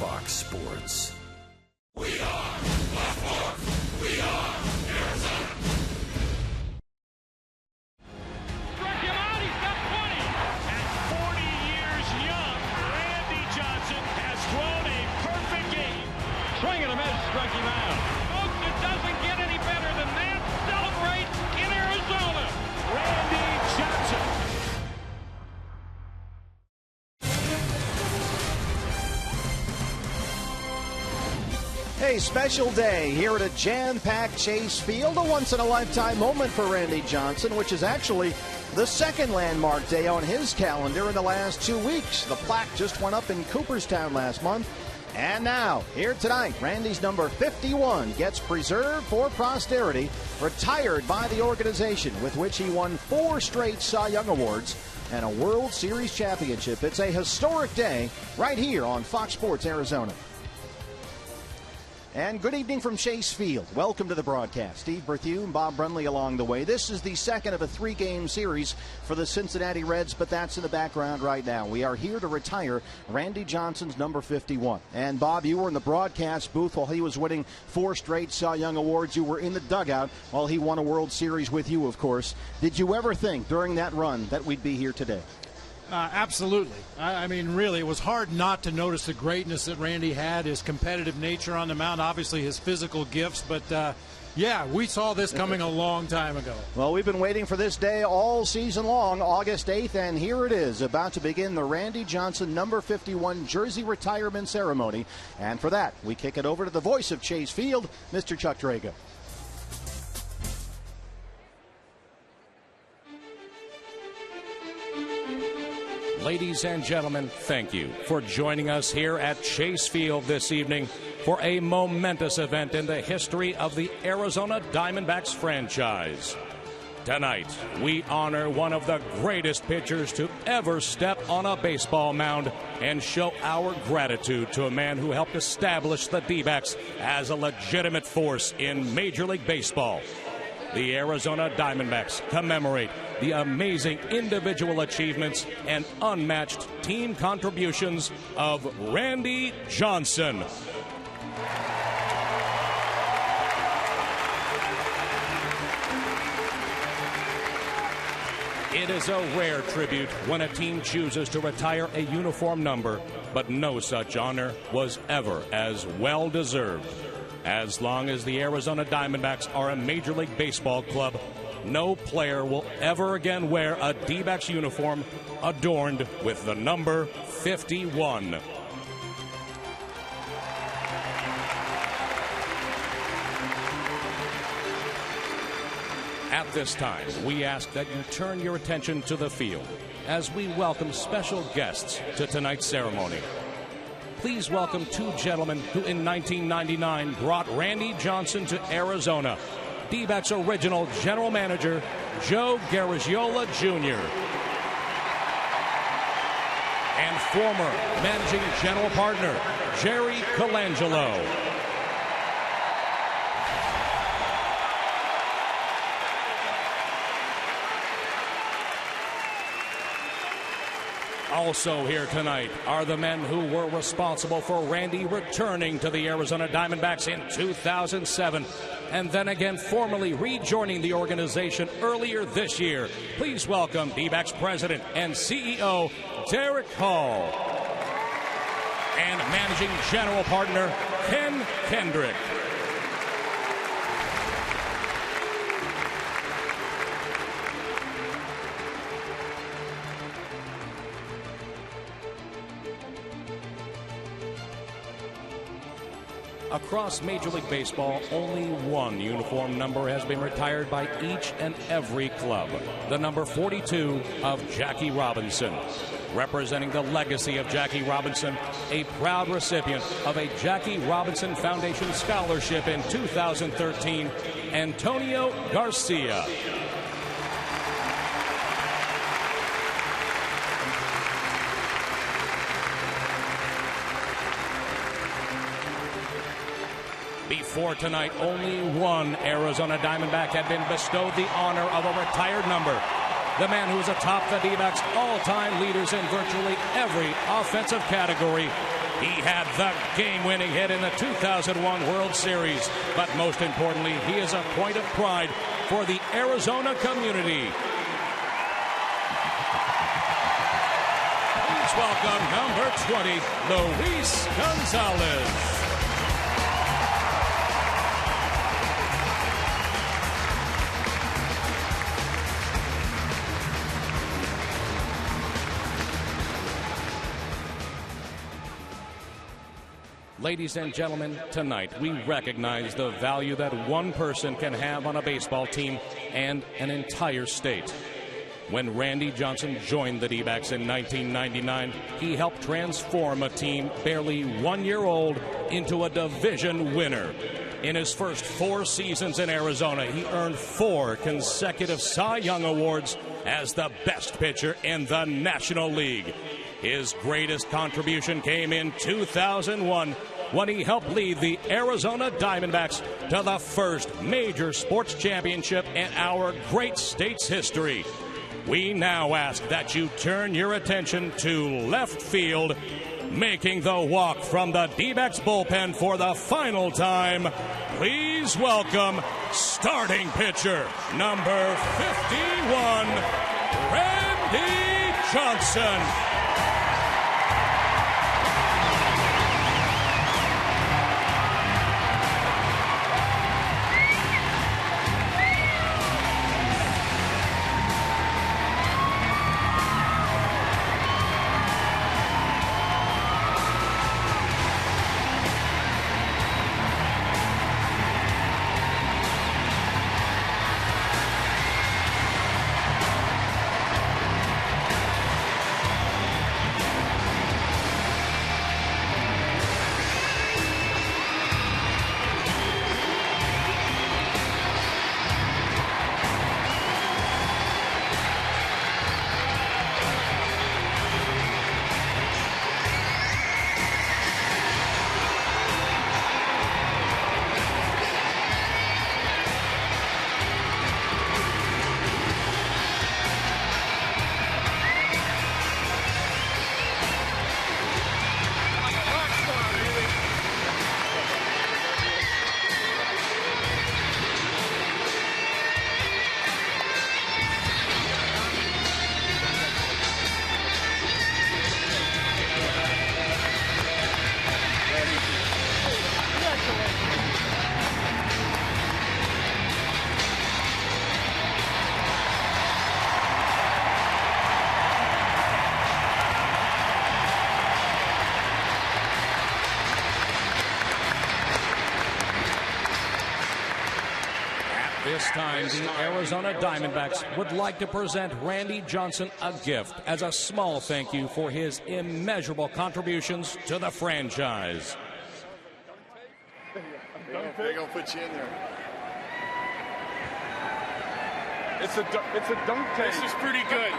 Fox Sports. We are Baltimore. We are Arizona. Struck him out. He's got 20. At 40 years young, Randy Johnson has thrown a perfect game. Swing and a miss, struck him out. Folks, it doesn't get any better than that. Celebrate in Arizona. Randy Johnson. A special day here at a jam-packed Chase Field, a once-in-a-lifetime moment for Randy Johnson, which is actually the second landmark day on his calendar in the last 2 weeks. The plaque just went up in Cooperstown last month. And now, here tonight, Randy's number 51 gets preserved for posterity, retired by the organization with which he won 4 straight Cy Young Awards and a World Series championship. It's a historic day right here on Fox Sports Arizona. And good evening from Chase Field. Welcome to the broadcast. Steve Berthew and Bob Brunley along the way. This is the second of a 3-game series for the Cincinnati Reds, but that's in the background right now. We are here to retire Randy Johnson's number 51. And Bob, you were in the broadcast booth while he was winning 4 straight Cy Young Awards. You were in the dugout while he won a World Series with you, of course. Did you ever think during that run that we'd be here today? Absolutely. I mean, really, it was hard not to notice the greatness that Randy had, his competitive nature on the mound, obviously his physical gifts. But, yeah, we saw this coming a long time ago. Well, we've been waiting for this day all season long, August 8th, and here it is, about to begin the Randy Johnson number 51 jersey retirement ceremony. And for that, we kick it over to the voice of Chase Field, Mr. Chuck Drago. Ladies and gentlemen, thank you for joining us here at Chase Field this evening for a momentous event in the history of the Arizona Diamondbacks franchise. Tonight, we honor one of the greatest pitchers to ever step on a baseball mound and show our gratitude to a man who helped establish the D-backs as a legitimate force in Major League Baseball. The Arizona Diamondbacks commemorate the amazing individual achievements and unmatched team contributions of Randy Johnson. It is a rare tribute when a team chooses to retire a uniform number, but no such honor was ever as well deserved. As long as the Arizona Diamondbacks are a Major League Baseball club, no player will ever again wear a D-backs uniform adorned with the number 51. At this time, we ask that you turn your attention to the field as we welcome special guests to tonight's ceremony. Please welcome 2 gentlemen who in 1999 brought Randy Johnson to Arizona. D-backs original general manager, Joe Garagiola Jr. and former managing general partner, Jerry Colangelo. Also here tonight are the men who were responsible for Randy returning to the Arizona Diamondbacks in 2007, and then again formally rejoining the organization earlier this year. Please welcome D-backs president and CEO, Derek Hall, and managing general partner, Ken Kendrick. Across Major League Baseball, only one uniform number has been retired by each and every club. The number 42 of Jackie Robinson. Representing the legacy of Jackie Robinson, a proud recipient of a Jackie Robinson Foundation scholarship in 2013, Antonio Garcia. Before tonight, only one Arizona Diamondback had been bestowed the honor of a retired number. The man who is atop the D-backs all-time leaders in virtually every offensive category, He had the game-winning hit in the 2001 World Series. But most importantly, he is a point of pride for the Arizona community. Please welcome number 20, Luis Gonzalez. Ladies and gentlemen, tonight we recognize the value that one person can have on a baseball team and an entire state. When Randy Johnson joined the D-backs in 1999, he helped transform a team barely 1 year old into a division winner. In his first 4 seasons in Arizona, he earned 4 consecutive Cy Young Awards as the best pitcher in the National League. His greatest contribution came in 2001 when he helped lead the Arizona Diamondbacks to the first major sports championship in our great state's history. We now ask that you turn your attention to left field, making the walk from the D-backs bullpen for the final time. Please welcome starting pitcher number 51, Randy Johnson. This time, the Arizona Diamondbacks would like to present Randy Johnson a gift as a small thank you for his immeasurable contributions to the franchise. They're going to put you in there. It's a dunk tank. This is pretty good.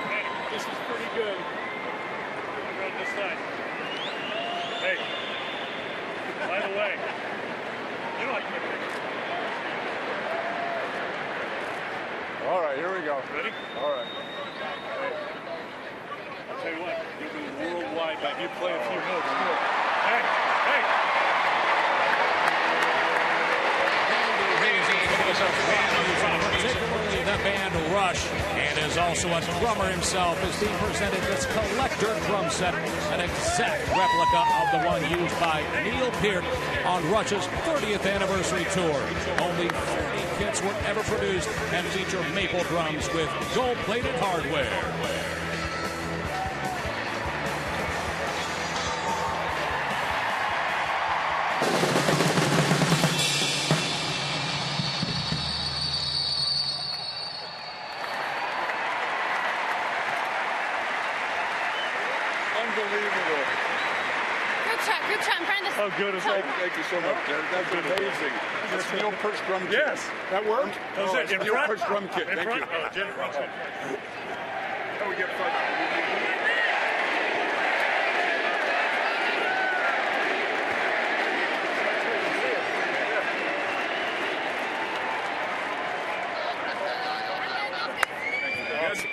This is pretty good. Run this side. Hey, by the way, you know I can pick. All right, here we go. Ready? All right. Hey, I'll tell you what, you'll be worldwide, but you play a few notes. Hey, hey. Particularly the band Rush, and is also a drummer himself, is being presented this collector drum set, an exact replica of the one used by Neil Peart on Rush's 30th anniversary tour. Only 30 kits were ever produced and feature maple drums with gold-plated hardware. Unbelievable. Good try. I'm trying to. How good is that? Thank you so much, Derek. That's amazing. That's Neil Peart's drum kit. Yes. That worked? That was it. In Neil front? Peart's drum kit. In Thank front? you. Oh, Jen Ross. How we get front?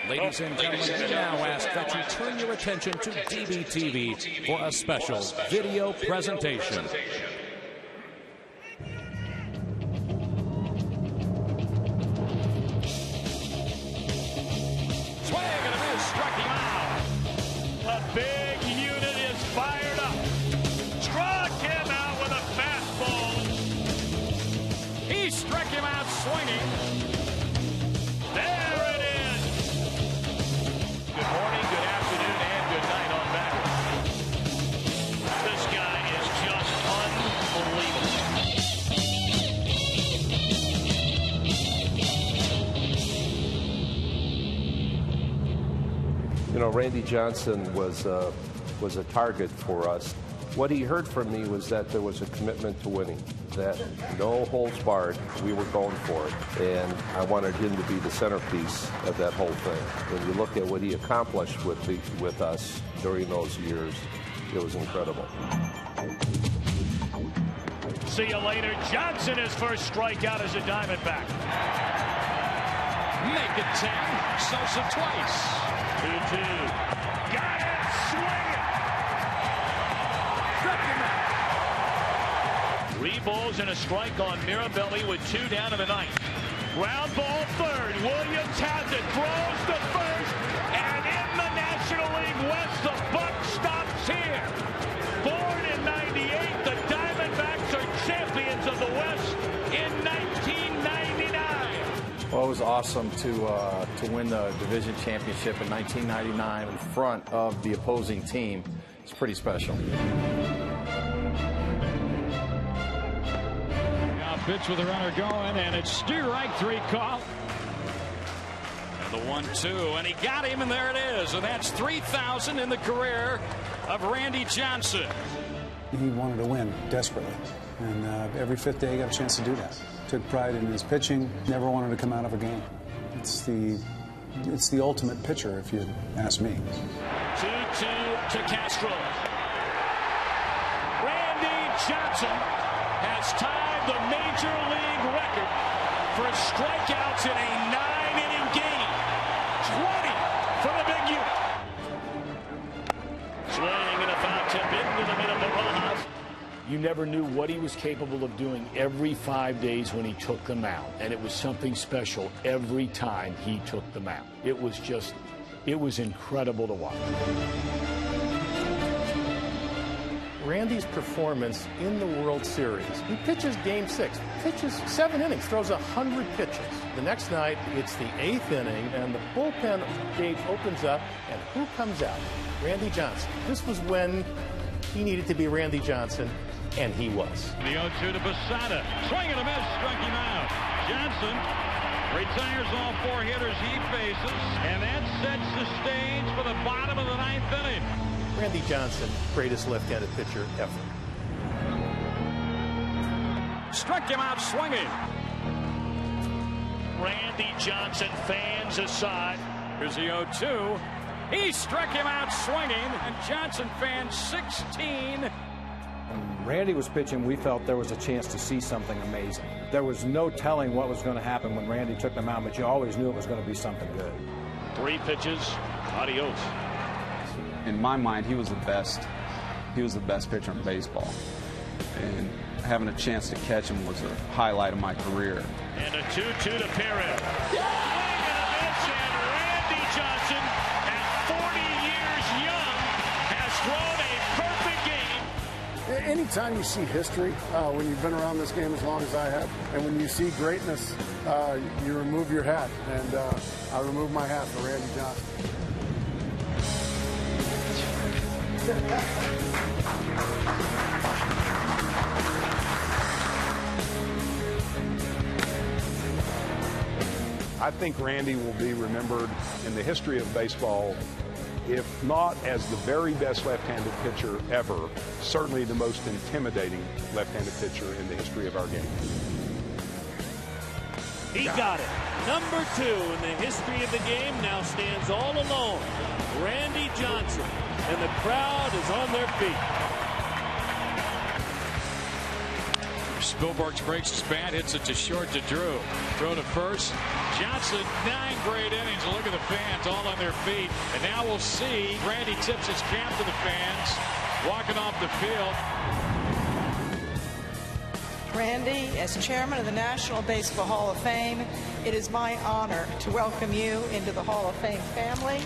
Ladies and gentlemen, we now ask that you turn your attention to DBTV for a special video presentation. Swing and a miss, struck him out. A big unit is fired up. Struck him out with a fastball. He struck him out swinging. There it is. Good morning, good afternoon, and good night on back. This guy is just unbelievable. You know, Randy Johnson was a target for us. What he heard from me was that there was a commitment to winning, that no holds barred, we were going for it. And I wanted him to be the centerpiece of that whole thing. When you look at what he accomplished with us during those years, it was incredible. See you later. Johnson, his first strikeout as a Diamondback. Make it 10. Sosa twice. 2-2. Got it. Swing it. Struck him out. 3 balls and a strike on Mirabelli with 2 down in the ninth. Ground ball third. Williams has it. Throws to first. And in the National League West, the buck stops here. Born in '98, the Diamondbacks are champions of the West in 1999. Well, it was awesome to win the division championship in 1999 in front of the opposing team. It's pretty special. Now pitch with the runner going, and it's strike 3 call. And the 1-2, and he got him, and there it is. And that's 3,000 in the career of Randy Johnson. He wanted to win desperately, and every 5th day he got a chance to do that. Took pride in his pitching, never wanted to come out of a game. It's the ultimate pitcher, if you ask me. 2-2 to Castro. Randy Johnson has tied the Major League record for strikeouts in a 9-inning game. 20 for the big unit. Swing and a foul tip into the middle of the Rojas. You never knew what he was capable of doing every 5 days when he took the mound. And it was something special every time he took the mound. It was incredible to watch. Randy's performance in the World Series. He pitches Game 6, pitches 7 innings, throws 100 pitches. The next night, it's the 8th inning, and the bullpen gate opens up, and who comes out? Randy Johnson. This was when he needed to be Randy Johnson, and he was. The 0-2 to Posada. Swing and a miss, struck him out. Johnson retires all 4 hitters he faces, and that sets the stage for the bottom of the 9th inning. Randy Johnson, greatest left-handed pitcher ever. Struck him out swinging. Randy Johnson, fans aside. Here's the 0-2. He struck him out swinging, and Johnson fans 16. When Randy was pitching, we felt there was a chance to see something amazing. There was no telling what was going to happen when Randy took the mound, but you always knew it was going to be something good. 3 pitches. Adios. In my mind, he was the best. He was the best pitcher in baseball. And having a chance to catch him was a highlight of my career. And a 2-2 to Perez. Swing and a miss, and Randy Johnson, at 40 years young, has thrown a perfect game. Anytime you see history, when you've been around this game as long as I have, and when you see greatness, you remove your hat. And I remove my hat for Randy Johnson. I think Randy will be remembered in the history of baseball, if not as the very best left-handed pitcher ever, certainly the most intimidating left-handed pitcher in the history of our game. He got it. Number 2 in the history of the game now stands all alone. Randy Johnson. And the crowd is on their feet. Spielberg breaks his bat, hits it to short to Drew. Throw to first. Johnson, 9 great innings. Look at the fans all on their feet. And now we'll see Randy tips his cap to the fans, walking off the field. Randy, as chairman of the National Baseball Hall of Fame, it is my honor to welcome you into the Hall of Fame family.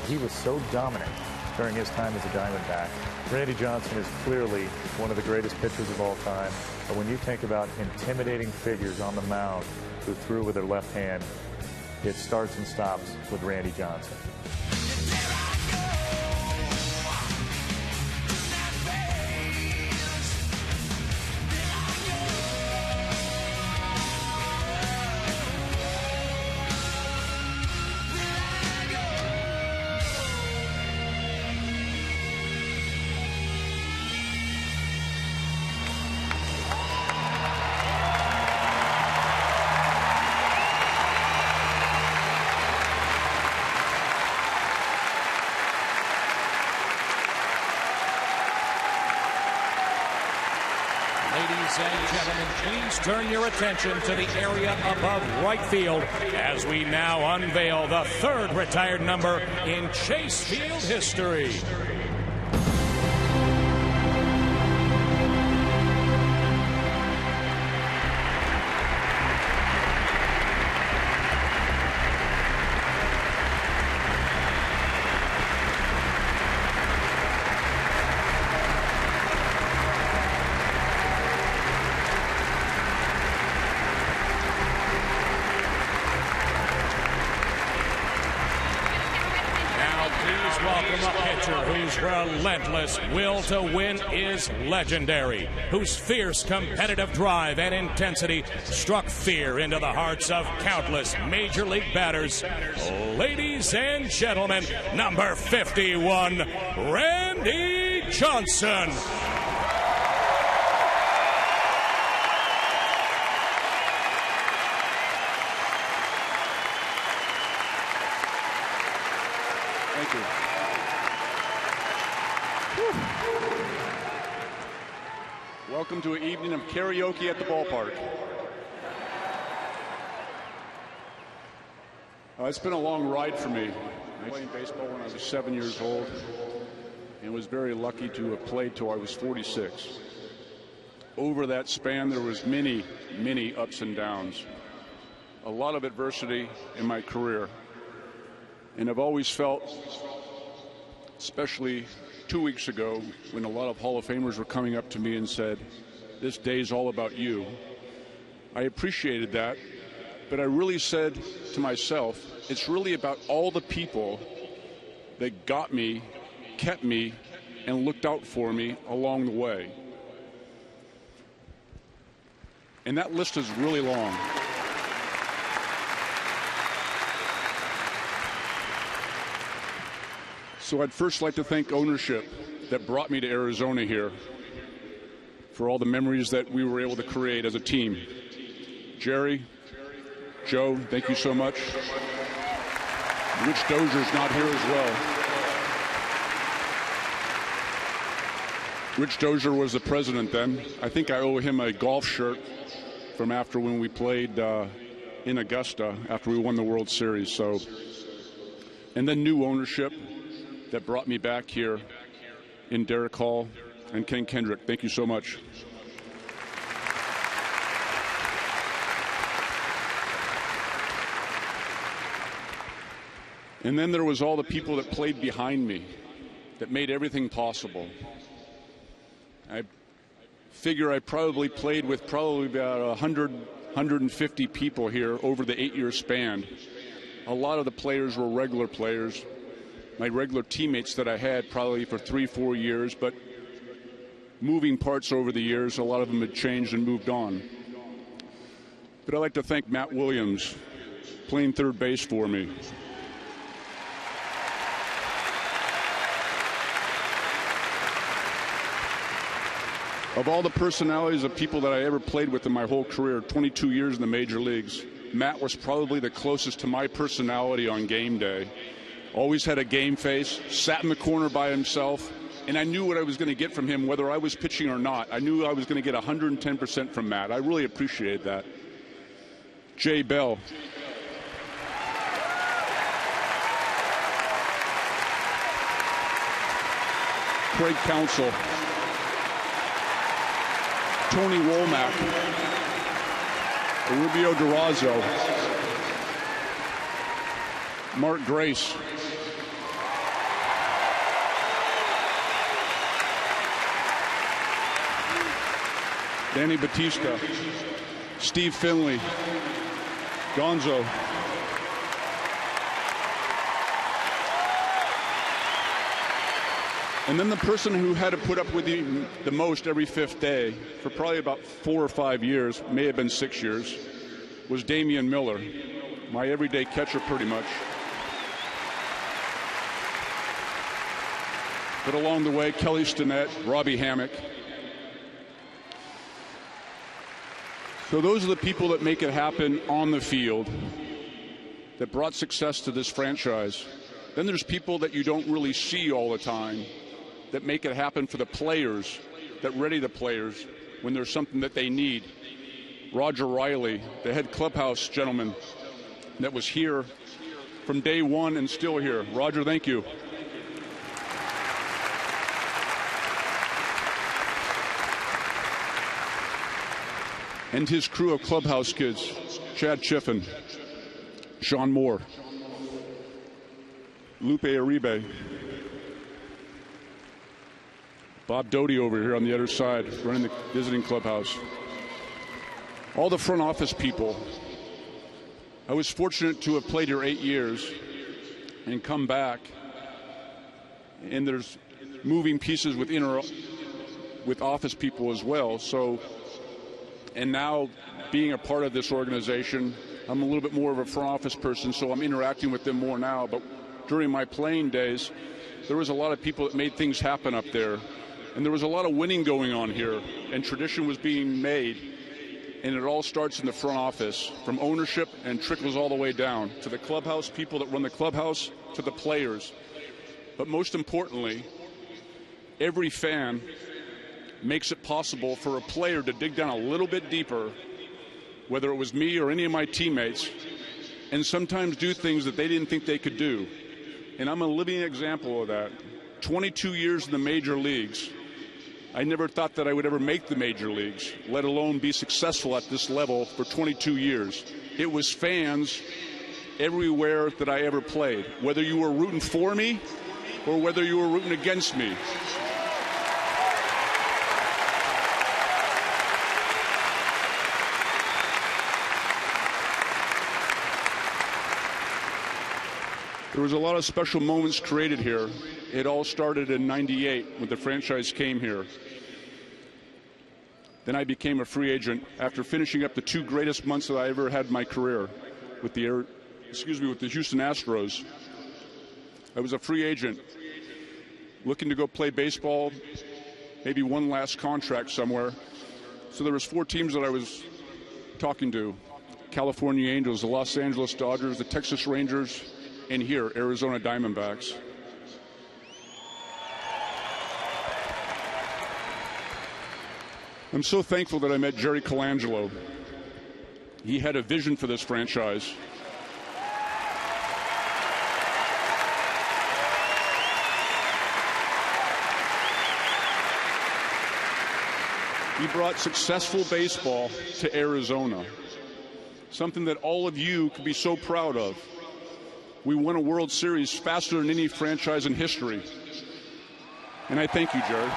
He was so dominant during his time as a Diamondback. Randy Johnson is clearly one of the greatest pitchers of all time. But when you think about intimidating figures on the mound who threw with their left hand, it starts and stops with Randy Johnson. Ladies and gentlemen, please turn your attention to the area above right field as we now unveil the 3rd retired number in Chase Field history. Whose relentless will to win is legendary, whose fierce competitive drive and intensity struck fear into the hearts of countless major league batters. Ladies and gentlemen, number 51, Randy Johnson. Thank you. Welcome to an evening of karaoke at the ballpark. It's been a long ride for me. I played baseball when I was 7 years old and was very lucky to have played till I was 46. Over that span, there was many, many ups and downs. A lot of adversity in my career. And I've always felt, especially 2 weeks ago, when a lot of Hall of Famers were coming up to me and said, "This day's all about you," I appreciated that, but I really said to myself, it's really about all the people that got me, kept me, and looked out for me along the way. And that list is really long. So I'd first like to thank ownership that brought me to Arizona here for all the memories that we were able to create as a team. Jerry, Joe, thank you so much. Rich Dozier's not here as well. Rich Dozier was the president then. I think I owe him a golf shirt from after when we played in Augusta after we won the World Series. So, and then new ownership that brought me back here in Derek Hall and Ken Kendrick. Thank you so much. And then there was all the people that played behind me that made everything possible. I figure I probably played with about 100, 150 people here over the 8-year span. A lot of the players were regular players. My regular teammates that I had probably for 3-4 years, but moving parts over the years, a lot of them had changed and moved on. But I'd like to thank Matt Williams, playing third base for me. Of all the personalities of people that I ever played with in my whole career, 22 years in the major leagues, Matt was probably the closest to my personality on game day. Always had a game face, sat in the corner by himself, and I knew what I was going to get from him, whether I was pitching or not. I knew I was going to get 110% from Matt. I really appreciated that. Jay Bell. Craig Counsell. Tony Womack. Rubio Durazo. Mark Grace. Danny Batista. Steve Finley. Gonzo. And then the person who had to put up with you the most every fifth day for probably about 4 or 5 years, may have been 6 years, was Damian Miller, my everyday catcher pretty much. But along the way, Kelly Stinnett, Robbie Hammock. So those are the people that make it happen on the field, that brought success to this franchise. Then there's people that you don't really see all the time that make it happen for the players, that ready the players when there's something that they need. Roger Riley, the head clubhouse gentleman that was here from day one and still here. Roger, thank you. And his crew of clubhouse kids, Chad Chiffin, Sean Moore, Lupe Uribe, Bob Doty over here on the other side, running the visiting clubhouse. All the front office people. I was fortunate to have played here 8 years and come back. And there's moving pieces with office people as well. So, and now being a part of this organization, I'm a little bit more of a front office person, so I'm interacting with them more now. But during my playing days, there was a lot of people that made things happen up there. And there was a lot of winning going on here, and tradition was being made. And it all starts in the front office, from ownership, and trickles all the way down to the clubhouse, people that run the clubhouse, to the players. But most importantly, every fan makes it possible for a player to dig down a little bit deeper, whether it was me or any of my teammates, and sometimes do things that they didn't think they could do. And I'm a living example of that. 22 years in the major leagues. I never thought that I would ever make the major leagues, let alone be successful at this level for 22 years. It was fans everywhere that I ever played, whether you were rooting for me or whether you were rooting against me. There was a lot of special moments created here. It all started in '98 when the franchise came here. Then I became a free agent after finishing up the 2 greatest months that I ever had in my career with the Houston Astros. I was a free agent looking to go play baseball, maybe one last contract somewhere. So there was 4 teams that I was talking to: California Angels, the Los Angeles Dodgers, the Texas Rangers, and here, Arizona Diamondbacks. I'm so thankful that I met Jerry Colangelo. He had a vision for this franchise. He brought successful baseball to Arizona, something that all of you could be so proud of. We won a World Series faster than any franchise in history. And I thank you, Jerry.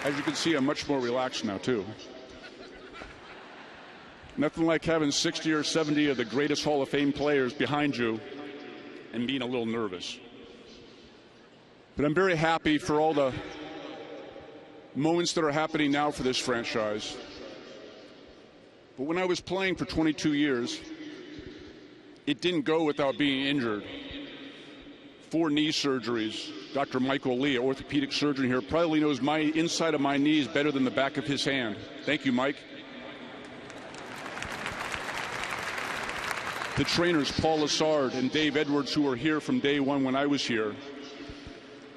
As you can see, I'm much more relaxed now, too. Nothing like having 60 or 70 of the greatest Hall of Fame players behind you and being a little nervous. But I'm very happy for all the moments that are happening now for this franchise. But when I was playing for 22 years, it didn't go without being injured. 4 knee surgeries. Dr. Michael Lee, orthopedic surgeon here, probably knows my inside of my knees better than the back of his hand. Thank you, Mike. the trainers Paul Lassard and Dave Edwards, who were here from day one when I was here,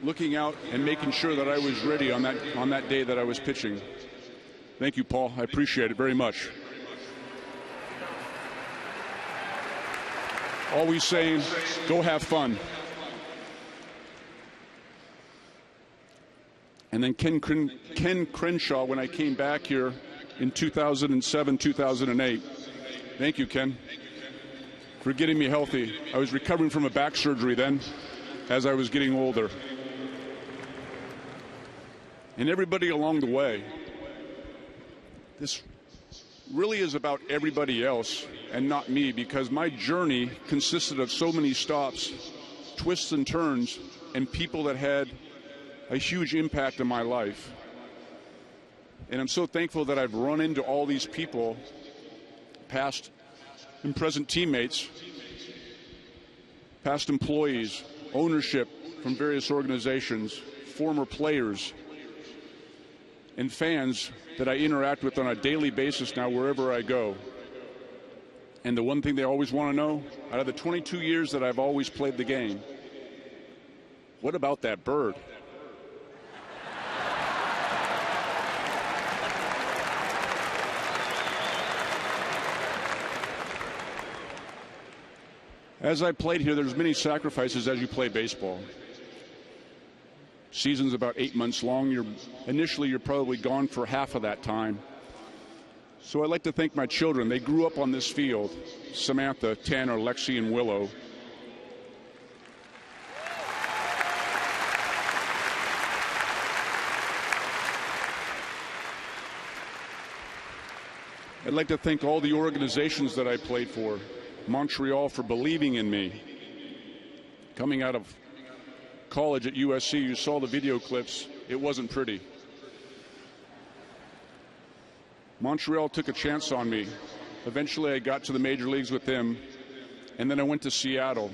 looking out and making sure that I was ready on that day that I was pitching. Thank you, Paul. I appreciate it very much. Always saying, go have fun. And then Ken Crenshaw, when I came back here in 2007, 2008. Thank you, Ken, for getting me healthy. I was recovering from a back surgery then as I was getting older. And everybody along the way. This really is about everybody else and not me, because my journey consisted of so many stops, twists and turns, and people that had a huge impact on my life. And I'm so thankful that I've run into all these people, past and present teammates, past employees, ownership from various organizations, former players, and fans that I interact with on a daily basis now wherever I go. And the one thing they always want to know, out of the 22 years that I've always played the game, what about that bird? As I played here, there's many sacrifices as you play baseball. Season's about 8 months long. Initially, you're probably gone for half of that time. So I'd like to thank my children. They grew up on this field. Samantha, Tanner, Lexi, and Willow. I'd like to thank all the organizations that I played for. Montreal for believing in me. Coming out of college at USC, you saw the video clips. It wasn't pretty. Montreal took a chance on me. Eventually I got to the major leagues with them, and then I went to Seattle.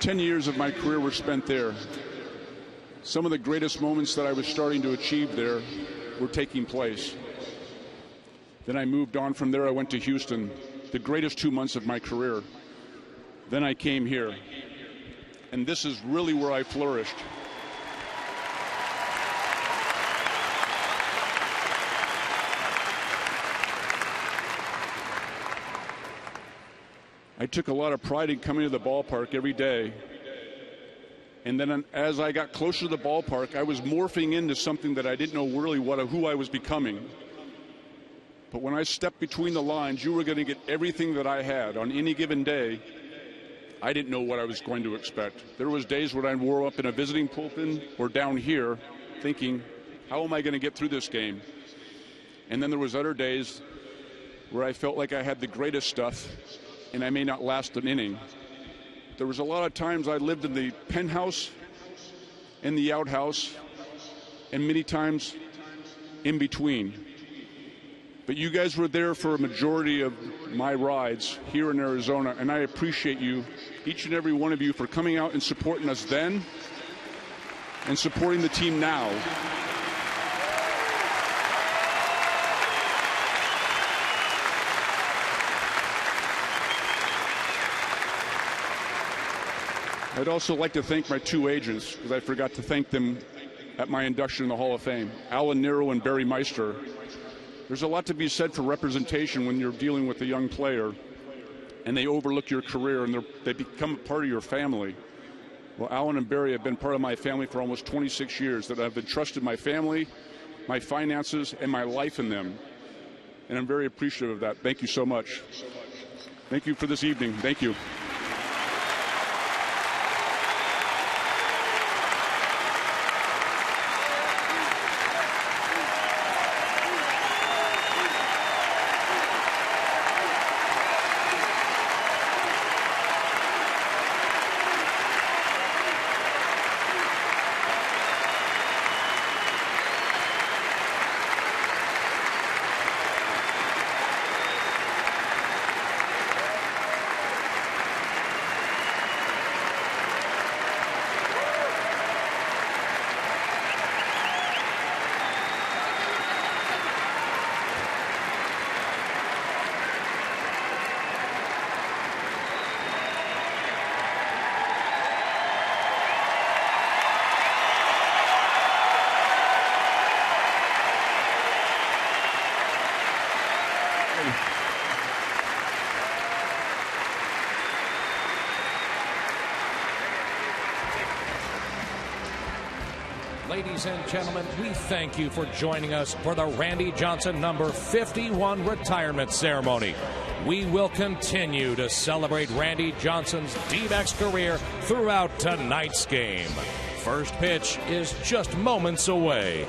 10 years of my career were spent there. Some of the greatest moments that I was starting to achieve there were taking place. Then I moved on from there. I went to Houston, the greatest 2 months of my career. Then I came here, and this is really where I flourished. I took a lot of pride in coming to the ballpark every day. And then as I got closer to the ballpark, I was morphing into something that I didn't know really who I was becoming. But when I stepped between the lines, you were going to get everything that I had on any given day. I didn't know what I was going to expect. There was days when I wore up in a visiting bullpen or down here thinking, how am I going to get through this game? And then there was other days where I felt like I had the greatest stuff and I may not last an inning. There was a lot of times I lived in the penthouse, in the outhouse, and many times in between. But you guys were there for a majority of my rides here in Arizona, and I appreciate you, each and every one of you, for coming out and supporting us then and supporting the team now. I'd also like to thank my two agents, because I forgot to thank them at my induction in the Hall of Fame, Alan Nero and Barry Meister. There's a lot to be said for representation when you're dealing with a young player and they overlook your career and they become a part of your family. Well, Alan and Barry have been part of my family for almost 26 years, that I've entrusted my family, my finances, and my life in them. And I'm very appreciative of that. Thank you so much. Thank you for this evening. Thank you. Ladies and gentlemen, we thank you for joining us for the Randy Johnson number 51 retirement ceremony. We will continue to celebrate Randy Johnson's D-backs career throughout tonight's game. First pitch is just moments away.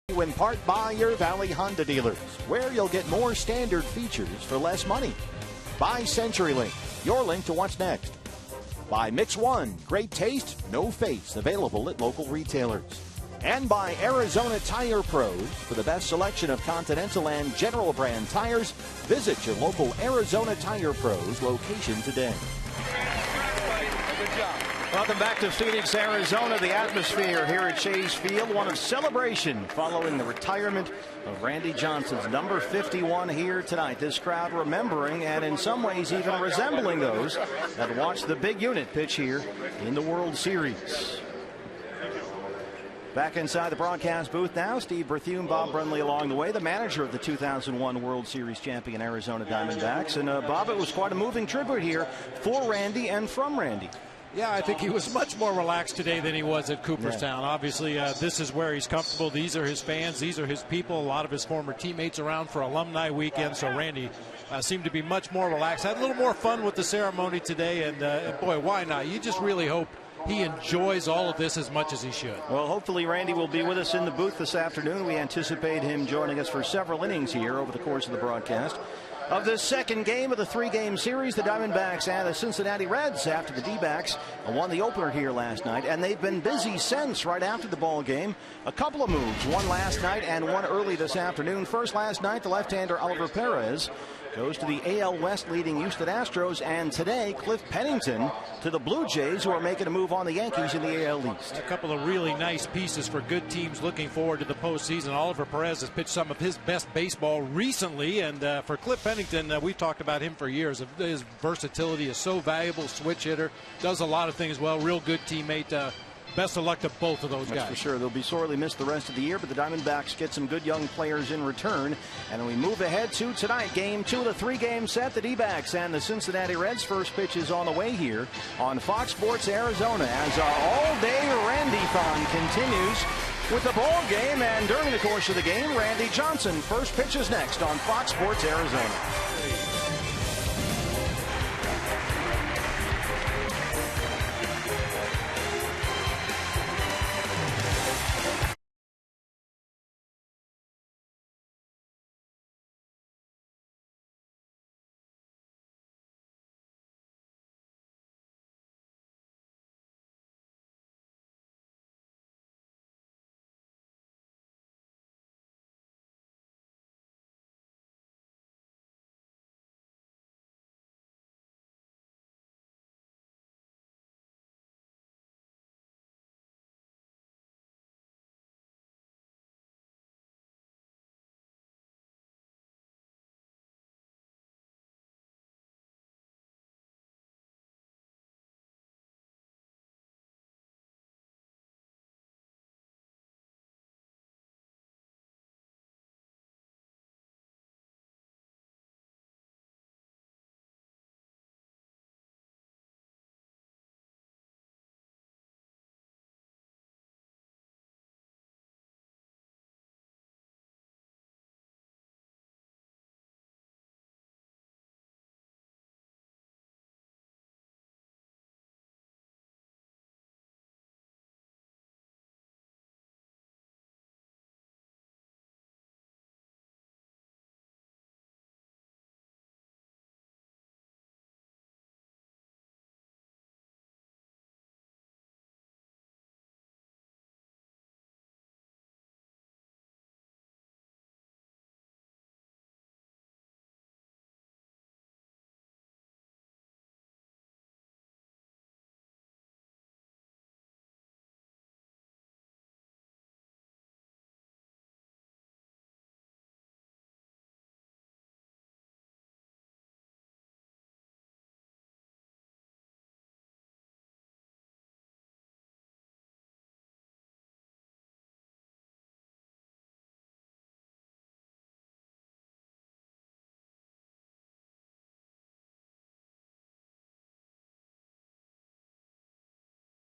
In part by your Valley Honda dealers, where you'll get more standard features for less money. By CenturyLink, your link to what's next. By Mix One, great taste, no face, available at local retailers. And by Arizona Tire Pros, for the best selection of Continental and General brand tires, visit your local Arizona Tire Pros location today. Good job. Welcome back to Phoenix, Arizona. The atmosphere here at Chase Field, one of celebration following the retirement of Randy Johnson's number 51 here tonight. This crowd remembering and in some ways even resembling those that watched the big unit pitch here in the World Series. Back inside the broadcast booth now, Steve Berthume, Bob Brunley along the way, the manager of the 2001 World Series champion Arizona Diamondbacks. And Bob, it was quite a moving tribute here for Randy and from Randy. Yeah, I think he was much more relaxed today than he was at Cooperstown. Yeah. Obviously, this is where he's comfortable. These are his fans. These are his people. A lot of his former teammates around for alumni weekend. So Randy seemed to be much more relaxed. Had a little more fun with the ceremony today. And, boy, why not? You just really hope he enjoys all of this as much as he should. Well, hopefully Randy will be with us in the booth this afternoon. We anticipate him joining us for several innings here over the course of the broadcast. Of the second game of the three-game series, the Diamondbacks and the Cincinnati Reds, after the D-backs won the opener here last night, and they've been busy since right after the ball game. A couple of moves, one last night and one early this afternoon. First last night, the left-hander Oliver Perez goes to the AL West leading Houston Astros, and today Cliff Pennington to the Blue Jays, who are making a move on the Yankees in the AL East. A couple of really nice pieces for good teams looking forward to the postseason. Oliver Perez has pitched some of his best baseball recently, and for Cliff Pennington, we've talked about him for years. His versatility is so valuable, switch hitter, does a lot of things well, real good teammate. Best of luck to both of those guys. That's for sure. They'll be sorely missed the rest of the year, but the Diamondbacks get some good young players in return. And we move ahead to tonight, game 2 of the 3-game set. The D-backs and the Cincinnati Reds. First pitch is on the way here on Fox Sports Arizona as our all-day Randy-thon continues with the ball game. And during the course of the game, Randy Johnson. First pitch is next on Fox Sports Arizona.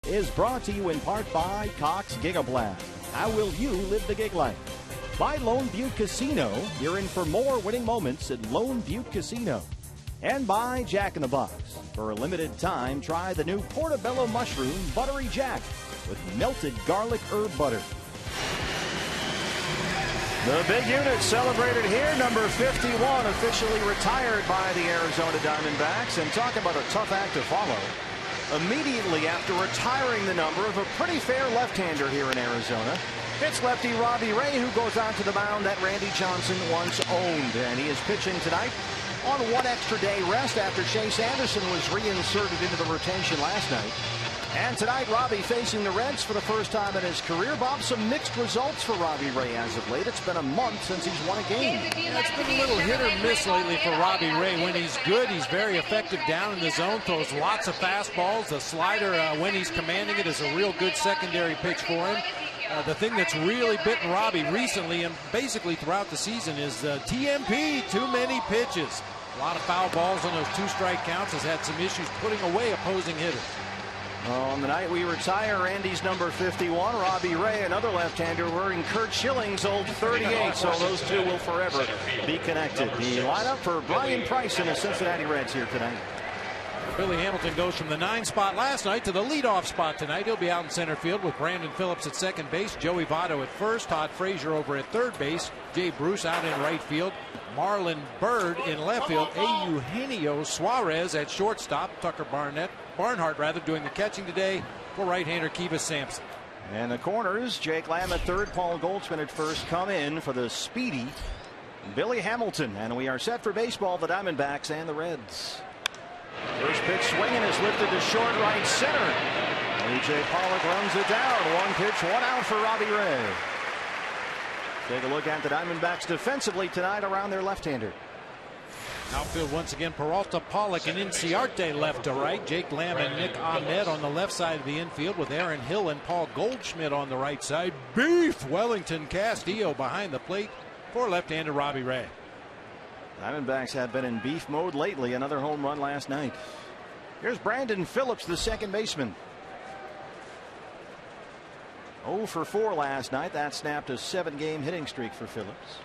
Is brought to you in part by Cox Gigablast. How will you live the gig life? By Lone Butte Casino. You're in for more winning moments at Lone Butte Casino. And by Jack in the Box. For a limited time, try the new Portobello Mushroom Buttery Jack with melted garlic herb butter. The big unit celebrated here. Number 51 officially retired by the Arizona Diamondbacks. And talk about a tough act to follow. Immediately after retiring the number of a pretty fair left-hander here in Arizona, it's lefty Robbie Ray who goes on to the mound that Randy Johnson once owned. And he is pitching tonight on one extra day rest after Chase Anderson was reinserted into the rotation last night. And tonight, Robbie facing the Reds for the first time in his career. Bob, some mixed results for Robbie Ray as of late. It's been a month since he's won a game. Yeah, it's been a little hit or miss lately for Robbie Ray. When he's good, he's very effective down in the zone, throws lots of fastballs. The slider, when he's commanding it, is a real good secondary pitch for him. The thing that's really bitten Robbie recently and basically throughout the season is TMP, too many pitches. A lot of foul balls on those 2-strike counts. Has had some issues putting away opposing hitters. On the night we retire Randy's number 51, Robbie Ray, another left-hander, wearing Kurt Schilling's old 38, so those two will forever be connected. The lineup for Brian Price and the Cincinnati Reds here tonight. Billy Hamilton goes from the 9 spot last night to the leadoff spot tonight. He'll be out in center field with Brandon Phillips at second base, Joey Votto at first, Todd Frazier over at third base, Jay Bruce out in right field, Marlon Byrd in left field, Eugenio Suarez at shortstop, Tucker Barnhart doing the catching today for right-hander Kivas Sampson. And the corners, Jake Lamb at third, Paul Goldschmidt at first, come in for the speedy Billy Hamilton, and we are set for baseball, the Diamondbacks and the Reds. First pitch swinging is lifted to short right center. A.J. Pollock runs it down. One pitch, one out for Robbie Ray. Take a look at the Diamondbacks defensively tonight around their left-hander. Outfield once again, Peralta, Pollock, and Inciarte left to right. Jake Lamb and Nick Ahmed on the left side of the infield with Aaron Hill and Paul Goldschmidt on the right side. Beef Wellington Castillo behind the plate for left-hander Robbie Ray. Diamondbacks have been in beef mode lately. Another home run last night. Here's Brandon Phillips, the second baseman. 0 for 4 last night. That snapped a 7-game hitting streak for Phillips.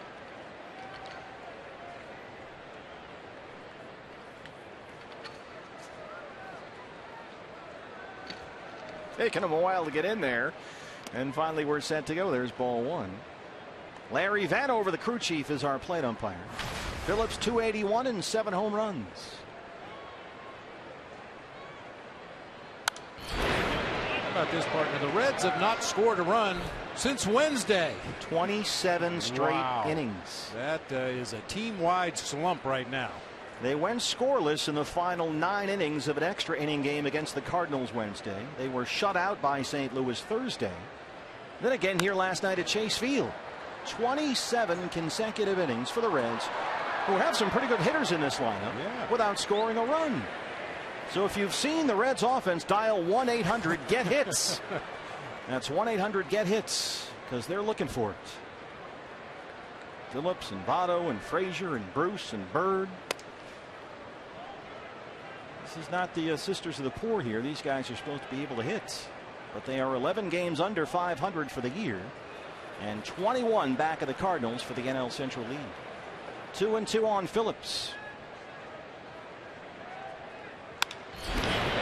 Taking him a while to get in there. And finally we're set to go. There's ball 1. Larry Vanover, the crew chief, is our plate umpire. Phillips 281 and 7 home runs. How about this, partner? The Reds have not scored a run since Wednesday. 27 straight innings. That is a team-wide slump right now. They went scoreless in the final 9 innings of an extra inning game against the Cardinals Wednesday. They were shut out by St. Louis Thursday. Then again here last night at Chase Field. 27 consecutive innings for the Reds, who have some pretty good hitters in this lineup, without scoring a run. So if you've seen the Reds offense, dial 1-800-GET-HITS. That's 1-800-GET-HITS, because they're looking for it. Phillips and Votto and Frazier and Bruce and Bird. This is not the Sisters of the Poor here. These guys are supposed to be able to hit. But they are 11 games under 500 for the year. And 21 back of the Cardinals for the NL Central lead. 2-2 on Phillips.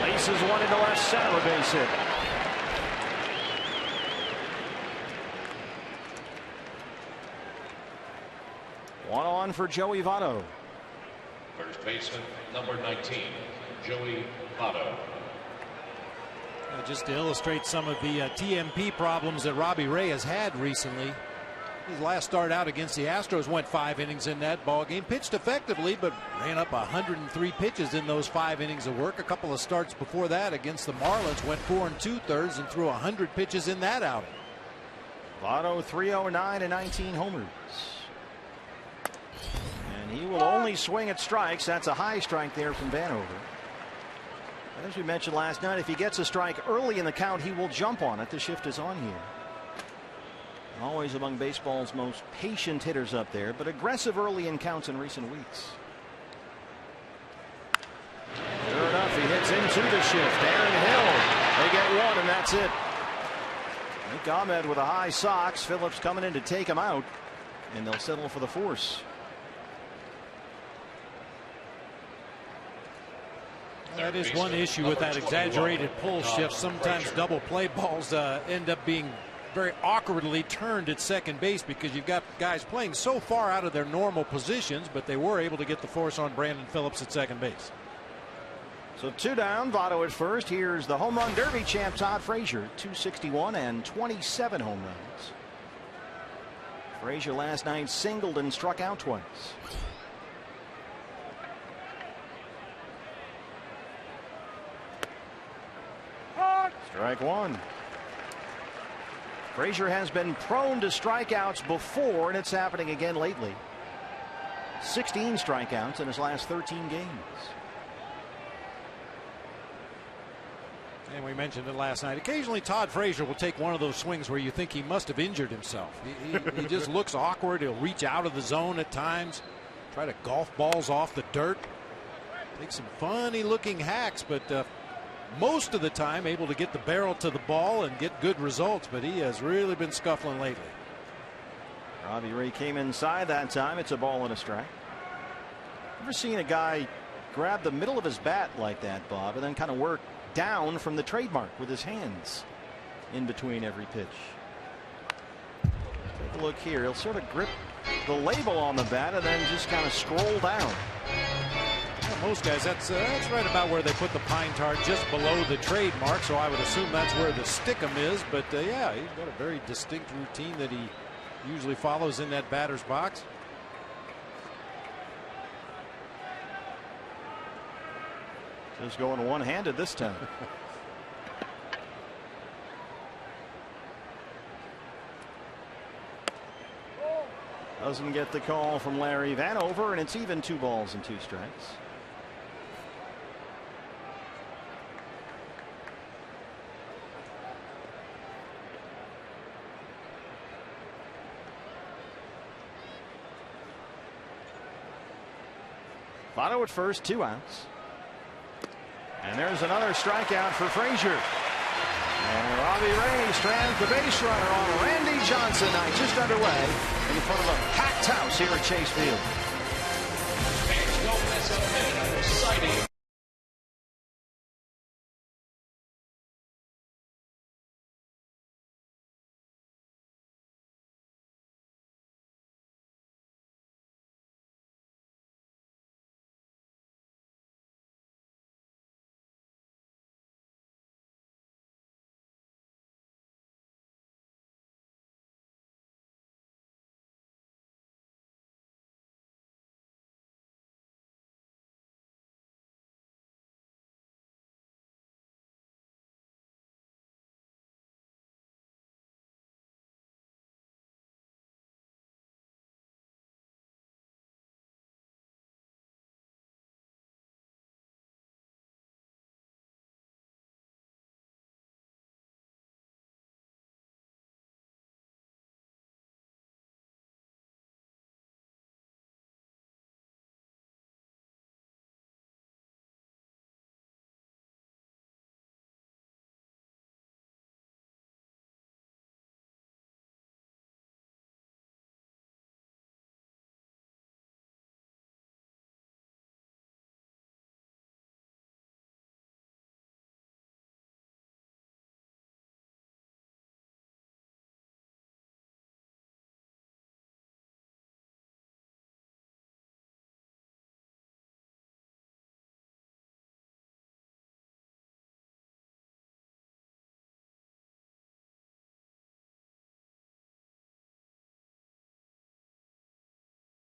Laces one into left center, a base hit. One on for Joey Votto. First baseman, number 19, Joey Votto. Just to illustrate some of the TMP problems that Robbie Ray has had recently. His last start out against the Astros went 5 innings in that ball game. Pitched effectively, but ran up 103 pitches in those 5 innings of work. A couple of starts before that against the Marlins went 4 2/3 and threw 100 pitches in that outing. Votto 309 and 19 homers. And he will only swing at strikes. That's a high strike there from Vanover. As we mentioned last night, if he gets a strike early in the count, he will jump on it. The shift is on here. Always among baseball's most patient hitters up there, but aggressive early in counts in recent weeks. Sure enough, he hits into the shift. Aaron Hill. They get one, and that's it. Nick Ahmed with a high Sox. Phillips coming in to take him out, and they'll settle for the force. That is one issue with that exaggerated pull shift. Sometimes double play balls end up being very awkwardly turned at second base because you've got guys playing so far out of their normal positions, but they were able to get the force on Brandon Phillips at second base. So 2 down, Votto at first. Here's the home run derby champ Todd Frazier, 261 and 27 home runs. Frazier last night singled and struck out twice. Strike one. Frazier has been prone to strikeouts before, and it's happening again lately. 16 strikeouts in his last 13 games. And we mentioned it last night. Occasionally Todd Frazier will take one of those swings where you think he must have injured himself. He just looks awkward. He'll reach out of the zone at times, try to golf balls off the dirt, take some funny looking hacks, but most of the time able to get the barrel to the ball and get good results, but he has really been scuffling lately. Robbie Ray came inside that time. It's a ball and a strike. Ever seen a guy grab the middle of his bat like that, Bob, and then kind of work down from the trademark with his hands in between every pitch? Take a look here. He'll sort of grip the label on the bat and then just kind of scroll down. Most guys, that's right about where they put the pine tar, just below the trademark, so I would assume that's where the stickum is. But yeah, he's got a very distinct routine that he usually follows in that batter's box. Just going one-handed this time. Doesn't get the call from Larry Vanover, and it's even 2 balls and 2 strikes. Votto at first, 2 outs. And there's another strikeout for Frazier. And Robbie Ray strands the base runner on Randy Johnson night, just underway in front of a packed house here at Chase Field. Don't mess up an exciting.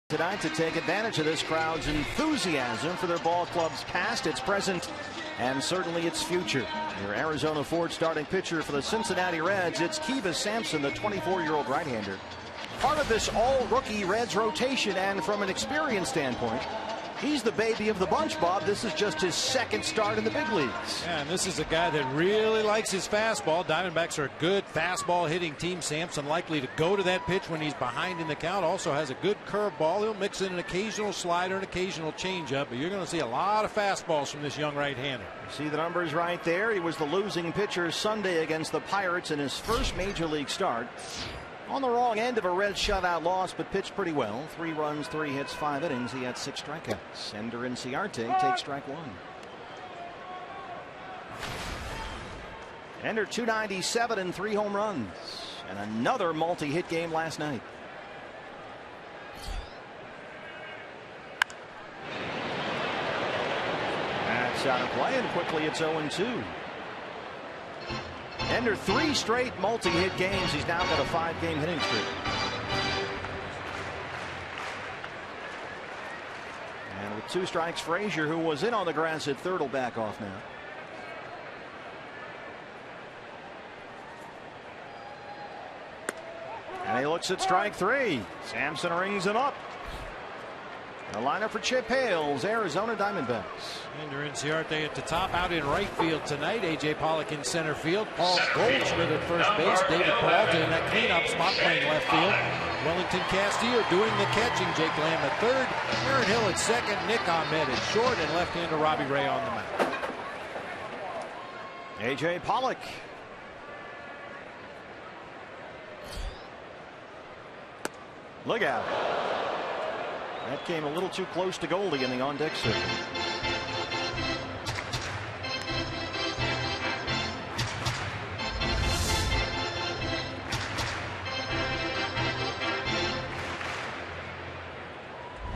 Tonight to take advantage of this crowd's enthusiasm for their ball club's past, its present, and certainly its future. Your Arizona Ford starting pitcher for the Cincinnati Reds, it's Kiva Sampson, the 24-year-old right-hander. Part of this all-rookie Reds rotation, and from an experience standpoint, he's the baby of the bunch, Bob. This is just his 2nd start in the big leagues. Yeah, and this is a guy that really likes his fastball. Diamondbacks are a good fastball hitting team. Sampson likely to go to that pitch when he's behind in the count. Also has a good curveball. He'll mix in an occasional slider, an occasional changeup, but you're going to see a lot of fastballs from this young right-hander. See the numbers right there. He was the losing pitcher Sunday against the Pirates in his first major league start. On the wrong end of a Reds shutout loss, but pitched pretty well. 3 runs, 3 hits, 5 innings. He had 6 strikeouts. Ender Inciarte takes strike 1. Ender 297 and 3 home runs. And another multi-hit game last night. That's out of play, and quickly it's 0-2. Ender 3 straight multi-hit games. He's now got a 5-game hitting streak. And with 2 strikes, Frazier, who was in on the grass at third, will back off now. And he looks at strike 3. Sampson rings him up. The lineup for Chip Hale's Arizona Diamondbacks. Ender Inciarte at the top, out in right field tonight. A.J. Pollock in center field. Paul Goldschmidt at first base. David Peralta in that cleanup spot playing left field. Wellington Castillo doing the catching. Jake Lamb at third. Aaron Hill at second. Nick Ahmed at short. And left-hander Robbie Ray on the mound. A.J. Pollock. Look out. That came a little too close to Goldie in the on-deck circle.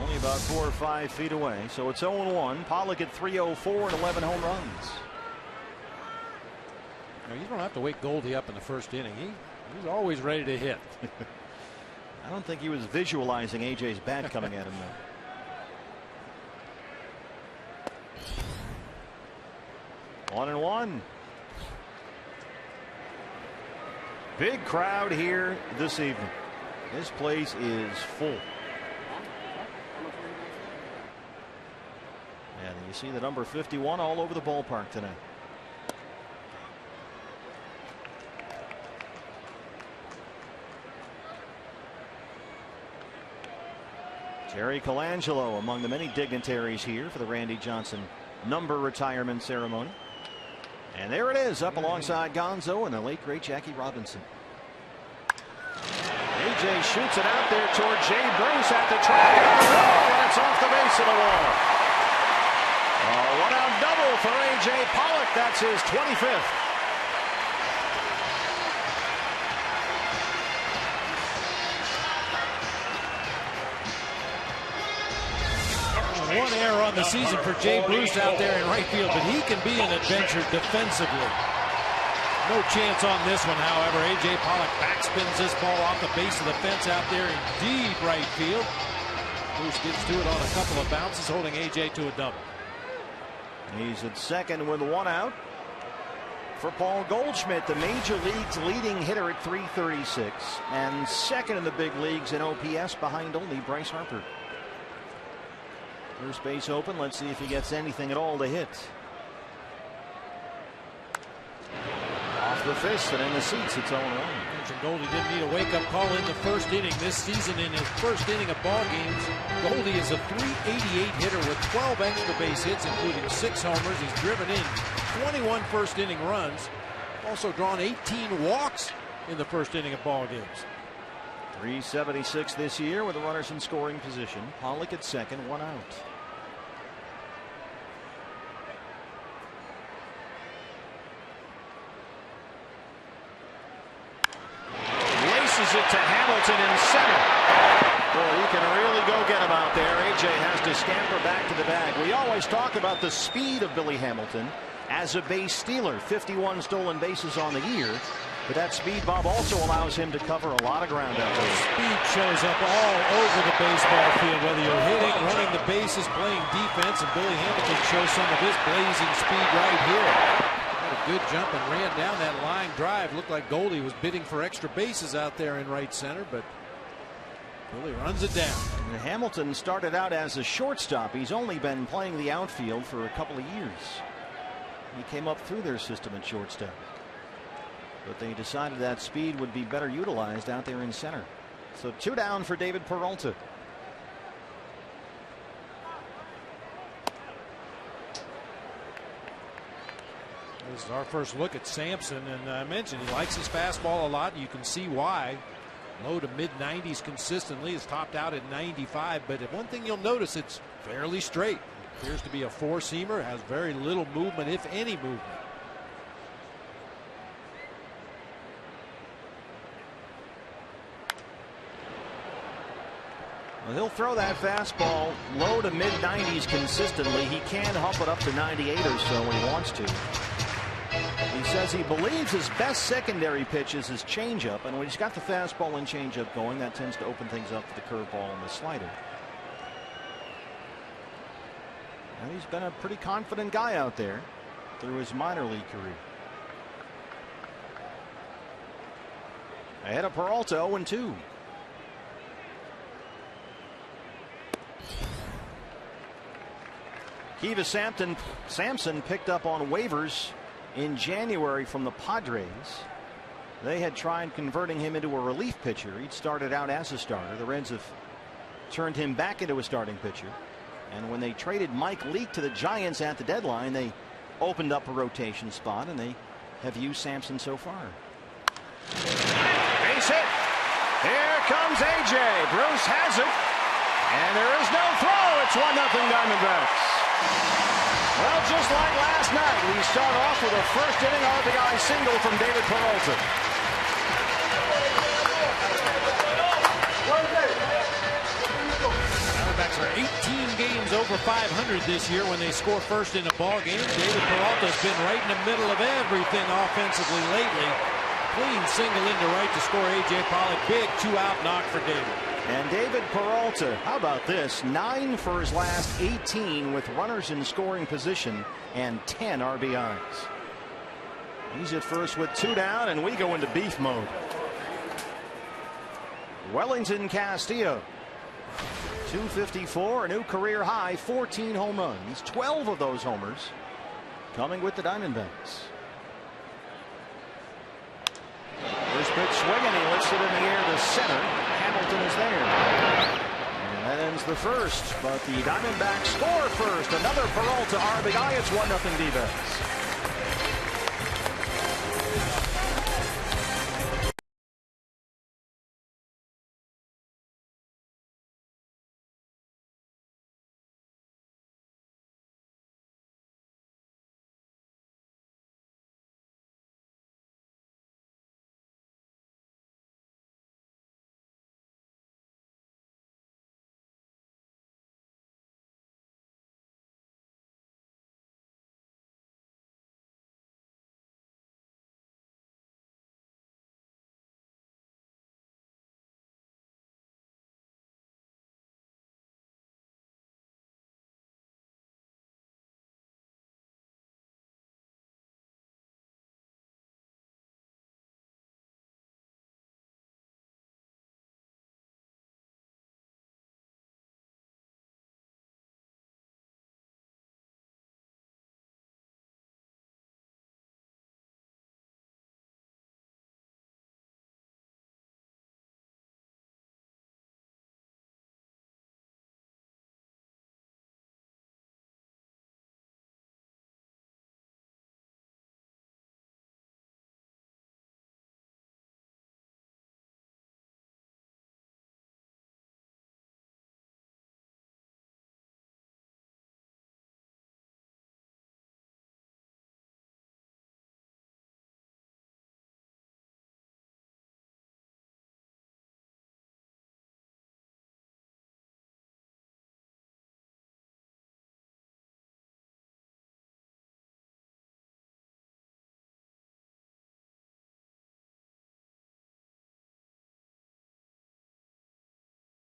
Only about 4 or 5 feet away, so it's 0-1. Pollock at 304 and 11 home runs. Now, you don't have to wake Goldie up in the first inning. He's always ready to hit. I don't think he was visualizing AJ's bat coming at him, though. 1-1. Big crowd here this evening. This place is full. And you see the number 51 all over the ballpark tonight. Terry Colangelo among the many dignitaries here for the Randy Johnson number retirement ceremony. And there it is, up alongside Gonzo and the late great Jackie Robinson. AJ shoots it out there toward Jay Bruce at the track. And it's off the base of the wall. A one-out double for AJ Pollock. That's his 25th. One error on the season for Jay Bruce out there in right field, but he can be an adventure defensively. No chance on this one, however. A.J. Pollock backspins this ball off the base of the fence out there in deep right field. Bruce gets to it on a couple of bounces, holding A.J. to a double. He's at second with one out. For Paul Goldschmidt, the major league's leading hitter at .336 and second in the big leagues in OPS behind only Bryce Harper. First base open. Let's see if he gets anything at all to hit. Off the fist and in the seats. It's 0-1. Goldie didn't need a wake-up call in the first inning this season. In his first inning of ball games, Goldie is a .388 hitter with 12 extra base hits, including 6 homers. He's driven in 21 first inning runs. Also drawn 18 walks in the first inning of ball games. .376 this year with the runners in scoring position. Pollock at second, one out. Laces it to Hamilton in center. Boy, he can really go get him out there. AJ has to scamper back to the bag. We always talk about the speed of Billy Hamilton as a base stealer. 51 stolen bases on the year. But that speed, Bob, also allows him to cover a lot of ground out there. Speed shows up all over the baseball field, whether you're hitting, running the bases, playing defense, and Billy Hamilton shows some of his blazing speed right here. Had a good jump and ran down that line drive. Looked like Goldie was bidding for extra bases out there in right center, but Billy runs it down. And Hamilton started out as a shortstop. He's only been playing the outfield for a couple of years. He came up through their system at shortstop. But they decided that speed would be better utilized out there in center. So 2 down for David Peralta. This is our first look at Sampson, and I mentioned he likes his fastball a lot. You can see why. Low to mid 90s consistently. Is topped out at 95, but one thing you'll notice, it's fairly straight. Appears to be a four-seamer, has very little movement, if any movement. Well, he'll throw that fastball low to mid 90s consistently. He can hump it up to 98 or so when he wants to. He says he believes his best secondary pitch is his changeup, and when he's got the fastball and changeup going, that tends to open things up for the curveball and the slider. And he's been a pretty confident guy out there through his minor league career. Ahead of Peralta, 0-2. Kiva Sampson picked up on waivers in January from the Padres. They had tried converting him into a relief pitcher. He'd started out as a starter. The Reds have turned him back into a starting pitcher. And when they traded Mike Leake to the Giants at the deadline, they opened up a rotation spot, and they have used Sampson so far. Base hit. Here comes AJ. Bruce has it. And there is no throw. It's 1-0 Diamondbacks. Well, just like last night, we start off with a first inning RBI single from David Peralta. Diamondbacks are 18 games over 500 this year when they score first in a ball game. David Peralta's been right in the middle of everything offensively lately. Clean single into right to score A.J. Pollock. Big 2-out knock for David. And David Peralta, how about this? 9 for his last 18 with runners in scoring position and 10 RBIs. He's at first with 2 down, and we go into beef mode. Wellington Castillo, 254, a new career high, 14 home runs, 12 of those homers coming with the Diamondbacks. First pitch swinging, he lifts it in the air to center. Hamilton is there. And that ends the first, but the Diamondbacks score first. Another Peralta RBI. It's 1-0 D-backs.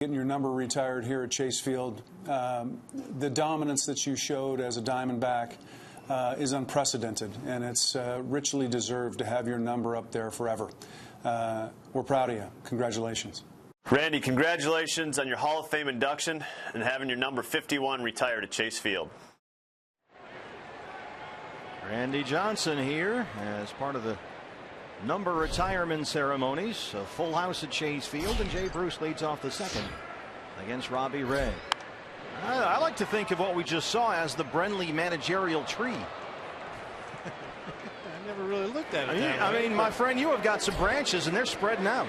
Getting your number retired here at Chase Field, the dominance that you showed as a Diamondback is unprecedented, and it's richly deserved to have your number up there forever. We're proud of you. Congratulations. Randy, congratulations on your Hall of Fame induction and having your number 51 retired at Chase Field. Randy Johnson here as part of the number retirement ceremonies. A full house at Chase Field, and Jay Bruce leads off the second against Robbie Ray. I like to think of what we just saw as the Brenly managerial tree. I never really looked at it. I mean, my friend, you have got some branches and they're spreading out.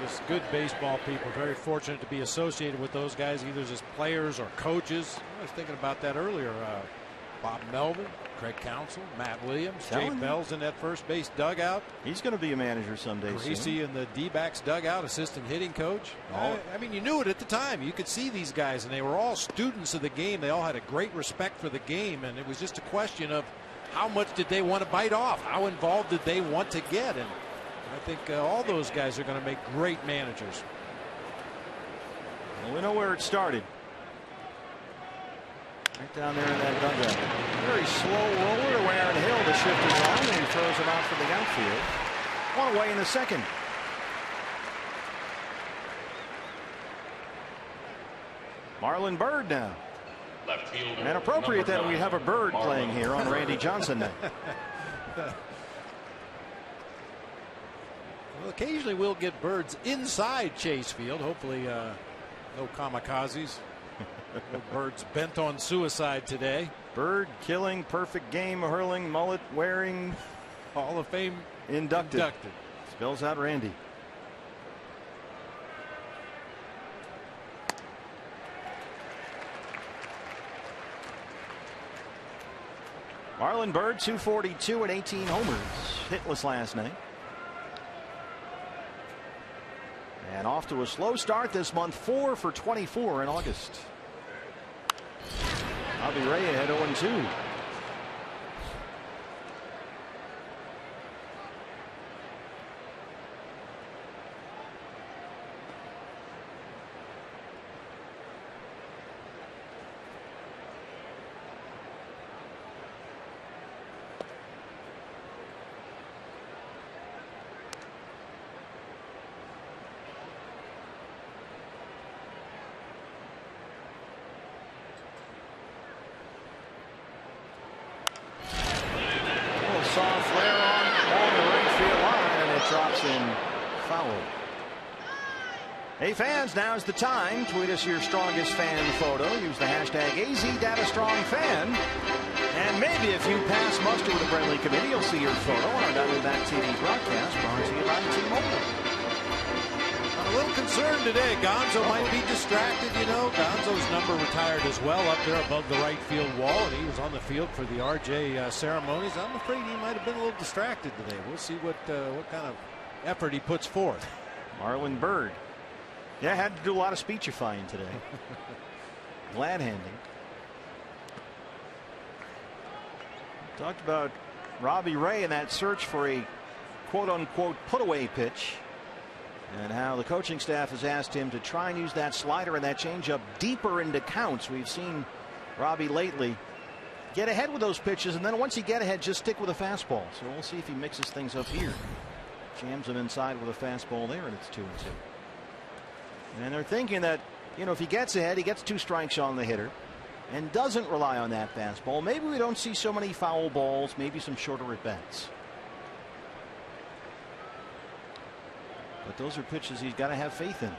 Just good baseball people. Very fortunate to be associated with those guys, either as players or coaches. I was thinking about that earlier. Bob Melvin, Craig Counsell, Matt Williams, Jay Bell's in that first base dugout. He's going to be a manager someday. Greasy in the D-backs dugout, assistant hitting coach. I mean, you knew it at the time. You could see these guys, and they were all students of the game. They all had a great respect for the game, and it was just a question of how much did they want to bite off? How involved did they want to get? And I think all those guys are going to make great managers. Well, we know where it started. Right down there in that dugout. Very slow roller to Aaron Hill. The shift is on, and he throws him out for the outfield. One away in the second. Marlon Byrd now. Left fielder. And appropriate that we have a Bird playing here on Randy Johnson Day. Well, occasionally we'll get Birds inside Chase Field. Hopefully no kamikazes. Bird's bent on suicide today. Bird killing, perfect game hurling, mullet wearing, Hall of Fame inducted. Spells out Randy. Marlon Byrd, 242 and 18 homers. Hitless last night. And off to a slow start this month, 4 for 24 in August. Robbie Ray ahead 0-2. saw a flare on the right field line, and it drops in foul. Hey fans, now's the time. Tweet us your strongest fan photo. Use the hashtag AZDataStrongFan. And maybe if you pass muster with the friendly committee, you'll see your photo on our Diamondback TV broadcast brought to you by T-Mobile. I'm a little concerned today. Gonzo might be distracted, you know. Gonzo's number retired as well up there above the right field wall, and he was on the field for the RJ ceremonies. I'm afraid he might have been a little distracted today. We'll see what kind of effort he puts forth. Marlon Byrd. Yeah, had to do a lot of speechifying today. Glad handing. Talked about Robbie Ray and that search for a quote-unquote put-away pitch, and how the coaching staff has asked him to try and use that slider and that changeup deeper into counts. We've seen Robbie lately get ahead with those pitches, and then once you get ahead, just stick with a fastball. So we'll see if he mixes things up here. Jams him inside with a fastball there, and it's 2-2. And they're thinking that, you know, if he gets ahead, he gets 2 strikes on the hitter and doesn't rely on that fastball. Maybe we don't see so many foul balls, maybe some shorter at bats. But those are pitches he's got to have faith in.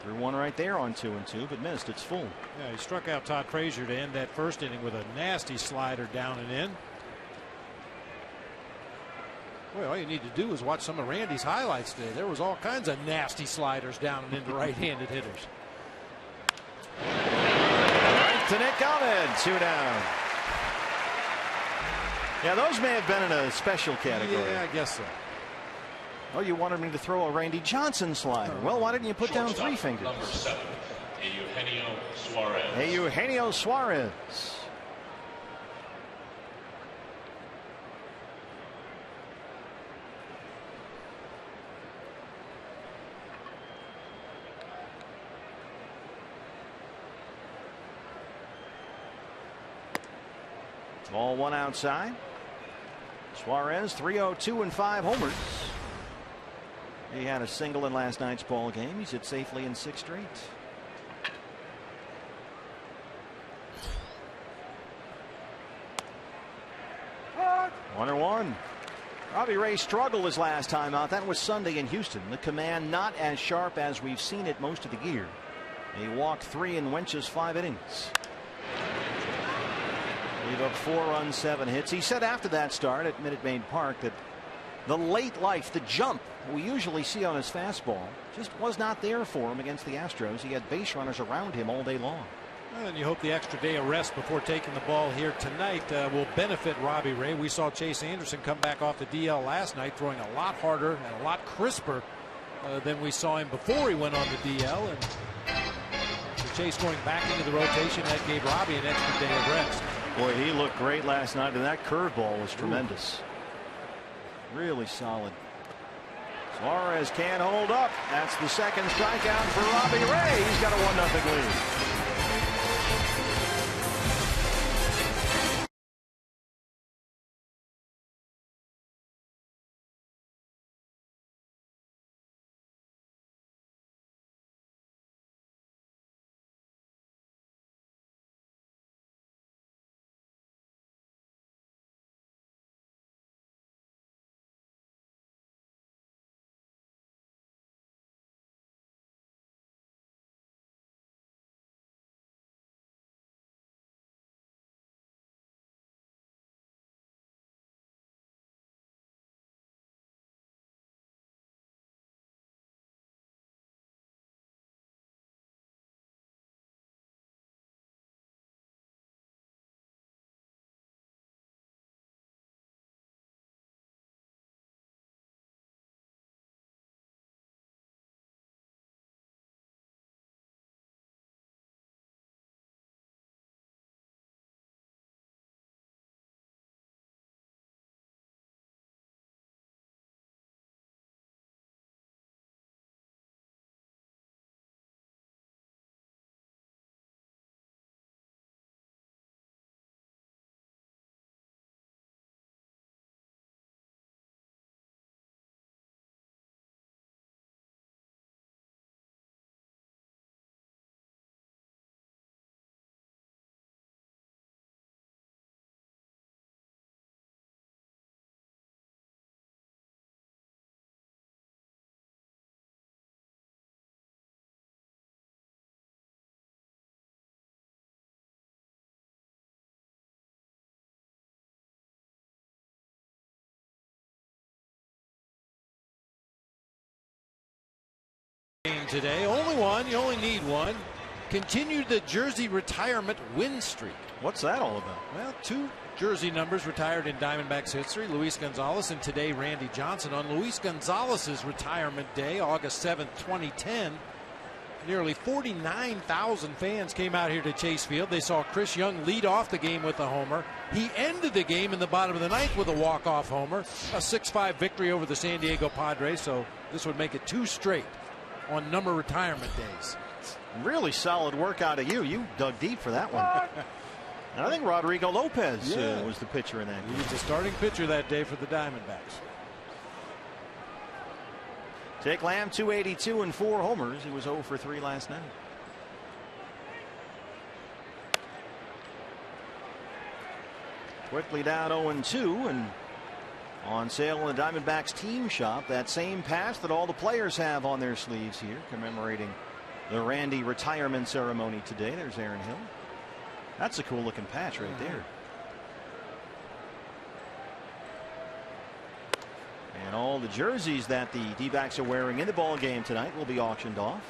Threw one right there on 2-2, but missed. It's full. Yeah, he struck out Todd Frazier to end that first inning with a nasty slider down and in. Boy, all you need to do is watch some of Randy's highlights today. There was all kinds of nasty sliders down and into right-handed hitters. Right to Nick Ahmed, 2 down. Yeah, those may have been in a special category. Yeah, I guess so. Oh, you wanted me to throw a Randy Johnson slider. Well, why didn't you put down 3 fingers? Number 7, Eugenio Suarez. Eugenio Suarez. Ball 1 outside. Suarez 302 and 5 homers. He had a single in last night's ball game. He's hit safely in 6 straight. One and one. Robbie Ray struggled his last time out. That was Sunday in Houston. The command not as sharp as we've seen it most of the year. He walked 3 and went just 5 innings. Gave up 4 runs, 7 hits. He said after that start at Minute Maid Park that the late life, the jump we usually see on his fastball, just was not there for him against the Astros. He had base runners around him all day long. And you hope the extra day of rest before taking the ball here tonight will benefit Robbie Ray. We saw Chase Anderson come back off the DL last night, throwing a lot harder and a lot crisper than we saw him before he went on the DL. And with Chase going back into the rotation, that gave Robbie an extra day of rest. Boy, he looked great last night, and that curveball was tremendous. Really solid. Suarez can't hold up. That's the second strikeout for Robbie Ray. He's got a 1-0 lead. game today. Only one. You only need one. Continued the jersey retirement win streak. What's that all about? Well, 2 jersey numbers retired in Diamondbacks history. Luis Gonzalez and today Randy Johnson. On Luis Gonzalez's retirement day, August 7th, 2010, nearly 49,000 fans came out here to Chase Field. They saw Chris Young lead off the game with a homer. He ended the game in the bottom of the 9th with a walk-off homer. A 6-5 victory over the San Diego Padres, so this would make it 2 straight on number retirement days. Really solid work out of you. You dug deep for that one. And I think Rodrigo Lopez was the pitcher in that game. He was the starting pitcher that day for the Diamondbacks. Jake Lamb, 282 and 4 homers. He was 0 for 3 last night. Quickly down 0-2 and on sale in the Diamondbacks team shop. That same patch that all the players have on their sleeves here, commemorating the Randy retirement ceremony today. There's Aaron Hill. That's a cool looking patch right there. And all the jerseys that the D-backs are wearing in the ball game tonight will be auctioned off.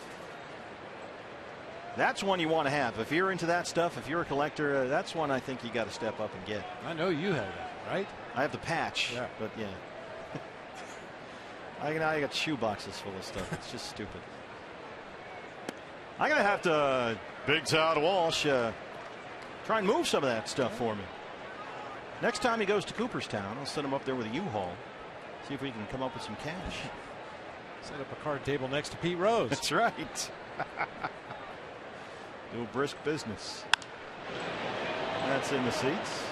That's one you want to have. If you're into that stuff, if you're a collector, that's one I think you got to step up and get. I know you have that, right? I have the patch, but yeah. I got shoe boxes full of stuff. It's just stupid. I'm going to have to, Big Todd Walsh, try and move some of that stuff for me. Next time he goes to Cooperstown, I'll send him up there with a U-Haul. See if we can come up with some cash. Set up a card table next to Pete Rose. That's right. Do brisk business. That's in the seats.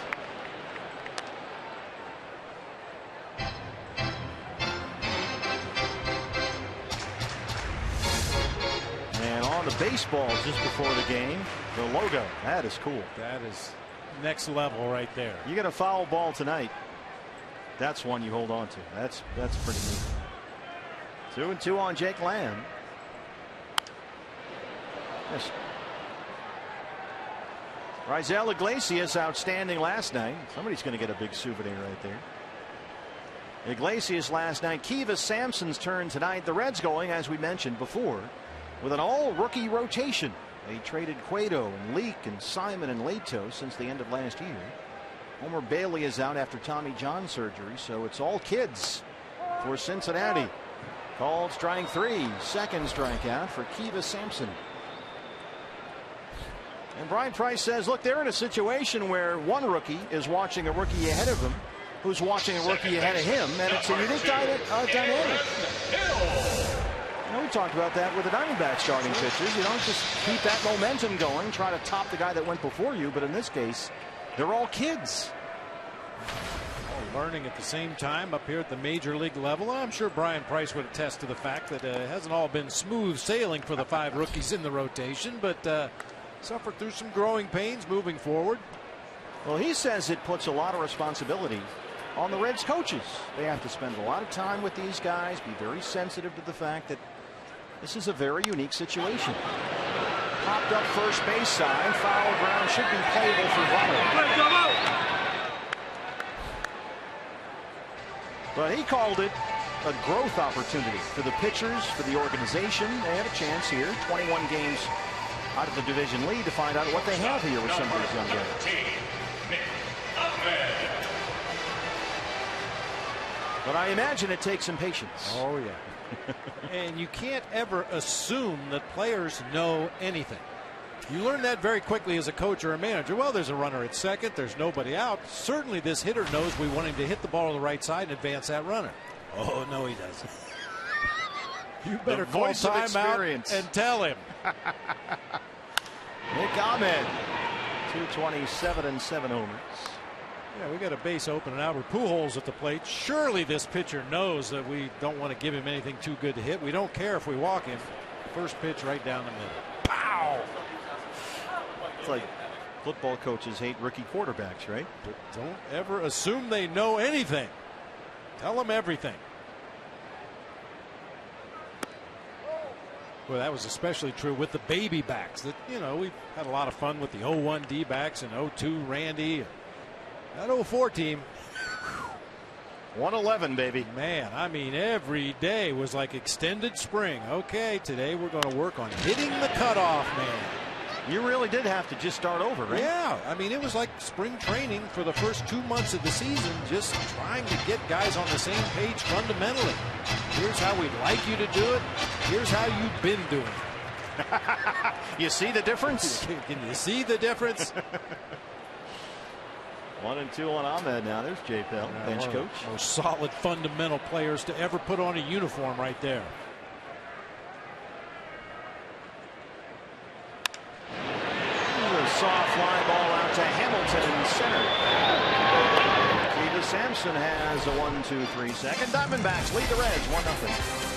And on the baseball just before the game, the logo. That is cool. That is next level right there. You get a foul ball tonight. That's one you hold on to. That's pretty neat. 2-2 on Jake Lamb. Yes. Raisel Iglesias outstanding last night. Somebody's going to get a big souvenir right there. Iglesias last night. Kiva Sampson's turn tonight. The Reds going, as we mentioned before, with an all-rookie rotation. They traded Cueto and Leake and Simon and Leto since the end of last year. Homer Bailey is out after Tommy John surgery, so it's all kids for Cincinnati. Called strike 3. Second strikeout for Kiva Sampson. And Brian Price says, look, they're in a situation where one rookie is watching a rookie ahead of him who's watching a rookie ahead of him, and it's a unique dynamic. You know, we talked about that with the Diamondbacks starting pitchers. You don't just keep that momentum going, try to top the guy that went before you, but in this case, they're all kids. All learning at the same time up here at the major league level. I'm sure Brian Price would attest to the fact that it hasn't all been smooth sailing for the 5 rookies in the rotation, but suffered through some growing pains moving forward. Well, he says it puts a lot of responsibility on the Reds coaches. They have to spend a lot of time with these guys, be very sensitive to the fact that this is a very unique situation. Popped up first base side, foul ground, should be playable for Votto. But he called it a growth opportunity for the pitchers, for the organization. They have a chance here, 21 games out of the division lead, to find out what they have here with some of these young guys. But I imagine it takes some patience. Oh, yeah. And you can't ever assume that players know anything. You learn that very quickly as a coach or a manager. Well, there's a runner at second. There's nobody out. Certainly this hitter knows we want him to hit the ball on the right side and advance that runner. Oh, no, he doesn't. You better call timeout and tell him. Nick Ahmed, 227 and 7 homers. Yeah, we got a base open and Albert Pujols at the plate. Surely this pitcher knows that we don't want to give him anything too good to hit. We don't care if we walk him. First pitch right down the middle. Pow! It's like football coaches hate rookie quarterbacks, right? But don't ever assume they know anything. Tell them everything. Well, that was especially true with the baby backs. That, you know, we've had a lot of fun with the 01 D-backs and 02 Randy. That 04 team, 111, baby. Man, I mean, every day was like extended spring. Okay, today we're going to work on hitting the cutoff, man. You really did have to just start over, right? Yeah, I mean, it was like spring training for the first 2 months of the season, just trying to get guys on the same page fundamentally. Here's how we'd like you to do it. Here's how you've been doing it. You see the difference? Can you see the difference? 1-2 on Ahmed now. There's Jay Pell, bench coach. Most solid fundamental players to ever put on a uniform right there. Soft fly ball out to Hamilton in center. Kiva Sampson has a 1-2-3 second. Diamondbacks lead the Reds 1-0.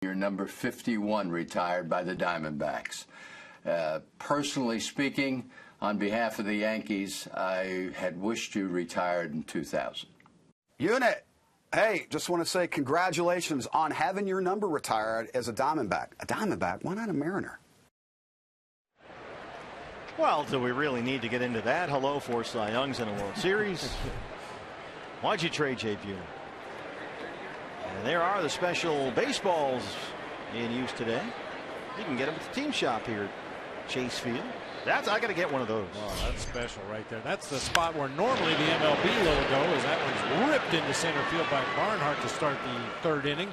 Your number 51 retired by the Diamondbacks. Personally speaking, on behalf of the Yankees, I had wished you retired in 2000. Unit, hey, just want to say congratulations on having your number retired as a Diamondback. A Diamondback? Why not a Mariner? Well, do we really need to get into that? Hello, 4 Cy Youngs in a World Series. Why'd you trade Jay Buhner? And there are the special baseballs in use today. You can get them at the team shop here at Chase Field. I got to get one of those. Oh, that's special right there. That's the spot where normally the MLB logo is. That one's ripped into center field by Barnhart to start the 3rd inning.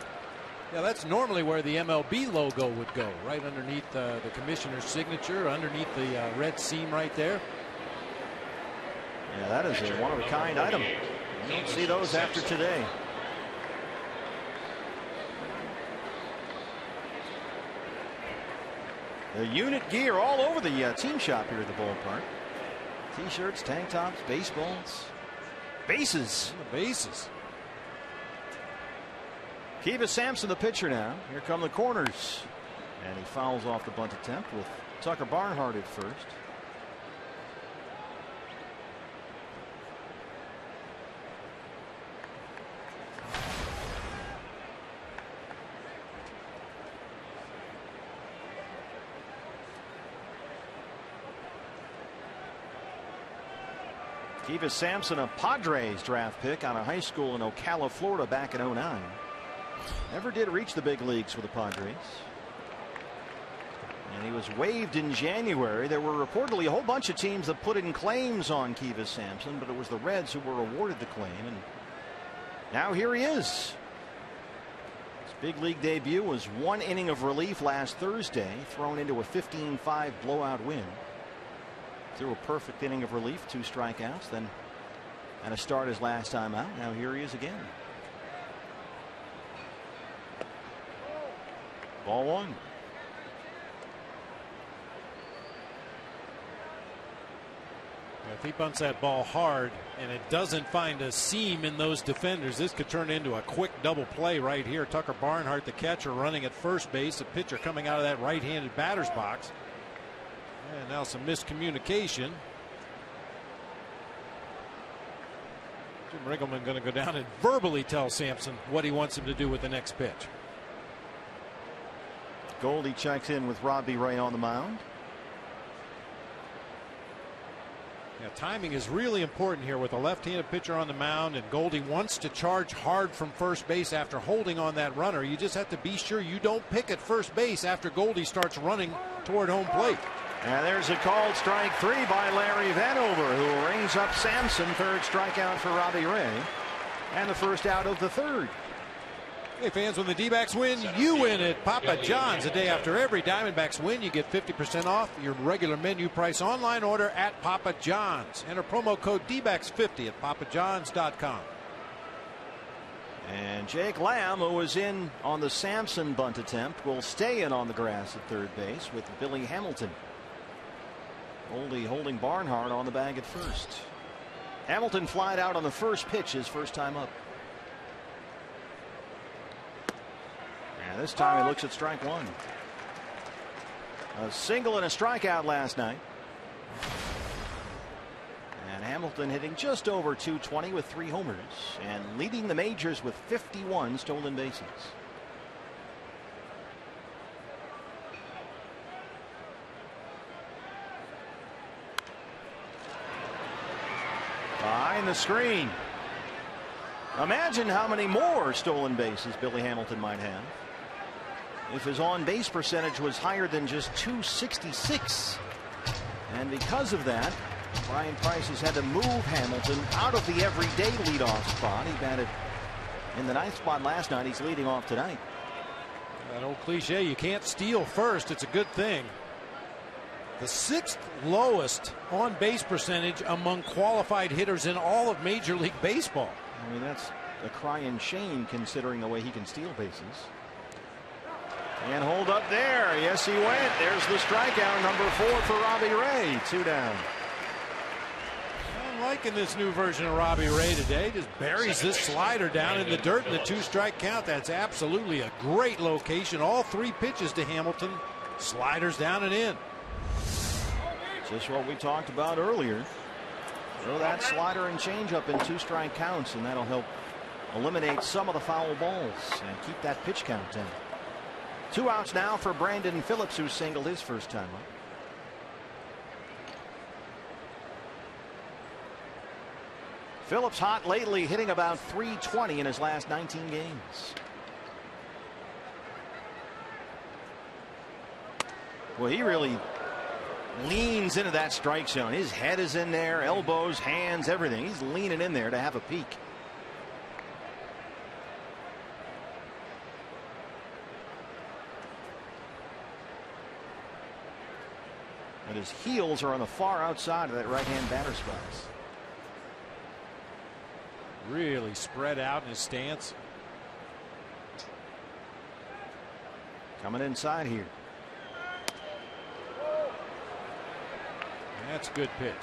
Yeah, that's normally where the MLB logo would go, right underneath the commissioner's signature, underneath the red seam right there. Yeah, that is a one-of-a-kind item. You don't see those after today. The unit gear all over the team shop here at the ballpark. T-shirts, tank tops, baseballs, bases. The bases. Kiva Sampson, the pitcher now. Here come the corners. And he fouls off the bunt attempt with Tucker Barnhart at first. Kiva Sampson, a Padres draft pick out of high school in Ocala, Florida back in '09. Never did reach the big leagues with the Padres. And he was waived in January. There were reportedly a whole bunch of teams that put in claims on Kiva Sampson, but it was the Reds who were awarded the claim. And now here he is. His big league debut was 1 inning of relief last Thursday, thrown into a 15-5 blowout win. Threw a perfect inning of relief, 2 strikeouts, then and a start his last time out. Now here he is again. Ball 1. If he bunts that ball hard and it doesn't find a seam in those defenders, this could turn into a quick double play right here. Tucker Barnhart, the catcher, running at first base, the pitcher coming out of that right-handed batter's box. And now some miscommunication. Jim Riggleman going to go down and verbally tell Sampson what he wants him to do with the next pitch. Goldie checks in with Robbie Ray on the mound. Yeah, timing is really important here with a left-handed pitcher on the mound, and Goldie wants to charge hard from first base after holding on that runner. You just have to be sure you don't pick at first base after Goldie starts running toward home plate. And there's a called strike 3 by Larry Vanover, who rings up Sampson. Third strikeout for Robbie Ray, and the first out of the third. Hey fans, when the D-backs win, you win at Papa John's. The day after every Diamondbacks win, you get 50% off your regular menu price online order at Papa John's. Enter promo code D-backs50 at papajohns.com. And Jake Lamb, who was in on the Sampson bunt attempt, will stay in on the grass at third base with Billy Hamilton. Goldie holding Barnhart on the bag at first. Hamilton flied out on the first pitch, his first time up. And this time he looks at strike 1. A single and a strikeout last night. And Hamilton hitting just over 220 with 3 homers and leading the majors with 51 stolen bases. Behind the screen. Imagine how many more stolen bases Billy Hamilton might have if his on-base percentage was higher than just 266. And because of that, Brian Price has had to move Hamilton out of the everyday leadoff spot. He batted in the 9th spot last night. He's leading off tonight. That old cliche, you can't steal first. It's a good thing. The 6th lowest on-base percentage among qualified hitters in all of Major League Baseball. I mean, that's a crying shame considering the way he can steal bases. And hold up there. Yes, he went. There's the strikeout, number 4 for Robbie Ray. 2 down. I'm liking this new version of Robbie Ray today. Just buries this slider down in the dirt in the 2-strike count. That's absolutely a great location. All 3 pitches to Hamilton. Sliders down and in. Just what we talked about earlier. Throw that slider and changeup in 2-strike counts, and that'll help eliminate some of the foul balls and keep that pitch count down. 2 outs now for Brandon Phillips, who singled his first time up. Phillips hot lately, hitting about .320 in his last 19 games. Well, he really leans into that strike zone. His head is in there, elbows, hands, everything. He's leaning in there to have a peek. And his heels are on the far outside of that right-hand batter's box. Really spread out in his stance. Coming inside here. That's a good pitch.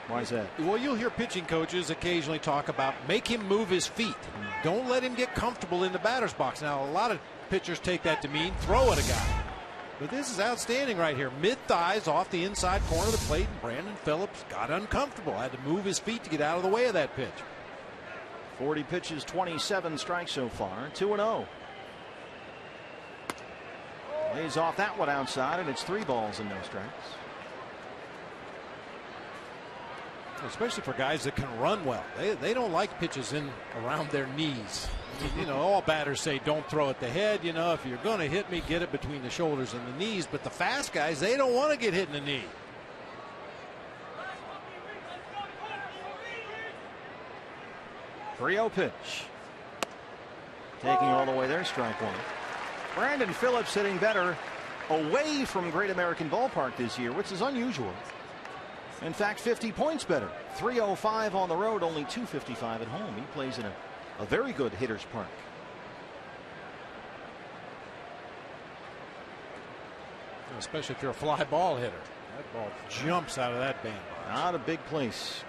Why is that? Well, you'll hear pitching coaches occasionally talk about make him move his feet. Don't let him get comfortable in the batter's box. Now, a lot of pitchers take that to mean throw at a guy. But this is outstanding right here. Mid-thighs off the inside corner of the plate. And Brandon Phillips got uncomfortable. Had to move his feet to get out of the way of that pitch. 40 pitches, 27 strikes so far. 2-0. Lays off that one outside, and it's 3 balls and no strikes. Especially for guys that can run well. They don't like pitches in around their knees. You know, all batters say don't throw at the head. You know, if you're going to hit me, get it between the shoulders and the knees. But the fast guys, they don't want to get hit in the knee. .30 pitch. Taking all the way there, strike 1. Brandon Phillips hitting better away from Great American Ballpark this year, which is unusual. In fact, 50 points better. 305 on the road, only 255 at home. He plays in a very good hitter's park. Especially if you're a fly ball hitter. That ball jumps out of that band. Not a big place.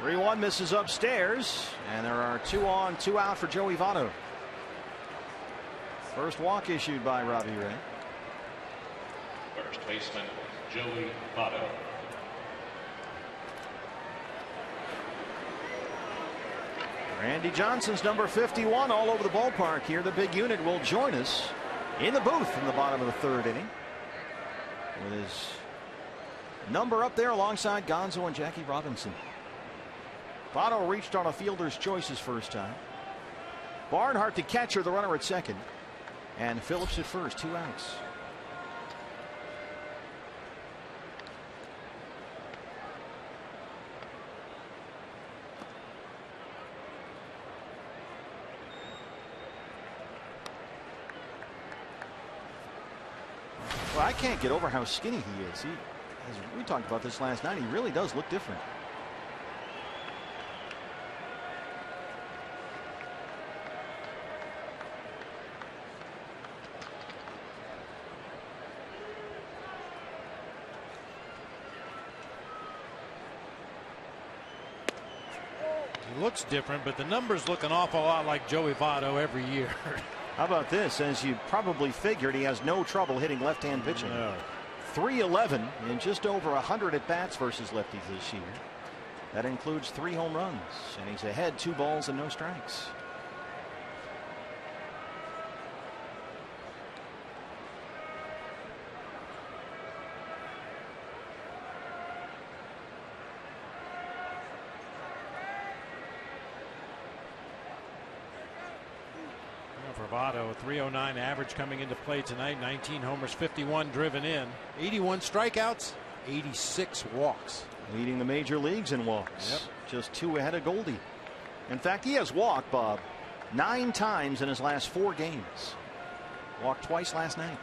3-1 misses upstairs, and there are 2 on, 2 out for Joey Votto. First walk issued by Robbie Ray. First baseman Joey Votto. Randy Johnson's number 51 all over the ballpark here. The big unit will join us in the booth in the bottom of the 3rd inning, with his number up there alongside Gonzo and Jackie Robinson. Votto reached on a fielder's choice his first time. Barnhart the catcher, the runner at second, and Phillips at first. 2 outs. Well, I can't get over how skinny he is. As we talked about this last night, he really does look different. He looks different, but the numbers look an awful lot like Joey Votto every year. How about this? As you probably figured, he has no trouble hitting left-hand pitching. No. 311 in just over 100 at bats versus lefties this year. That includes 3 home runs, and he's ahead 2 balls and no strikes. For Votto, a 309 average coming into play tonight. 19 homers, 51 driven in, 81 strikeouts, 86 walks. Leading the major leagues in walks. Yep. Just 2 ahead of Goldie. In fact, he has walked, Bob, 9 times in his last 4 games. Walked twice last night.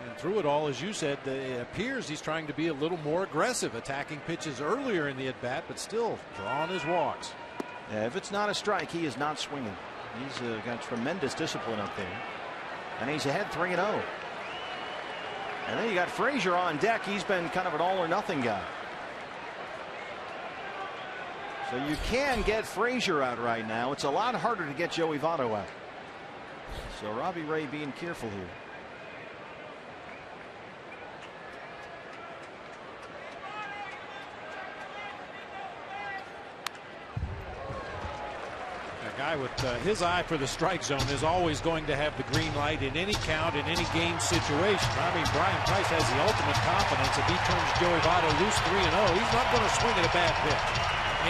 And through it all, as you said, it appears he's trying to be a little more aggressive, attacking pitches earlier in the at-bat, but still drawing his walks. Yeah, if it's not a strike, he is not swinging. He's got tremendous discipline up there. And he's ahead 3-0. And then you got Frazier on deck. He's been kind of an all or nothing guy. So you can get Frazier out right now. It's a lot harder to get Joey Votto out. So Robbie Ray being careful here. Guy with his eye for the strike zone is always going to have the green light in any count, in any game situation. I mean, Brian Price has the ultimate confidence. If he turns Joey Votto loose 3-0, he's not going to swing at a bad pitch.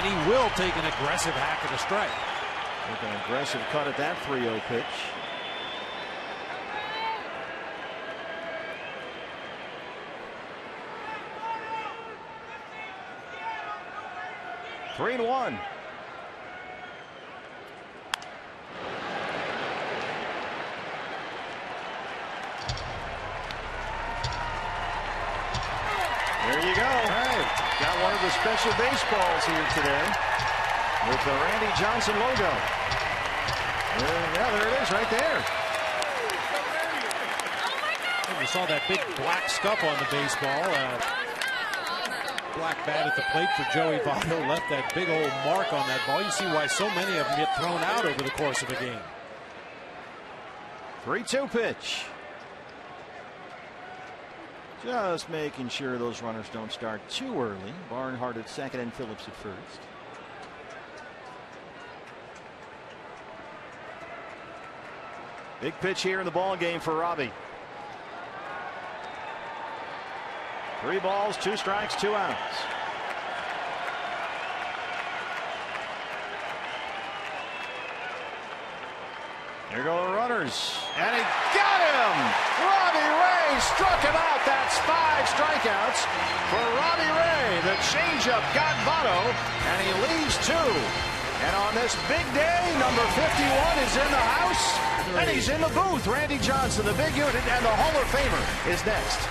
And he will take an aggressive hack at a strike. Take an aggressive cut at that 3-0 pitch. Three and 1. There you go. Hey, got one of the special baseballs here today with the Randy Johnson logo. Yeah, there it is right there. We saw that big black scuff on the baseball. Black bat at the plate for Joey Votto left that big old mark on that ball. You see why so many of them get thrown out over the course of a game. 3-2 pitch. Just making sure those runners don't start too early. Barnhart at second and Phillips at first. Big pitch here in the ball game for Robbie. 3 balls, 2 strikes, 2 outs. Here go the runners, and he got him. Robbie Ray struck him out. That's 5 strikeouts for Robbie Ray. The changeup got Votto, and he leaves 2. And on this big day, number 51 is in the house, and he's in the booth. Randy Johnson, the big unit, and the Hall of Famer is next.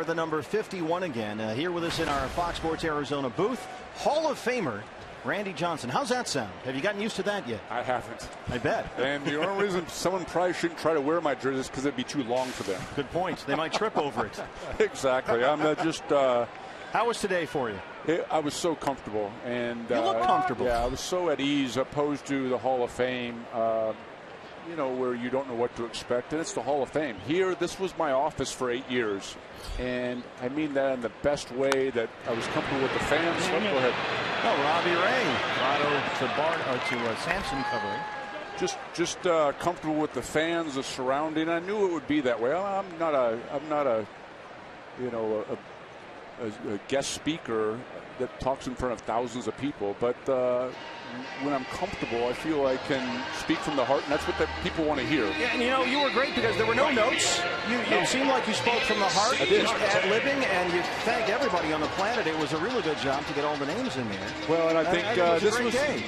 The number 51 again, here with us in our Fox Sports Arizona booth, Hall of Famer Randy Johnson. How's that sound? Have you gotten used to that yet? I haven't. I bet. And the only reason someone probably shouldn't try to wear my jersey is because it'd be too long for them. Good point. They might trip over it. Exactly. I'm just. How was today for you? I was so comfortable, and you look comfortable. Yeah, I was so at ease, opposed to the Hall of Fame. You know, where you don't know what to expect, and it's the Hall of Fame. Here, this was my office for 8 years, and I mean that in the best way, that I was comfortable with the fans. Go ahead. Oh, Robbie Ray, to Sampson covering. Just comfortable with the fans, the surrounding. I knew it would be that way. I'm not a you know, a guest speaker that talks in front of thousands of people, but when I'm comfortable, I feel I can speak from the heart, and that's what the people want to hear. Yeah, and you know, you were great because there were no notes. You seemed like you spoke from the heart. I did. Just ad-libbing, and you thanked everybody on the planet. It was a really good job to get all the names in there. Well, and I think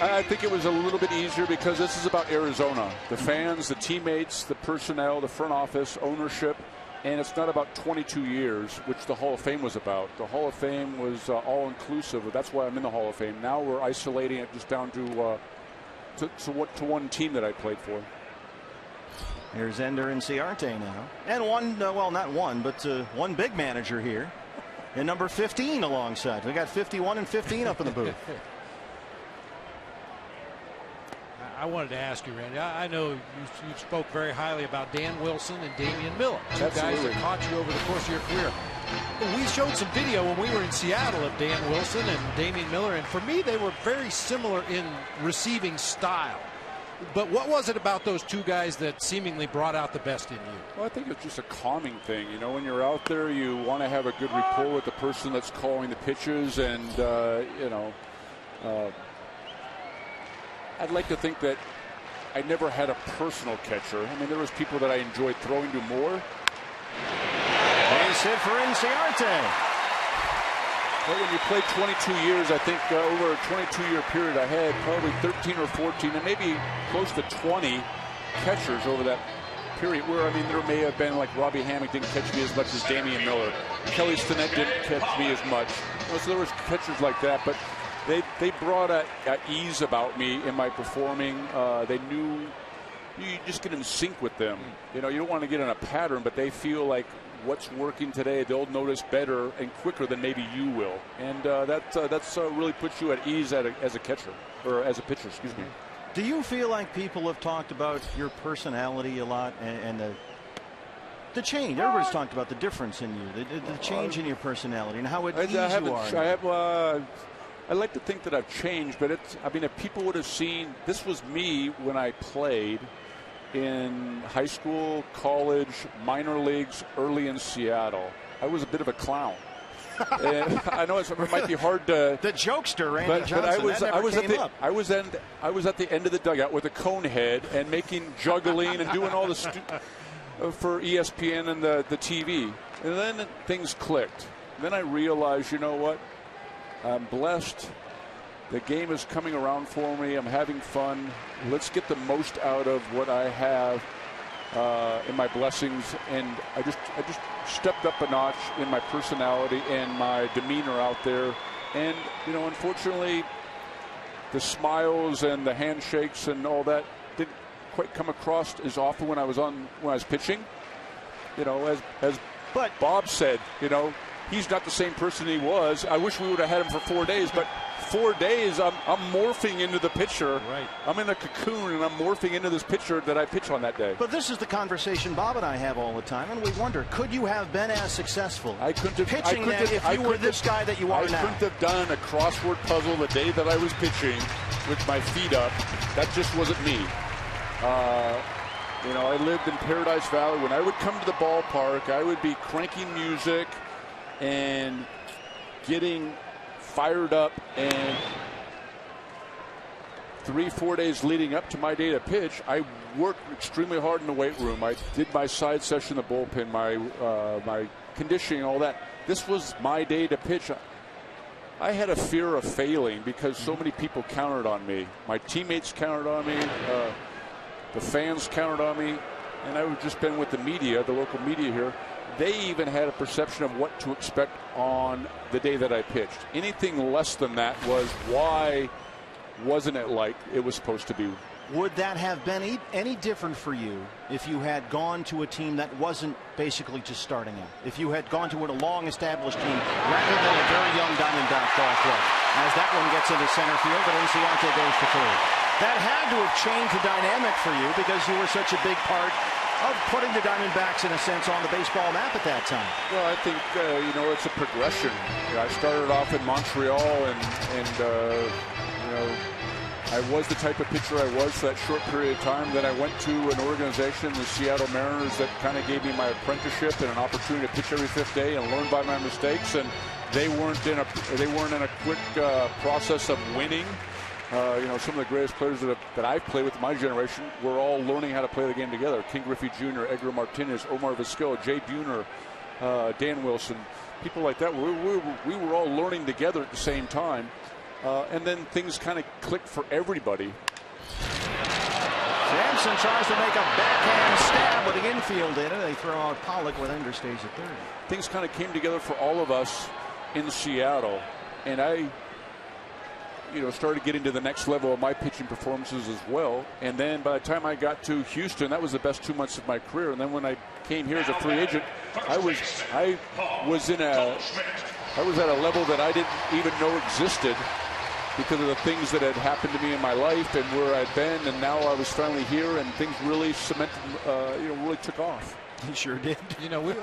I think it was a little bit easier because this is about Arizona. The fans, the teammates, the personnel, the front office, ownership. And it's not about 22 years, which the Hall of Fame was about. The Hall of Fame was all-inclusive. That's why I'm in the Hall of Fame. Now we're isolating it just down to one team that I played for. Here's Ender and Ciarte now. And one, well, not one, but one big manager here. And number 15 alongside. We got 51 and 15 up in the booth. I wanted to ask you, Randy. I know you spoke very highly about Dan Wilson and Damian Miller, two guys that caught you over the course of your career. We showed some video when we were in Seattle of Dan Wilson and Damian Miller, and for me, they were very similar in receiving style. But what was it about those two guys that seemingly brought out the best in you? Well, I think it's just a calming thing. You know, when you're out there, you want to have a good rapport with the person that's calling the pitches, and you know. I'd like to think that I never had a personal catcher. I mean, there was people that I enjoyed throwing to more. Base hit for Ciarte. Well, when you play 22 years, I think over a 22-year period, I had probably 13 or 14, and maybe close to 20 catchers over that period. Where, I mean, there may have been, like, Robbie Hammock didn't catch me as much as Damian Miller. Kelly Stinnett didn't catch me as much. So there was catchers like that, but they brought a ease about me in my performing. They knew you just get in sync with them. You know, you don't want to get in a pattern, but they feel like what's working today, they'll notice better and quicker than maybe you will. And that's really puts you at ease as a catcher, or as a pitcher, excuse me. Do you feel like people have talked about your personality a lot and the change? Everybody's talked about the difference in you, the change in your personality and how at ease you are. I'd like to think that I've changed, but I mean, if people would have seen, this was me when I played in high school, college, minor leagues, early in Seattle. I was a bit of a clown. And I know it might be hard to. The jokester, Randy Johnson. I was at the end of the dugout with a cone head and making juggling and doing all the for ESPN and the TV. And then things clicked. And then I realized, you know what? I'm blessed. The game is coming around for me. I'm having fun. Let's get the most out of what I have in my blessings. And I just stepped up a notch in my personality and my demeanor out there. And, you know, unfortunately, the smiles and the handshakes and all that didn't quite come across as often when I was pitching. You know, as Bob said, you know, he's not the same person he was. I wish we would have had him for 4 days, but 4 days I'm morphing into the pitcher. Right. I'm in a cocoon and I'm morphing into this pitcher that I pitch on that day. But this is the conversation Bob and I have all the time, and we wonder, could you have been as successful pitching if you were this guy that you are now? I couldn't have done a crossword puzzle the day that I was pitching with my feet up. That just wasn't me. You know, I lived in Paradise Valley. When I would come to the ballpark, I would be cranking music and getting fired up, and 3-4 days leading up to my day to pitch, I worked extremely hard in the weight room. I did my side session, the bullpen, my conditioning, all that. This was my day to pitch. I had a fear of failing because so many people counted on me. My teammates counted on me. The fans counted on me. And I've just been with the media, the local media here. they even had a perception of what to expect on the day that I pitched. Anything less than that was, why wasn't it like it was supposed to be? Would that have been any different for you if you had gone to a team that wasn't basically just starting out? If you had gone to a long-established team rather than a very young Diamondback ball club, as that one gets into center field and Cincinnati goes to third. That had to have changed the dynamic for you because you were such a big part of putting the Diamondbacks, in a sense, on the baseball map at that time. Well, I think, it's a progression. I started off in Montreal and I was the type of pitcher I was for that short period of time. Then I went to an organization, the Seattle Mariners, that kind of gave me my apprenticeship and an opportunity to pitch every fifth day and learn by my mistakes. And they weren't in a quick process of winning. Some of the greatest players that I've played with in my generation were all learning how to play the game together. King Griffey Jr., Edgar Martinez, Omar Vizquel, Jay Buhner, Dan Wilson, people like that. We were all learning together at the same time. And then things kind of clicked for everybody. Sampson tries to make a backhand stab with the infield in it. They throw out Pollock with Ender stays at third. Things kind of came together for all of us in Seattle. And I started getting to the next level of my pitching performances as well. And then by the time I got to Houston, that was the best 2 months of my career. And then when I came here as a free agent, I was at a level that I didn't even know existed because of the things that had happened to me in my life and where I'd been. And now I was finally here, and things really cemented, really took off. He sure did. We've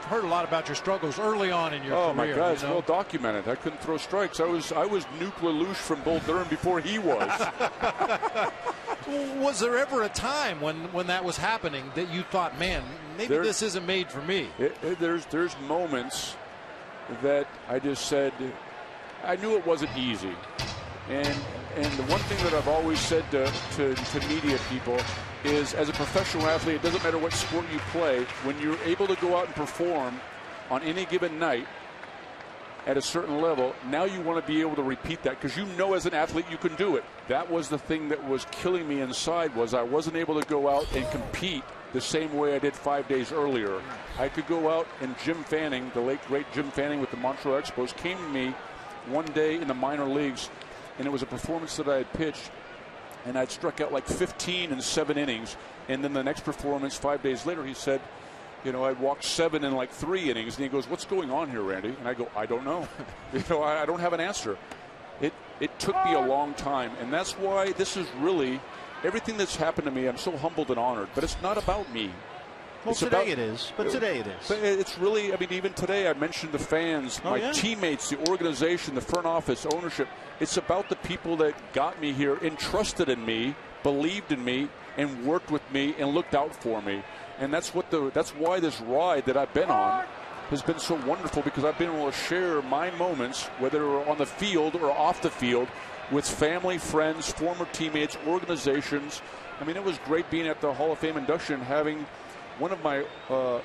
heard a lot about your struggles early on in your career. Oh my God, it's well documented. I couldn't throw strikes. I was Nuke LaLoosh from Bull Durham before he was. Was there ever a time when that was happening that you thought, man, maybe this isn't made for me? There's moments that I just said, I knew it wasn't easy. And the one thing that I've always said to media people is, as a professional athlete, it doesn't matter what sport you play, when you're able to go out and perform on any given night at a certain level, now you want to be able to repeat that because as an athlete you can do it. That was the thing that was killing me inside, was I wasn't able to go out and compete the same way I did 5 days earlier. I could go out, and Jim Fanning, the late great Jim Fanning with the Montreal Expos, came to me one day in the minor leagues, and it was a performance that I had pitched, and I'd struck out like 15 in 7 innings. And then the next performance 5 days later, he said, I'd walked 7 in like 3 innings. And he goes, "What's going on here, Randy?" And I go, "I don't know." I don't have an answer. It took me a long time. And that's why this is really everything that's happened to me. I'm so humbled and honored. But it's not about me. Well, today it is. But it's really, even today I mentioned the fans, my teammates, the organization, the front office, ownership. It's about the people that got me here, entrusted in me, believed in me, and worked with me and looked out for me. And that's why this ride that I've been on has been so wonderful, because I've been able to share my moments, whether on the field or off the field, with family, friends, former teammates, organizations. It was great being at the Hall of Fame induction, having one of my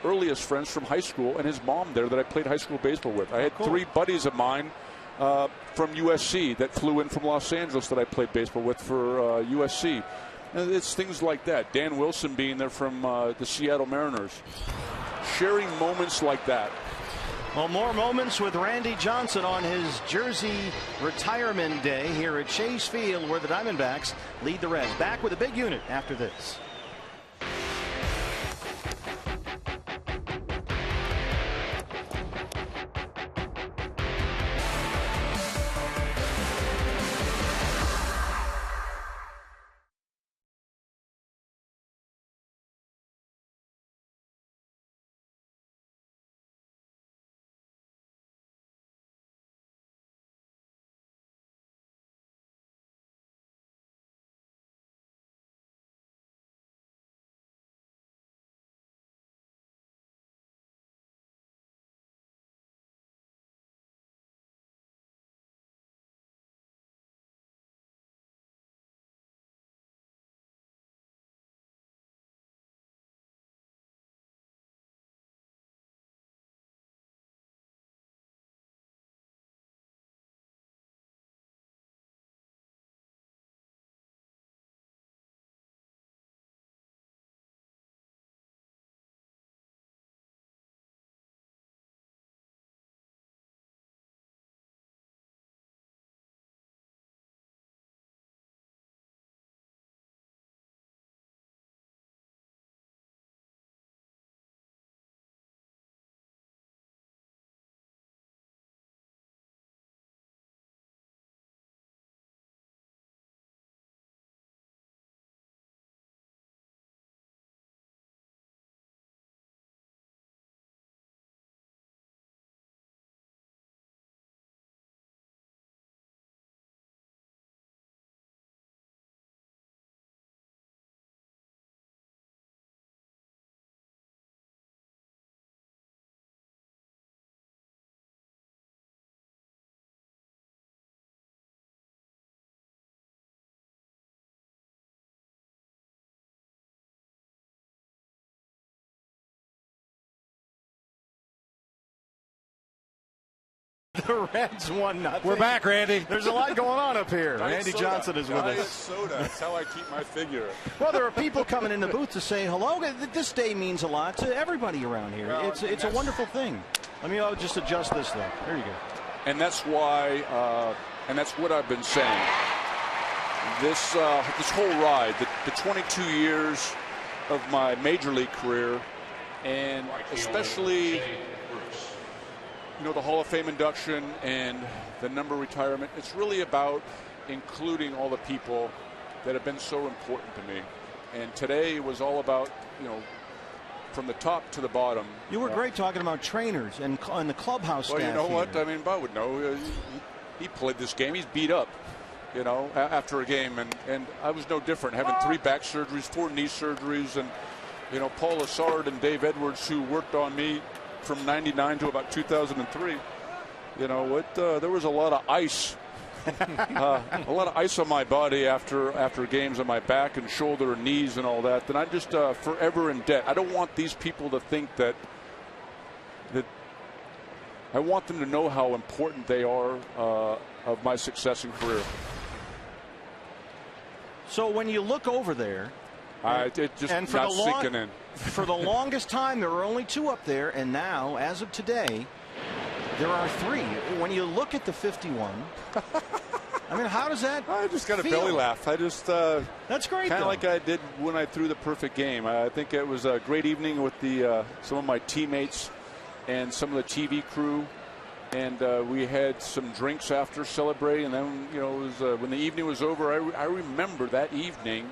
earliest friends from high school and his mom there that I played high school baseball with. I had 3 buddies of mine from USC that flew in from Los Angeles that I played baseball with for USC. And it's things like that. Dan Wilson being there from the Seattle Mariners. Sharing moments like that. Well, more moments with Randy Johnson on his jersey retirement day here at Chase Field, where the Diamondbacks lead the Reds. Back with a big unit after this. The Reds 1-0. We're back, Randy. There's a lot going on up here. Diet Randy soda. Johnson is with Diet us. soda. That's how I keep my figure. Well, there are people coming in the booth to say hello. This day means a lot to everybody around here. Well, it's a wonderful thing. Let me just adjust this, though. There you go. And that's why, and that's what I've been saying. This whole ride, the 22 years of my major league career, and especially, the Hall of Fame induction and the number retirement, it's really about including all the people that have been so important to me. And today was all about, from the top to the bottom. You were great talking about trainers and the clubhouse staff. Well, you know here. what? I mean, Bob would know. He played this game. He's beat up, after a game. And I was no different, having 3 back surgeries, 4 knee surgeries. And, Paul Lassard and Dave Edwards, who worked on me from 99 to about 2003. There was a lot of ice. A lot of ice on my body after games on my back and shoulder and knees and all that. And I'm just forever in debt. I don't want these people to think that I want them to know how important they are of my success and career. So when you look over there, it just not sinking in. For the longest time, there were only 2 up there, and now, as of today, there are 3. When you look at the 51, I mean, how does that? I just got a feel? belly laugh. I just that's great. Kind of like I did when I threw the perfect game. I think it was a great evening with some of my teammates and some of the TV crew, and we had some drinks after celebrating. And then it was when the evening was over. I remember that evening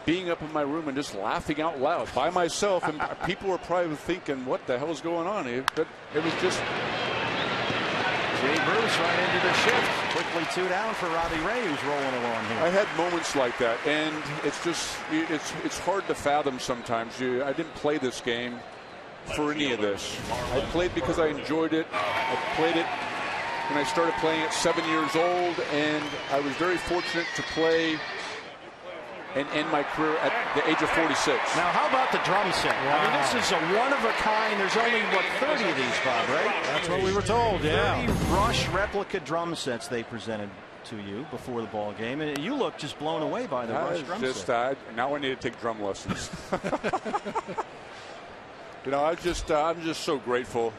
being up in my room and just laughing out loud by myself, and people were probably thinking, "What the hell is going on?" But it was just. Jay Bruce right into the shift. Quickly 2 down for Robbie Ray, who's rolling along here. I had moments like that, and it's just it's hard to fathom sometimes. I didn't play this game for any of this. I played because I enjoyed it. I played it when I started playing at 7 years old, and I was very fortunate to play and end my career at the age of 46. Now, how about the drum set? Wow. I mean, this is a one-of-a-kind. There's only, 30 of these, Bob, right? That's what we were told, yeah. 30 Rush replica drum sets they presented to you before the ball game, and you look just blown away by the Rush drum set. Now I need to take drum lessons. I'm just so grateful.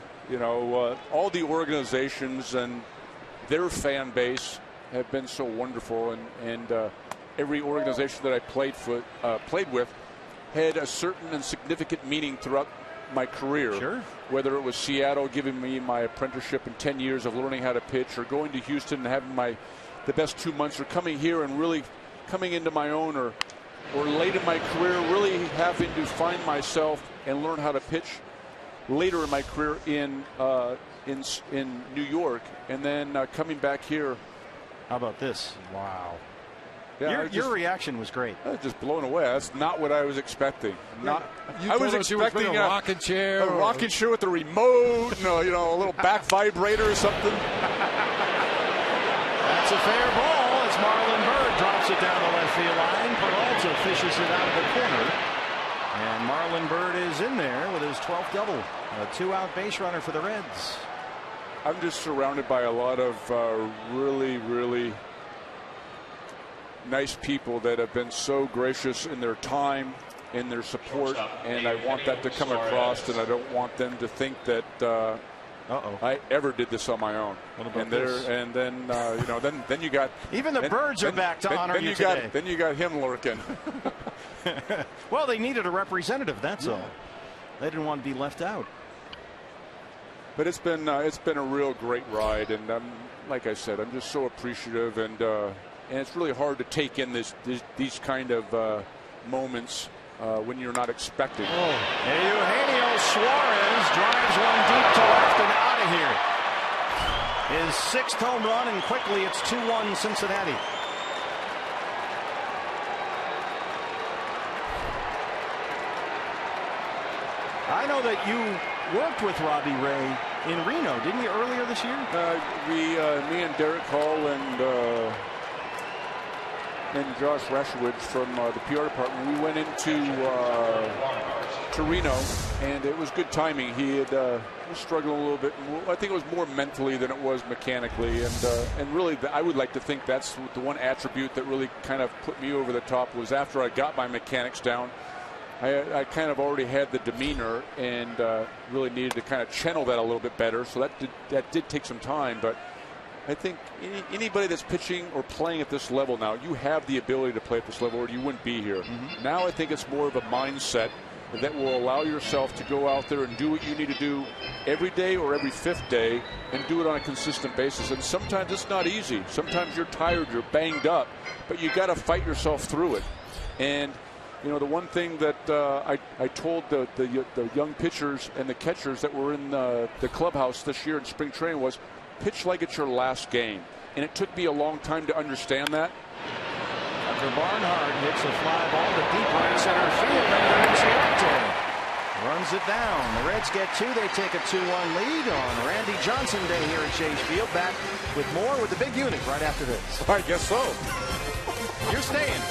All the organizations and their fan base have been so wonderful, and every organization that I played with had a certain and significant meaning throughout my career. Sure. Whether it was Seattle giving me my apprenticeship and 10 years of learning how to pitch, or going to Houston and having the best 2 months, or coming here and really coming into my own, or late in my career really having to find myself and learn how to pitch later in my career in New York, and then coming back here. How about this? Wow. Yeah, your reaction was great. I was just blown away. That's not what I was expecting. I was expecting a rocking chair. A rocking chair with a remote, a little back vibrator or something. That's a fair ball as Marlon Byrd drops it down the left field line. Peralta fishes it out of the corner. And Marlon Byrd is in there with his 12th double. A 2-out base runner for the Reds. I'm just surrounded by a lot of really, really nice people that have been so gracious in their time, in their support, and I want that to come across, and I don't want them to think that I ever did this on my own. And then you got even the Birds are back to honor you today. Then you got him lurking. Well, they needed a representative. That's all. They didn't want to be left out. But it's been a real great ride, and like I said, I'm just so appreciative, and it's really hard to take in these kind of moments when you're not expecting. Eugenio Suarez drives one deep to left and out of here. His 6th home run, and quickly it's 2-1 Cincinnati. I know that you worked with Robbie Ray in Reno, didn't you, earlier this year? Me and Derek Hall and and Josh Rashowitz from the PR department. We went into Torino, and it was good timing. He had was struggling a little bit more. I think it was more mentally than it was mechanically, and really, I would like to think that's the one attribute that really kind of put me over the top. Was after I got my mechanics down, I kind of already had the demeanor and really needed to kind of channel that a little bit better. So that did take some time, but I think anybody that's pitching or playing at this level now, you have the ability to play at this level or you wouldn't be here. Now I think it's more of a mindset that will allow yourself to go out there and do what you need to do every day or every fifth day and do it on a consistent basis. And sometimes it's not easy. Sometimes you're tired, you're banged up, but you got to fight yourself through it. And you know, the one thing that I told the young pitchers and the catchers that were in the clubhouse this year in spring training was, pitch like it's your last game. And it took me a long time to understand that. After Barnhart hits a fly ball to deep right center field, and Cincinnati runs it down. The Reds get two. They take a 2-1 lead on Randy Johnson Day here at Chase Field. Back with more with the big unit right after this. I guess so. You're staying.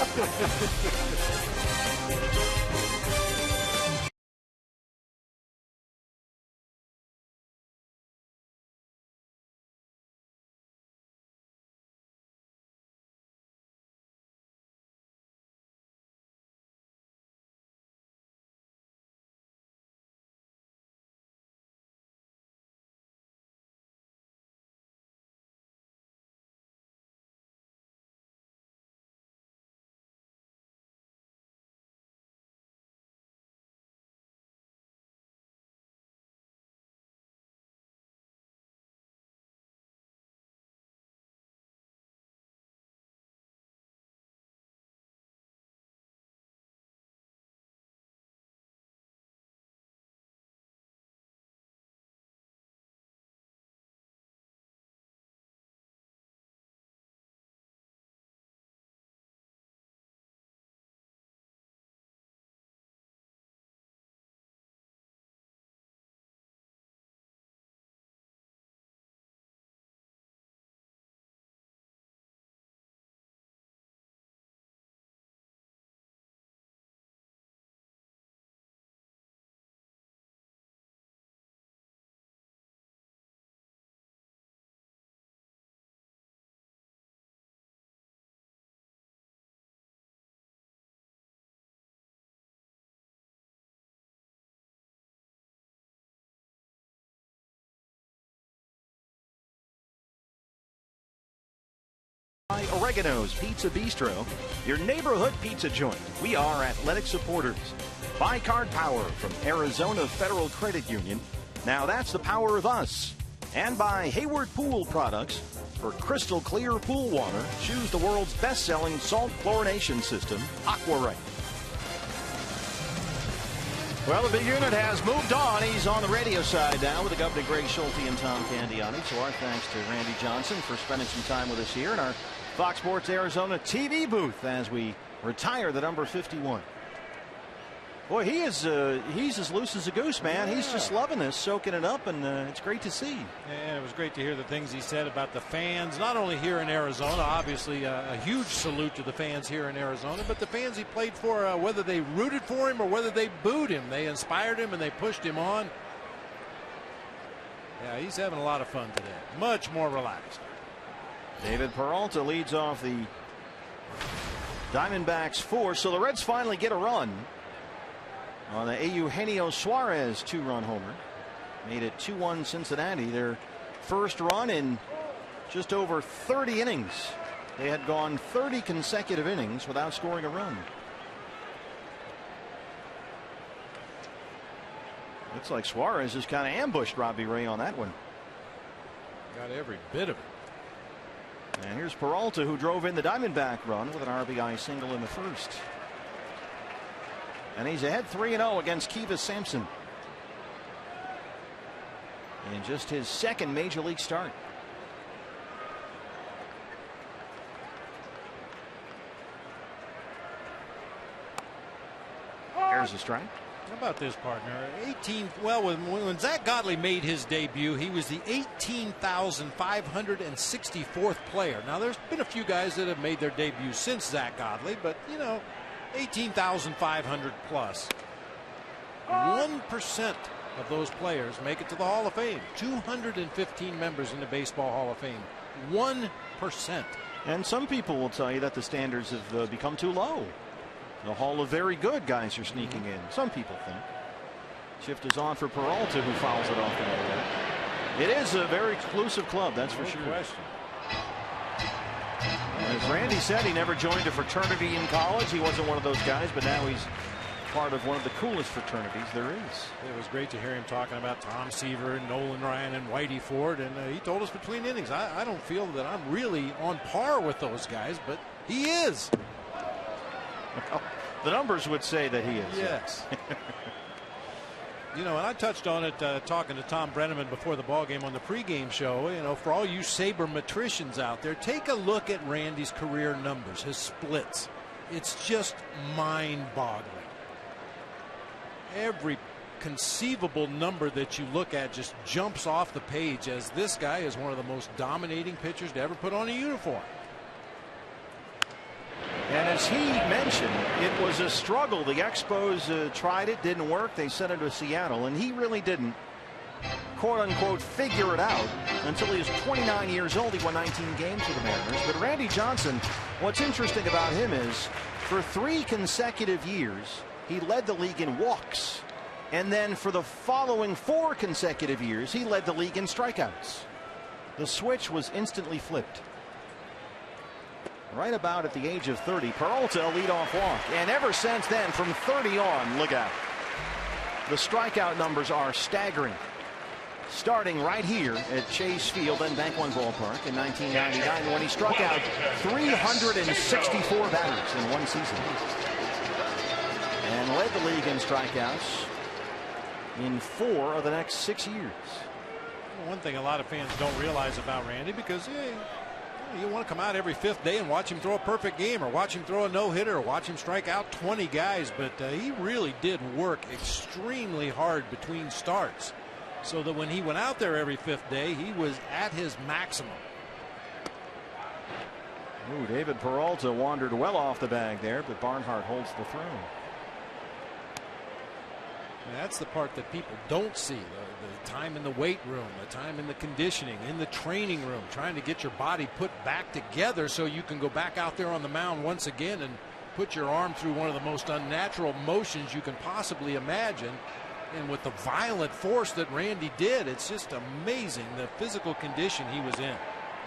Oregano's Pizza Bistro, your neighborhood pizza joint. We are athletic supporters. Buy Card Power from Arizona Federal Credit Union. Now that's the power of us. And by Hayward Pool Products. For crystal clear pool water, choose the world's best-selling salt chlorination system, AquaRite. Well, the big unit has moved on. He's on the radio side now with the Governor Greg Schulte and Tom Candiani. So our thanks to Randy Johnson for spending some time with us here in our Fox Sports Arizona TV booth as we retire the number 51. Boy, he's as loose as a goose, man. He's just loving this, soaking it up, and it's great to see. And it was great to hear the things he said about the fans, not only here in Arizona, obviously a huge salute to the fans here in Arizona, but the fans he played for, whether they rooted for him or whether they booed him, they inspired him and they pushed him on. Yeah, he's having a lot of fun today. Much more relaxed. David Peralta leads off the Diamondbacks 4, so the Reds finally get a run on the Eugenio Suarez 2-run homer. Made it 2-1 Cincinnati, their first run in just over 30 innings. They had gone 30 consecutive innings without scoring a run. Looks like Suarez has kind of ambushed Robbie Ray on that one. Got every bit of it. And here's Peralta, who drove in the Diamondback run with an RBI single in the first. And he's ahead 3-0 against Kivas Sampson in just his second major league start. There's a strike. How about this, partner? 18. Well, when Zach Godley made his debut, he was the 18,564th player. Now, there's been a few guys that have made their debut since Zach Godley, but, you know, 18,500 plus. 1% of those players make it to the Hall of Fame. 215 members in the Baseball Hall of Fame. 1%. And some people will tell you that the standards have become too low. The Hall of Very Good guys are sneaking in. Some people think. Shift is on for Peralta, who fouls it off the net. It is a very exclusive club, that's for sure. Question. As Randy said, he never joined a fraternity in college. He wasn't one of those guys, but now he's part of one of the coolest fraternities there is. It was great to hear him talking about Tom Seaver and Nolan Ryan and Whitey Ford, and he told us between innings, I don't feel that I'm really on par with those guys, but he is. Well, the numbers would say that he is. Yes. You know, and I touched on it talking to Tom Brenneman before the ball game on the pregame show. You know, for all you sabermetricians out there, take a look at Randy's career numbers, his splits. It's just mind-boggling. Every conceivable number that you look at just jumps off the page, as this guy is one of the most dominating pitchers to ever put on a uniform. And as he mentioned, it was a struggle. The Expos tried it, didn't work. They sent him to Seattle, and he really didn't, quote unquote, figure it out until he was 29 years old. He won 19 games for the Mariners. But Randy Johnson, what's interesting about him is for 3 consecutive years, he led the league in walks. And then for the following 4 consecutive years, he led the league in strikeouts. The switch was instantly flipped. Right about at the age of 30, Peralta, a leadoff walk. And ever since then, from 30 on, look out. The strikeout numbers are staggering. Starting right here at Chase Field and Bank One Ballpark in 1999, when he struck out 364 batters in one season. And led the league in strikeouts in 4 of the next 6 years. One thing a lot of fans don't realize about Randy, because you want to come out every 5th day and watch him throw a perfect game, or watch him throw a no-hitter, or watch him strike out 20 guys, but he really did work extremely hard between starts, so that when he went out there every 5th day, he was at his maximum. Ooh, David Peralta wandered well off the bag there, but Barnhart holds the throw. That's the part that people don't see, the time in the weight room, the time in the conditioning, in the training room, trying to get your body put back together so you can go back out there on the mound once again and put your arm through one of the most unnatural motions you can possibly imagine. And with the violent force that Randy did, it's just amazing the physical condition he was in.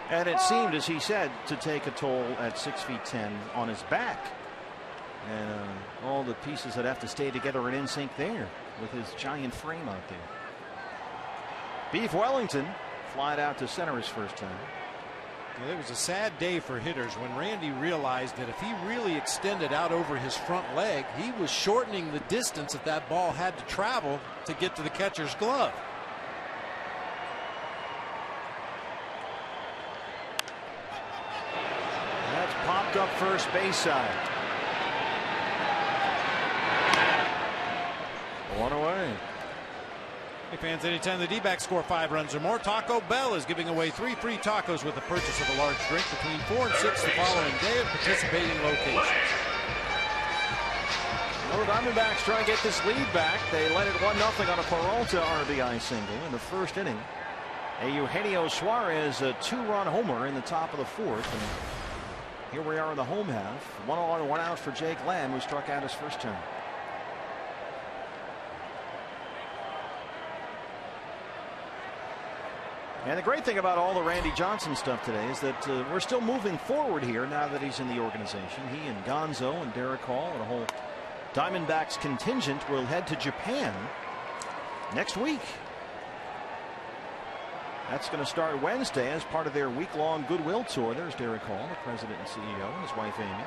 And it seemed, as he said, to take a toll at 6'10" on his back. And all the pieces that have to stay together are in sync there with his giant frame out there. Beef Wellington flied out to center his first time. It was a sad day for hitters when Randy realized that if he really extended out over his front leg, he was shortening the distance that ball had to travel to get to the catcher's glove. That's popped up first base side. 1 away. Hey fans, anytime the D-backs score 5 runs or more, Taco Bell is giving away 3 free tacos with the purchase of a large drink between 4 and 6 the following day at participating locations. Well, the Diamondbacks try and get this lead back. They led it 1-0 on a Peralta RBI single in the first inning. A Eugenio Suarez a 2-run homer in the top of the 4th. And here we are in the home half. 1 on, 1 out for Jake Lamb, who struck out his first time. And the great thing about all the Randy Johnson stuff today is that we're still moving forward here now that he's in the organization. He and Gonzo and Derek Hall and a whole Diamondbacks contingent will head to Japan next week. That's going to start Wednesday as part of their week-long goodwill tour. There's Derek Hall, the president and CEO, and his wife Amy.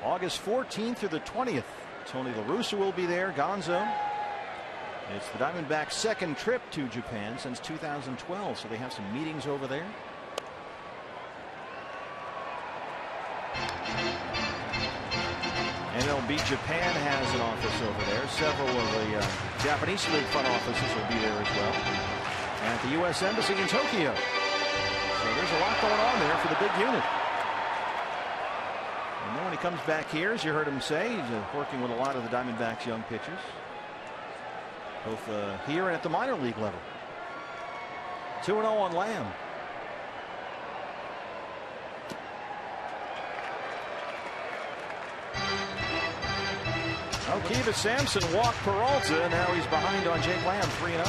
August 14th through the 20th. Tony La Russa will be there. Gonzo. It's the Diamondbacks' second trip to Japan since 2012, so they have some meetings over there. MLB Japan has an office over there. Several of the Japanese league front offices will be there as well. At the U.S. Embassy in Tokyo. So there's a lot going on there for the big unit. And then when he comes back here, as you heard him say, he's working with a lot of the Diamondbacks young pitchers. Both here and at the minor league level. 2-0 on Lamb. Kiva Sampson walked Peralta. Now he's behind on Jake Lamb, 3-0.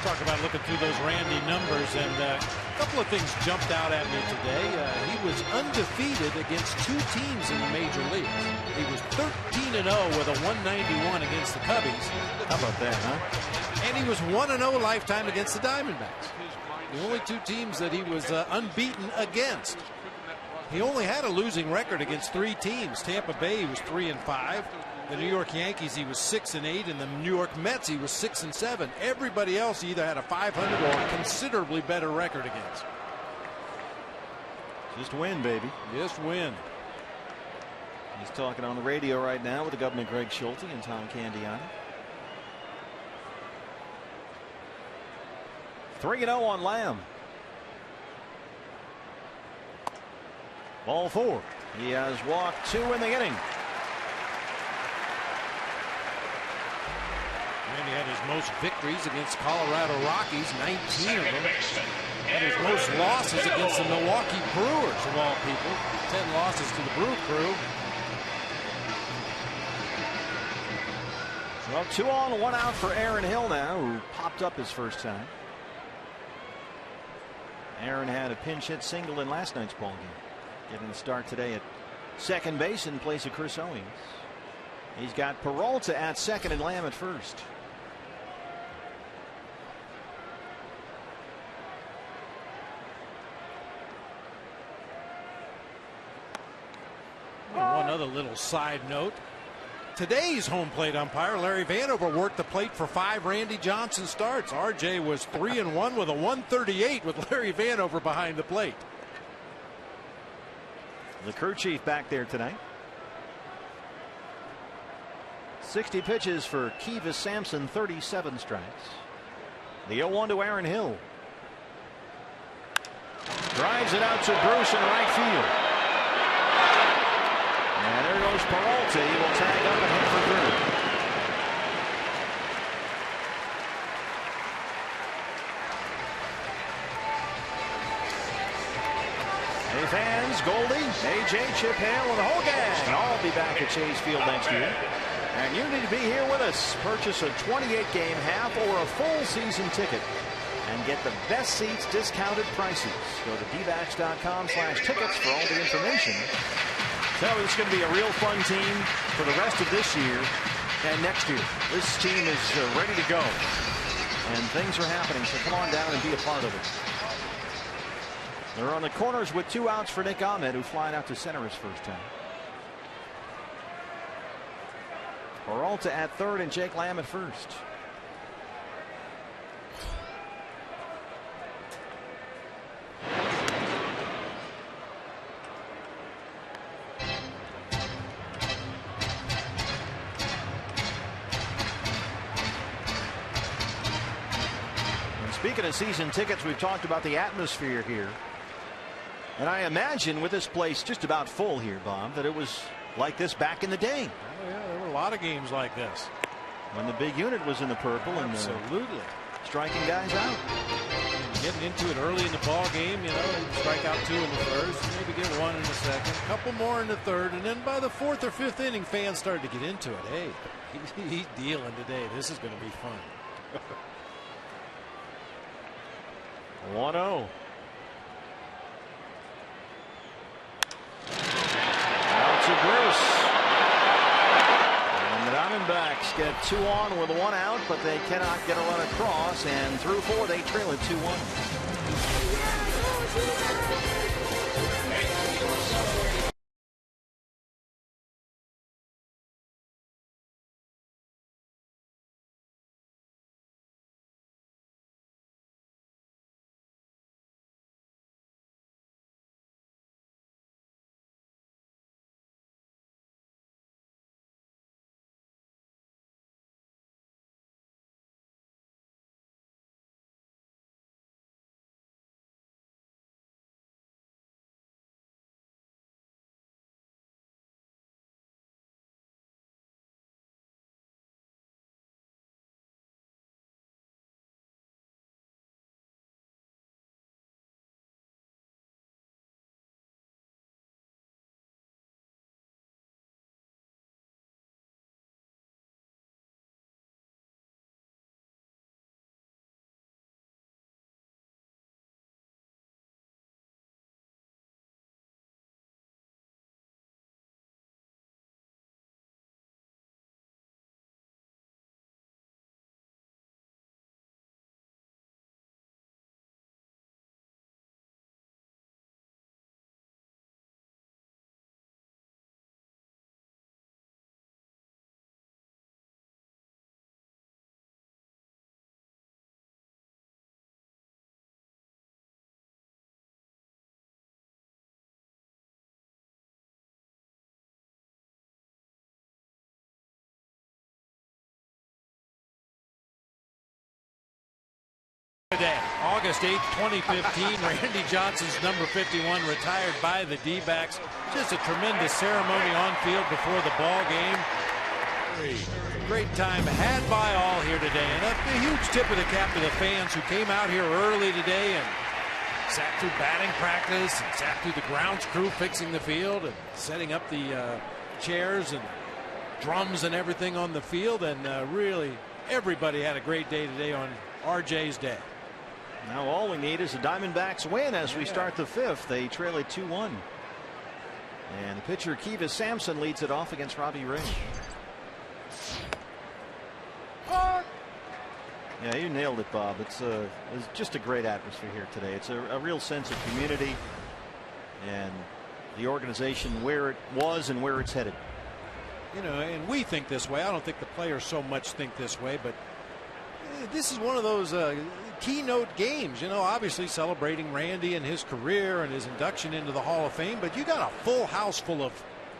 Talk about looking through those Randy numbers, and a couple of things jumped out at me today. He was undefeated against 2 teams in the major leagues. He was 13-0 with a 191 against the Cubbies. How about that, huh? And he was 1-0 lifetime against the Diamondbacks. The only 2 teams that he was unbeaten against. He only had a losing record against 3 teams. Tampa Bay, he was 3-5. The New York Yankees, he was 6-8, and the New York Mets, he was 6-7. Everybody else either had a 500 or a considerably better record against. Just win, baby. Just win. He's talking on the radio right now with the Governor Greg Schulte and Tom Candiani. 3-0 on Lamb. Ball 4. He has walked 2 in the inning. Randy had his most victories against Colorado Rockies, 19 of them. And his most losses against the Milwaukee Brewers, of all people. 10 losses to the Brew Crew. Well, 2 on, 1 out for Aaron Hill now, who popped up his first time. Aaron had a pinch hit single in last night's ball game. Getting the start today at second base in place of Chris Owings. He's got Peralta at second and Lamb at first. One other little side note. Today's home plate umpire, Larry Vanover, worked the plate for 5 Randy Johnson starts. RJ was 3-1 with a 138 with Larry Vanover behind the plate. The crew chief back there tonight. 60 pitches for Kiva Sampson, 37 strikes. The 0-1 to Aaron Hill. Drives it out to Bruce in right field. And there goes Peralta. He will tag up and hit for third. Hey fans, Goldie, AJ, Chip Hale, and the whole gang. I'll be back at Chase Field next year. And you need to be here with us. Purchase a 28-game half or a full season ticket and get the best seats, discounted prices. Go to dbacks.com/tickets for all the information. So it's going to be a real fun team for the rest of this year and next year. This team is ready to go. And things are happening, so come on down and be a part of it. They're on the corners with 2 outs for Nick Ahmed, who's flying out to center his first time. Peralta at third and Jake Lamb at first. And speaking of season tickets, we've talked about the atmosphere here. And I imagine with this place just about full here, Bob, that it was like this back in the day. Oh, yeah, there were a lot of games like this. When the big unit was in the purple. Absolutely. And striking guys out. Getting into it early in the ball game, you know, strike out 2 in the first, maybe get 1 in the second, a couple more in the third, and then by the 4th or 5th inning, fans started to get into it. Hey, he's dealing today. This is going to be fun. 1-0. Out to Bruce. And the Diamondbacks get 2 on with 1 out, but they cannot get a run across. And through 4, they trail it 2-1. Today, August 8th, 2015, Randy Johnson's number 51 retired by the D-backs. Just a tremendous ceremony on field before the ball game. Great time had by all here today, and a huge tip of the cap to the fans who came out here early today and sat through batting practice and sat through the grounds crew fixing the field and setting up the chairs and drums and everything on the field, and really everybody had a great day today on RJ's day. Now all we need is the Diamondbacks win as we start the fifth. They trail it 2-1. And the pitcher Kiva Sampson leads it off against Robbie Ray. Yeah, you nailed it, Bob. It's just a great atmosphere here today. It's a real sense of community and the organization where it was and where it's headed. You know, and we think this way. I don't think the players so much think this way, but this is one of those keynote games. You know, obviously celebrating Randy and his career and his induction into the Hall of Fame, but you got a full house full of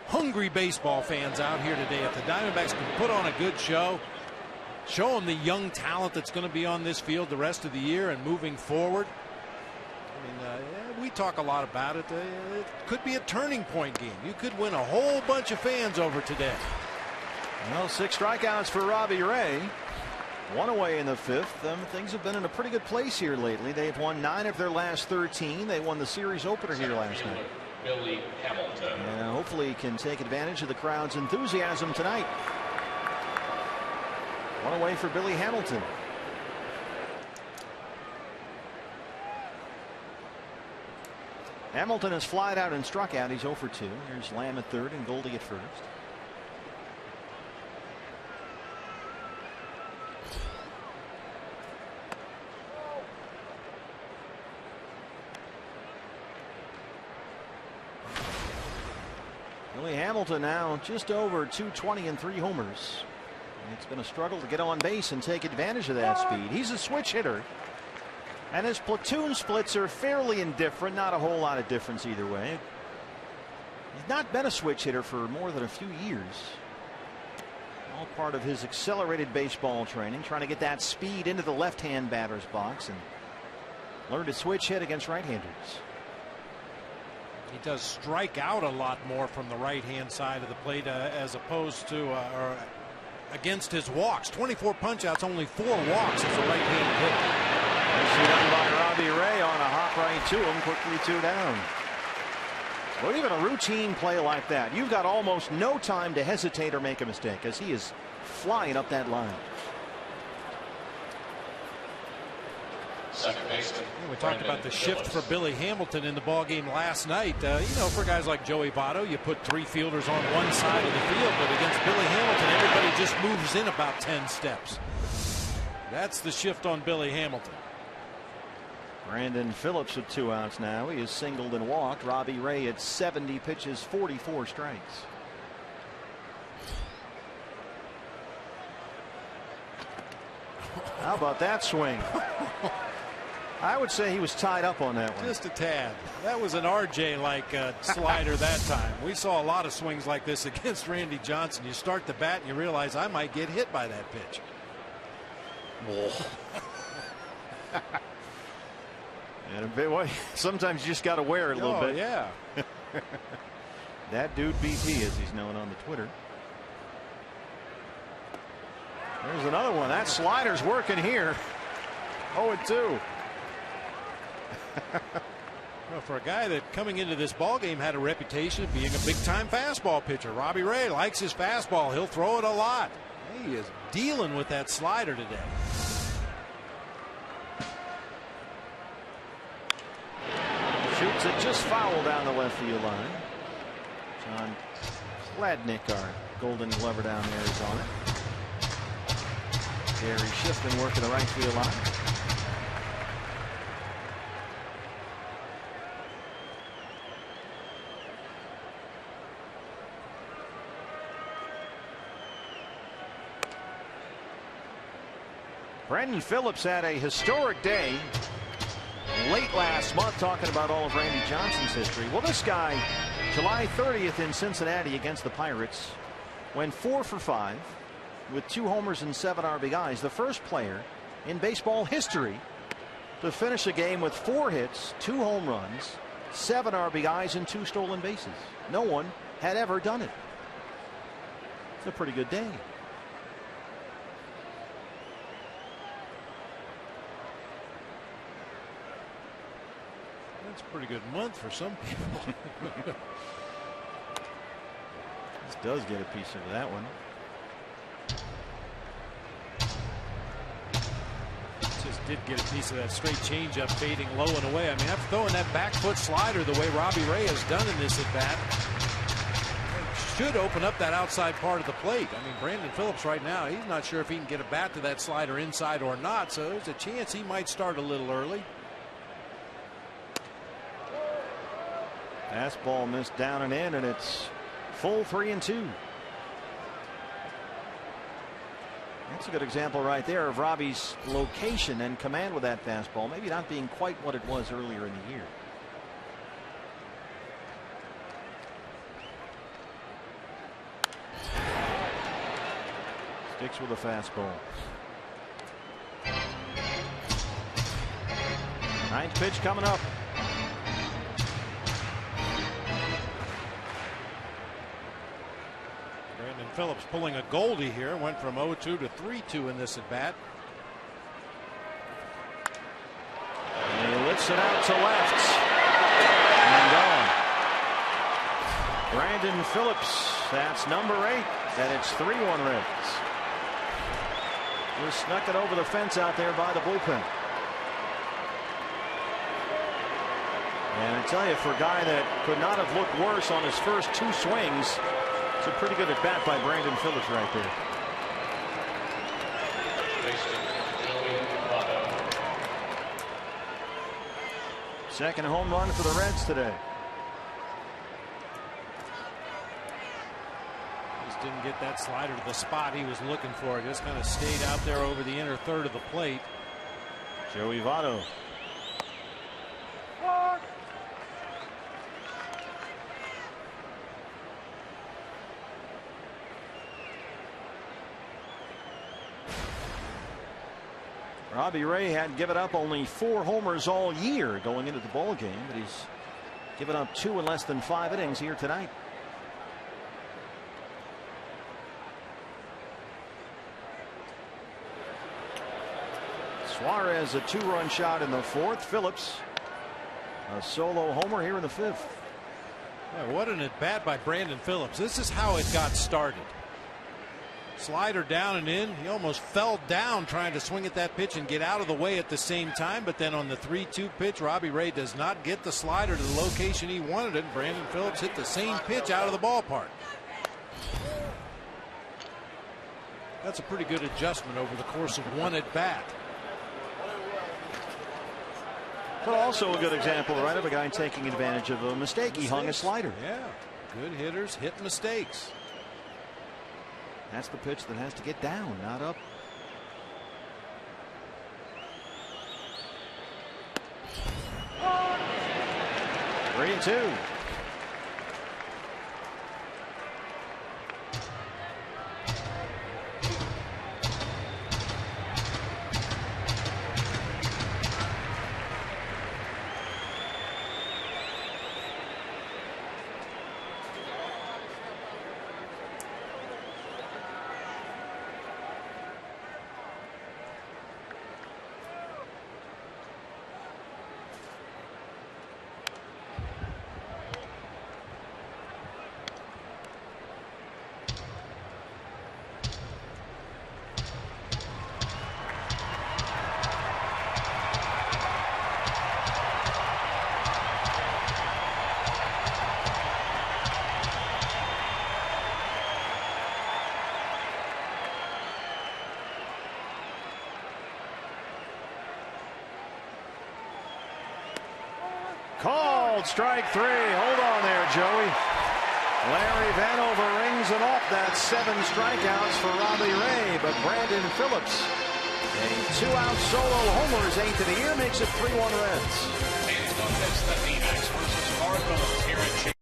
hungry baseball fans out here today. If the Diamondbacks can put on a good show, show them the young talent that's going to be on this field the rest of the year and moving forward. I mean, we talk a lot about it. It could be a turning point game. You could win a whole bunch of fans over today. Well, 6 strikeouts for Robbie Ray. 1 away in the fifth. Things have been in a pretty good place here lately. They've won 9 of their last 13. They won the series opener here last night. Billy Hamilton. And hopefully can take advantage of the crowd's enthusiasm tonight. 1 away for Billy Hamilton. Hamilton has flied out and struck out. He's 0 for 2. Here's Lamb at third and Goldie at first. Billy Hamilton now just over 220 and 3 homers. It's been a struggle to get on base and take advantage of that speed. He's a switch hitter, and his platoon splits are fairly indifferent. Not a whole lot of difference either way. He's not been a switch hitter for more than a few years. All part of his accelerated baseball training, trying to get that speed into the left-hand batter's box and learn to switch hit against right-handers. He does strike out a lot more from the right-hand side of the plate as opposed to or against his walks. 24 punch-outs, only 4 walks as a right-hand hitter. Nicely done by Robbie Ray on a hop right to him, quickly 2 down. Well, even a routine play like that, you've got almost no time to hesitate or make a mistake as he is flying up that line. We talked about the shift for Billy Hamilton in the ball game last night. You know, for guys like Joey Votto, you put 3 fielders on one side of the field, but against Billy Hamilton, everybody just moves in about 10 steps. That's the shift on Billy Hamilton. Brandon Phillips with 2 outs now. He is singled and walked. Robbie Ray at 70 pitches, 44 strikes. How about that swing? I would say he was tied up on that one. Just a tad. That was an RJ-like slider that time. We saw a lot of swings like this against Randy Johnson. You start the bat and you realize I might get hit by that pitch. And a bit, sometimes you just got to wear it a little bit. Yeah. That dude BP, as he's known on the Twitter. There's another one. That slider's working here. 0-2. Well, for a guy that coming into this ball game had a reputation of being a big-time fastball pitcher, Robbie Ray likes his fastball. He'll throw it a lot. He is dealing with that slider today. Shoots it just foul down the left field line. John Kladnick, our Golden Glover down there, is on it. Gary Schiffman working the right field line. Brandon Phillips had a historic day late last month talking about all of Randy Johnson's history. Well, this guy, July 30th in Cincinnati against the Pirates, went 4 for 5 with 2 homers and 7 RBIs. The first player in baseball history to finish a game with 4 hits, 2 home runs, 7 RBIs, and 2 stolen bases. No one had ever done it. It's a pretty good day. That's a pretty good month for some people. This does get a piece of that one. Just did get a piece of that straight changeup fading low and away. I mean, after throwing that back foot slider the way Robbie Ray has done in this at bat, should open up that outside part of the plate. I mean, Brandon Phillips right now, he's not sure if he can get a bat to that slider inside or not, so there's a chance he might start a little early. Fastball missed down and in, and it's full 3-2. That's a good example right there of Robbie's location and command with that fastball, maybe not being quite what it was earlier in the year. Sticks with a fastball. 9th pitch coming up. Brandon Phillips pulling a Goldie here. Went from 0-2 to 3-2 in this at bat. And he lifts it out to left. And gone. Brandon Phillips. That's number 8. And it's 3-1 Reds. Just snuck it over the fence out there by the bullpen. And I tell you, for a guy that could not have looked worse on his first 2 swings, it's a pretty good at bat by Brandon Phillips right there. Second home run for the Reds today. Just didn't get that slider to the spot he was looking for. Just kind of stayed out there over the inner third of the plate. Joey Votto. Robbie Ray had given up only 4 homers all year going into the ball game, but he's given up 2 in less than 5 innings here tonight. Suarez a 2-run shot in the 4th. Phillips a solo homer here in the 5th. Boy, what an at bat by Brandon Phillips. This is how it got started. Slider down and in. He almost fell down trying to swing at that pitch and get out of the way at the same time. But then on the 3-2 pitch, Robbie Ray does not get the slider to the location he wanted it. Brandon Phillips hit the same pitch out of the ballpark. That's a pretty good adjustment over the course of 1 at bat. But also a good example, right, of a guy taking advantage of a mistake. He hung a slider. Yeah, good hitters hit mistakes. That's the pitch that has to get down, not up. Three and 2. Called strike 3. Hold on there, Joey. Larry Vanover rings it up. That's 7 strikeouts for Robbie Ray, but Brandon Phillips, a 2-out solo homer, his 8th of the year, makes it 3-1 Reds. It's the D-backs versus Cardinals here at Chase.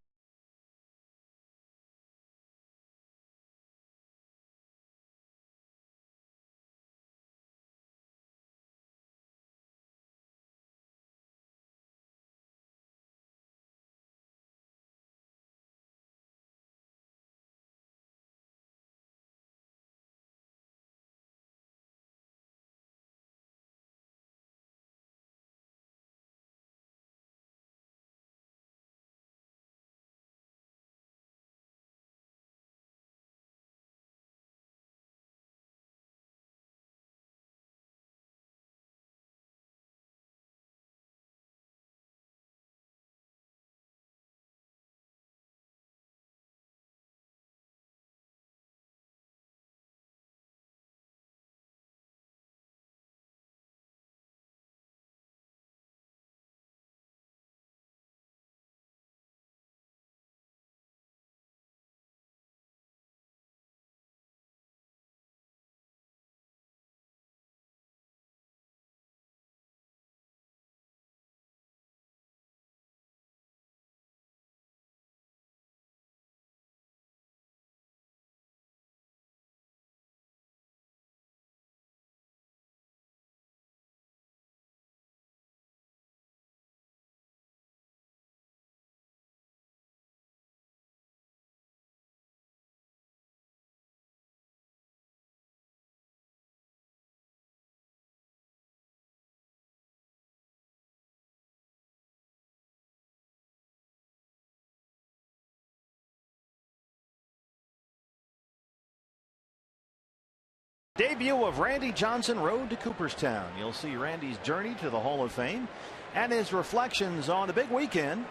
Debut of Randy Johnson, Road to Cooperstown. You'll see Randy's journey to the Hall of Fame and his reflections on the big weekend.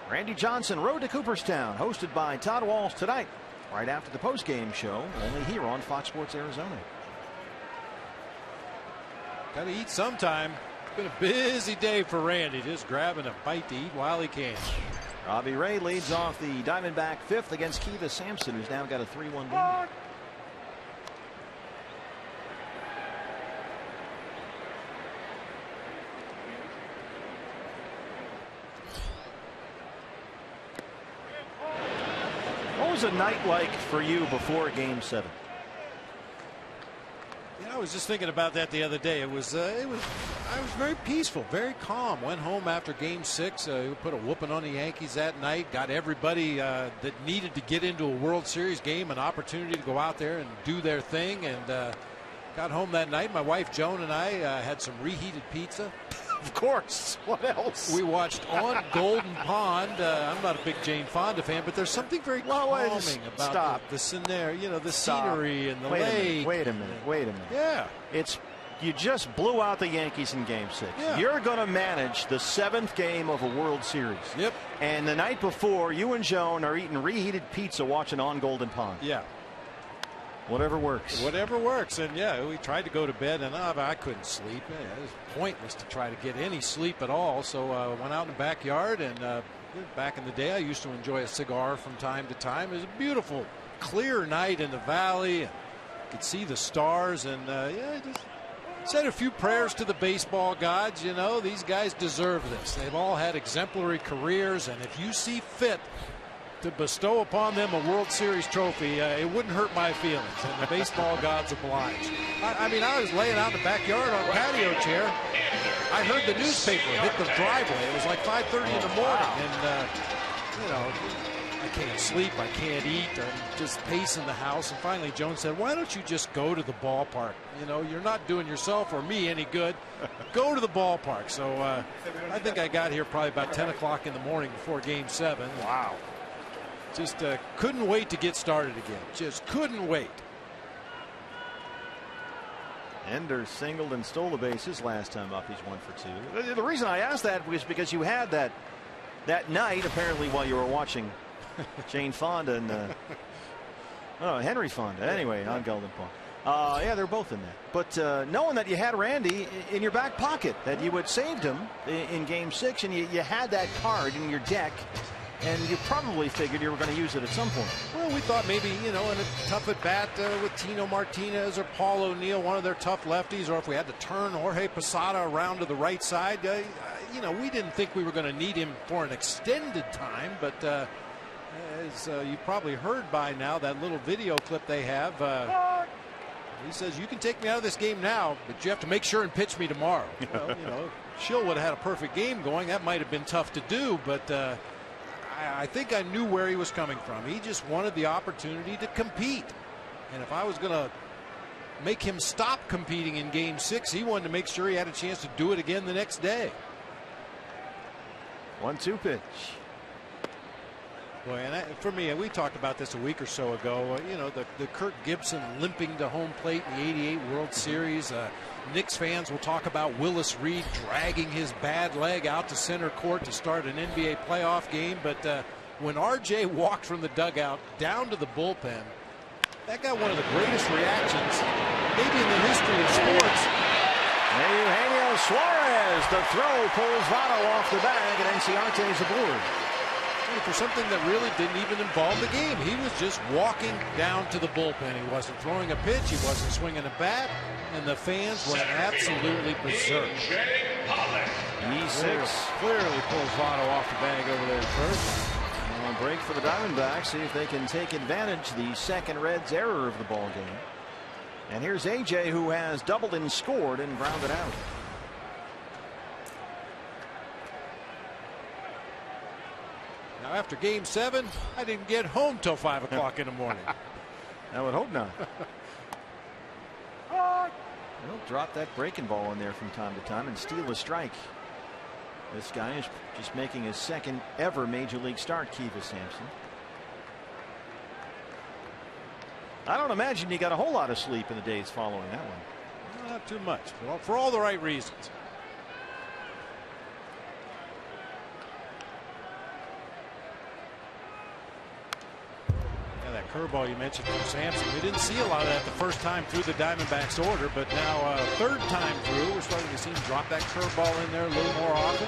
Randy Johnson, Road to Cooperstown, hosted by Todd Walsh tonight, right after the postgame show, only here on Fox Sports Arizona. Got to eat sometime. It's been a busy day for Randy, just grabbing a bite to eat while he can. Robbie Ray leads off the Diamondback fifth against Kivas Sampson, who's now got a 3-1 lead. What was a night like for you before Game 7? I was just thinking about that the other day. I was very peaceful, very calm. Went home after Game 6. Put a whooping on the Yankees that night. Got everybody that needed to get into a World Series game an opportunity to go out there and do their thing. And got home that night. My wife Joan and I had some reheated pizza. Of course. What else? We watched On Golden Pond. I'm not a big Jane Fonda fan, but there's something very calming about the scenery and the lake. Wait a minute. Yeah. You just blew out the Yankees in Game 6. Yeah. You're going to manage the 7th game of a World Series. Yep. And the night before, you and Joan are eating reheated pizza watching On Golden Pond. Yeah. Whatever works. Whatever works. And yeah, we tried to go to bed and I couldn't sleep. It was pointless to try to get any sleep at all. So I went out in the backyard, and back in the day I used to enjoy a cigar from time to time. It was a beautiful, clear night in the valley. And could see the stars, and just said a few prayers to the baseball gods. You know, these guys deserve this. They've all had exemplary careers, and if you see fit to bestow upon them a World Series trophy, it wouldn't hurt my feelings, and the baseball gods oblige. I mean, I was laying out in the backyard on a patio chair. I heard the newspaper hit the driveway. It was like 5:30 in the morning, and I can't sleep, I can't eat, I'm just pacing the house. And finally Joan said, why don't you just go to the ballpark? You know, you're not doing yourself or me any good. Go to the ballpark. So I think I got here probably about 10 o'clock in the morning before Game 7. Wow. Just couldn't wait to get started again. Just couldn't wait. Ender singled and stole the bases last time up. He's 1 for 2. The reason I asked that was because you had that night, apparently, while you were watching Jane Fonda and Henry Fonda. Anyway, on Golden Pond. Yeah, they're both in that. But knowing that you had Randy in your back pocket, that you had saved him in Game 6, and you had that card in your deck, and you probably figured you were going to use it at some point. Well, we thought maybe, in a tough at bat with Tino Martinez or Paul O'Neill, one of their tough lefties, or if we had to turn Jorge Posada around to the right side, we didn't think we were going to need him for an extended time. But as you probably heard by now, that little video clip they have, he says, you can take me out of this game now, but you have to make sure and pitch me tomorrow. Well, Schill would have had a perfect game going. That might have been tough to do, but I think I knew where he was coming from. He just wanted the opportunity to compete. And if I was going to make him stop competing in Game 6, he wanted to make sure he had a chance to do it again the next day. 1-2 pitch. Boy, and for me, we talked about this a week or so ago. The Kirk Gibson limping to home plate in the '88 World Series. Knicks fans will talk about Willis Reed dragging his bad leg out to center court to start an NBA playoff game. But when RJ walked from the dugout down to the bullpen, that got one of the greatest reactions maybe in the history of sports. Eugenio Suarez, the throw pulls Votto off the bag, and Enciarte's aboard. For something that really didn't even involve the game. He was just walking down to the bullpen. He wasn't throwing a pitch. He wasn't swinging a bat. And the fans went absolutely berserk. E6 clearly pulls Votto off the bag over there at first. On break for the Diamondbacks. See if they can take advantage of the second Reds' error of the ball game. And here's AJ, who has doubled and scored and grounded out. Now, after Game 7, I didn't get home till 5 o'clock in the morning. I would hope not. He'll drop that breaking ball in there from time to time and steal a strike. This guy is just making his second ever major league start, Kivas Sampson. I don't imagine you got a whole lot of sleep in the days following that one. Not too much, for all the right reasons. That curveball you mentioned from Sampson, we didn't see a lot of that the first time through the Diamondbacks order, but now third time through, we're starting to see him drop that curveball in there a little more often.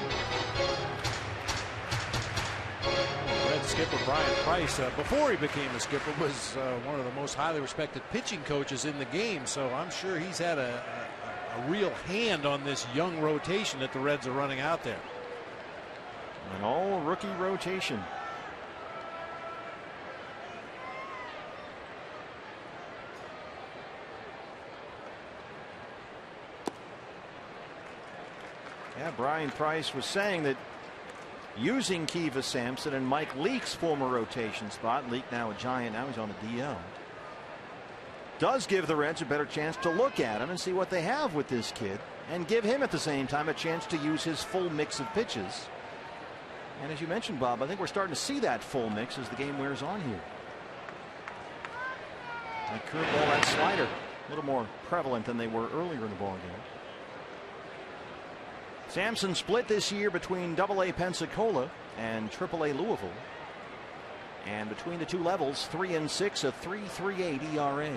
Red skipper Brian Price, before he became a skipper, was one of the most highly respected pitching coaches in the game, so I'm sure he's had a real hand on this young rotation that the Reds are running out there. An all rookie rotation. Yeah, Brian Price was saying that using Kiva Sampson and Mike Leake's former rotation spot, Leake now a Giant, now he's on the DL, does give the Reds a better chance to look at him and see what they have with this kid, and give him at the same time a chance to use his full mix of pitches. And as you mentioned, Bob, I think we're starting to see that full mix as the game wears on here. That curveball, that slider, a little more prevalent than they were earlier in the ballgame. Sampson split this year between AA Pensacola and AAA Louisville. And between the two levels, 3 and 6, a 3.38 ERA.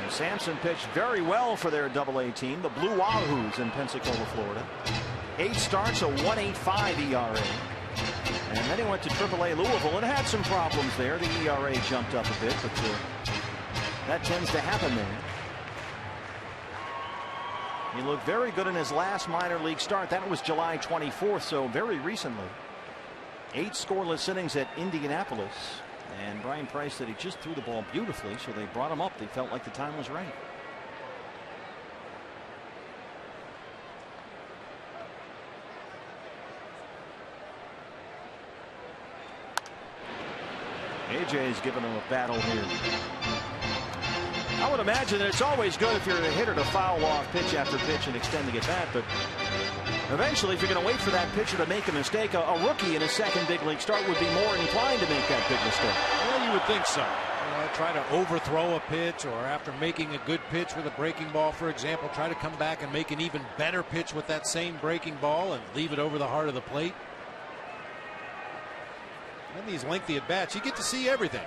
And Sampson pitched very well for their AA team, the Blue Wahoos in Pensacola, Florida. 8 starts, a 1.85 ERA. And then he went to AAA Louisville and had some problems there. The ERA jumped up a bit, but that tends to happen there. He looked very good in his last minor league start. That was July 24th, so very recently. 8 scoreless innings at Indianapolis. And Brian Price said he just threw the ball beautifully, so they brought him up. They felt like the time was right. AJ's giving him a battle here. I would imagine that it's always good if you're a hitter to foul off pitch after pitch and extending it back, but eventually if you're going to wait for that pitcher to make a mistake, a rookie in his second big league start would be more inclined to make that big mistake. Well, you would think so. Try to overthrow a pitch, or after making a good pitch with a breaking ball, for example, try to come back and make an even better pitch with that same breaking ball and leave it over the heart of the plate. In these lengthy at bats, you get to see everything.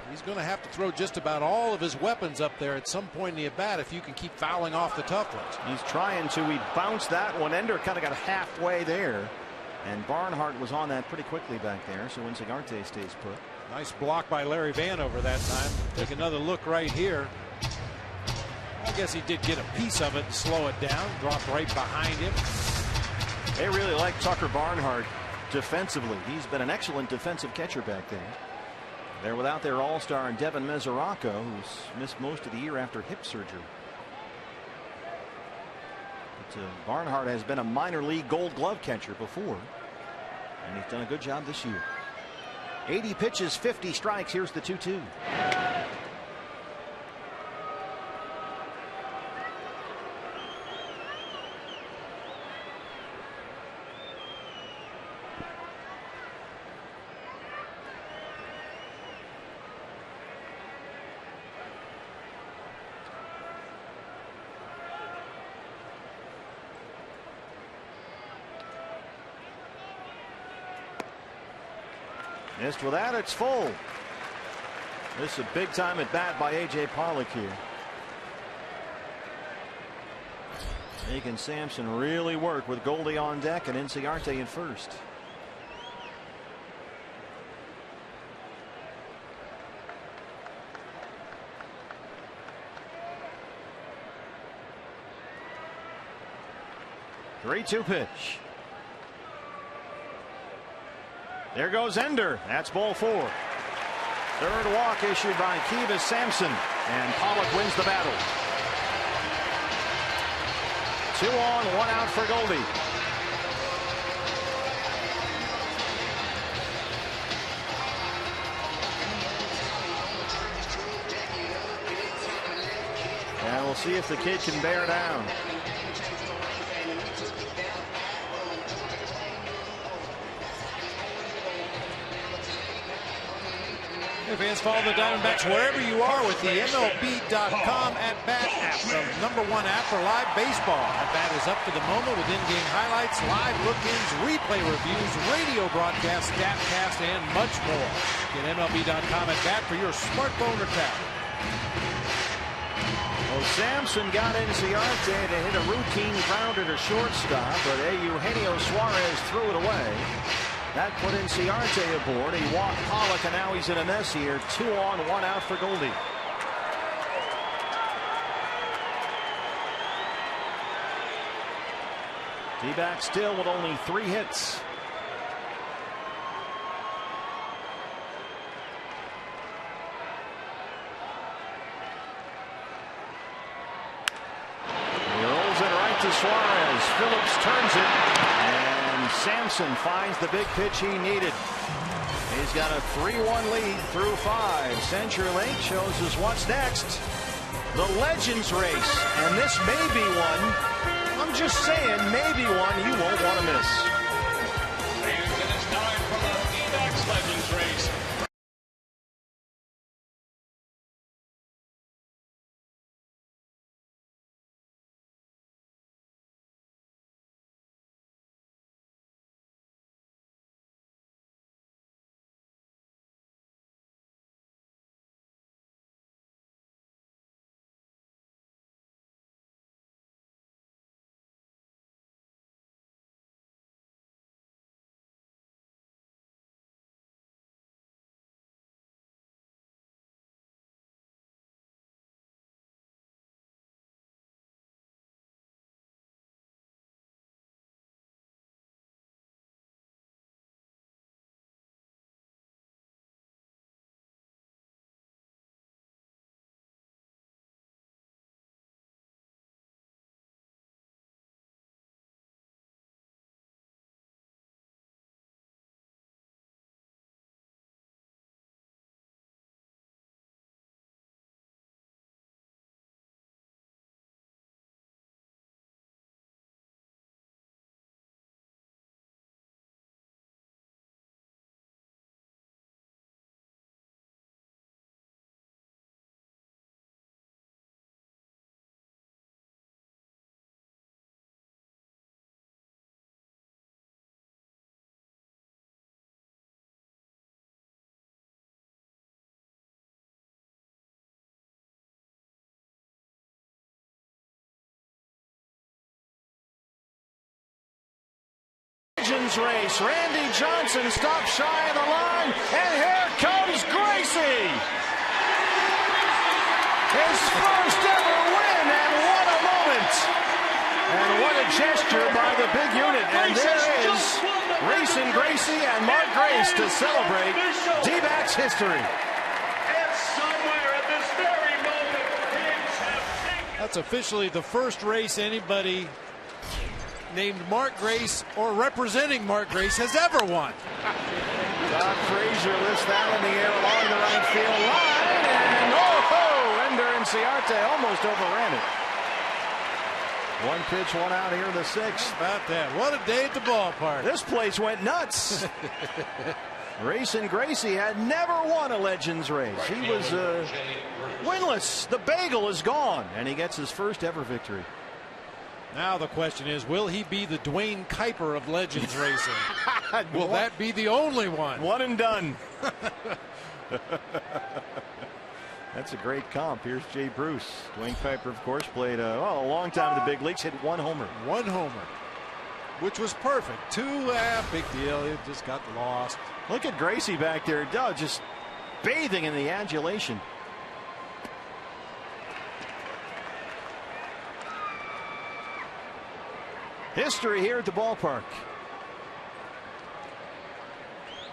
He's going to have to throw just about all of his weapons up there at some point in the at bat if you can keep fouling off the tough ones. He's trying to. He bounced that one. Ender kind of got halfway there, and Barnhart was on that pretty quickly back there. So Inciarte stays put. Nice block by Larry Vanover that time. Take another look right here. I guess he did get a piece of it and slow it down. Dropped right behind him. They really like Tucker Barnhart defensively. He's been an excellent defensive catcher back there. They're without their all-star Devin Mesoraco, who's missed most of the year after hip surgery. But Barnhart has been a minor league Gold Glove catcher before, and he's done a good job this year. 80 pitches, 50 strikes. Here's the 2-2. Missed with that, it's full. This is a big time at bat by A.J. Pollock here. Making Sampson really work with Goldie on deck and Inciarte in first. Three-two pitch. There goes Ender. That's ball 4. Third walk issued by Kiva Sampson, and Pollock wins the battle. 2 on, 1 out for Goldie. see if the kid can bear down. Hey fans, follow the Diamondbacks wherever you are with the MLB.com at-bat app, the #1 app for live baseball. At-bat is up to the moment with in-game highlights, live look-ins, replay reviews, radio broadcasts, statcast, and much more. Get MLB.com at-bat for your smartphone or tablet. Well, Sampson got Inciarte to hit a routine grounder to shortstop, but Eugenio Suarez threw it away. That put Inciarte aboard. He walked Pollock, and now he's in a mess here. 2 on, 1 out for Goldie. D-back still with only 3 hits. He rolls it right to Suarez. Phillips turns it. Sampson finds the big pitch he needed. He's got a 3-1 lead through 5. CenturyLink shows us what's next. The Legends race. And this may be one, I'm just saying, maybe one you won't want to miss. And it's time for the D-backs Legends race. Legends race. Randy Johnson stops shy of the line, and here comes Gracie. His first ever win, and what a moment. And what a gesture by the big unit. And there is Racing Gracie and Mark Grace to celebrate D-backs history. And somewhere at this very moment, kids have taken. That's officially the first race anybody named Mark Grace or representing Mark Grace has ever won. Doc Frazier lifts that in the air along the right field line, and Ender Inciarte almost overran it. 1 pitch, 1 out here in the 6th. About that. What a day at the ballpark. This place went nuts. Racing Gracie had never won a Legends race. He was winless. The bagel is gone, and he gets his first ever victory. Now the question is, will he be the Dwayne Kuiper of Legends racing? Will that be the only one? One and done. That's a great comp. Here's Jay Bruce. Dwayne Kuiper, of course, played a long time in the big leagues. Hit 1 homer. 1 homer, which was perfect. 2, big deal. It just got lost. Look at Gracie back there, just bathing in the adulation. History here at the ballpark.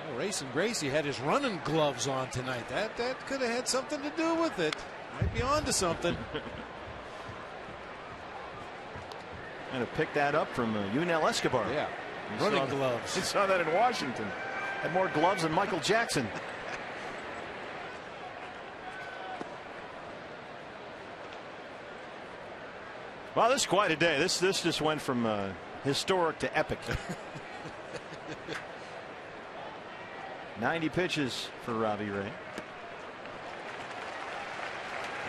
Well, Racing Gracie had his running gloves on tonight. That could have had something to do with it. Might be on to something. And to pick that up from Yunel Escobar. Yeah, running gloves. You saw that in Washington. Had more gloves than Michael Jackson. Well, this is quite a day. This just went from historic to epic. 90 pitches for Robbie Ray.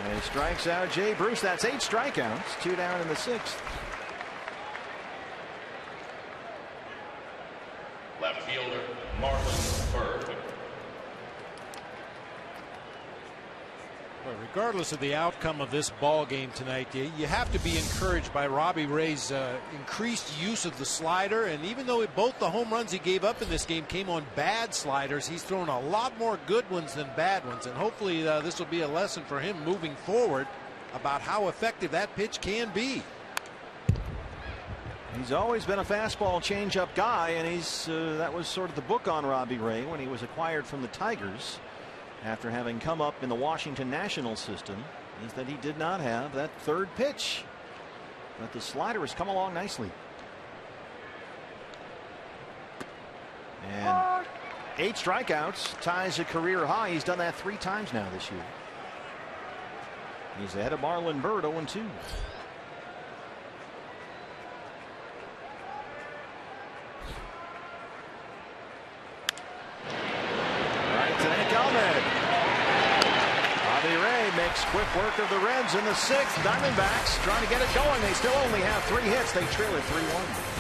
And he strikes out Jay Bruce. That's 8 strikeouts, 2 down in the 6th. Left fielder, Marlins Bird. Well, regardless of the outcome of this ball game tonight, you have to be encouraged by Robbie Ray's increased use of the slider. And even though both the home runs he gave up in this game came on bad sliders, he's thrown a lot more good ones than bad ones. And hopefully this will be a lesson for him moving forward about how effective that pitch can be. He's always been a fastball changeup guy, and that was sort of the book on Robbie Ray when he was acquired from the Tigers. After having come up in the Washington National system, is that he did not have that third pitch. But the slider has come along nicely. And 8 strikeouts ties a career high. He's done that 3 times now this year. He's ahead of Marlon Byrd, 0-2. Makes quick work of the Reds in the 6th. Diamondbacks trying to get it going. They still only have 3 hits. They trail it 3-1.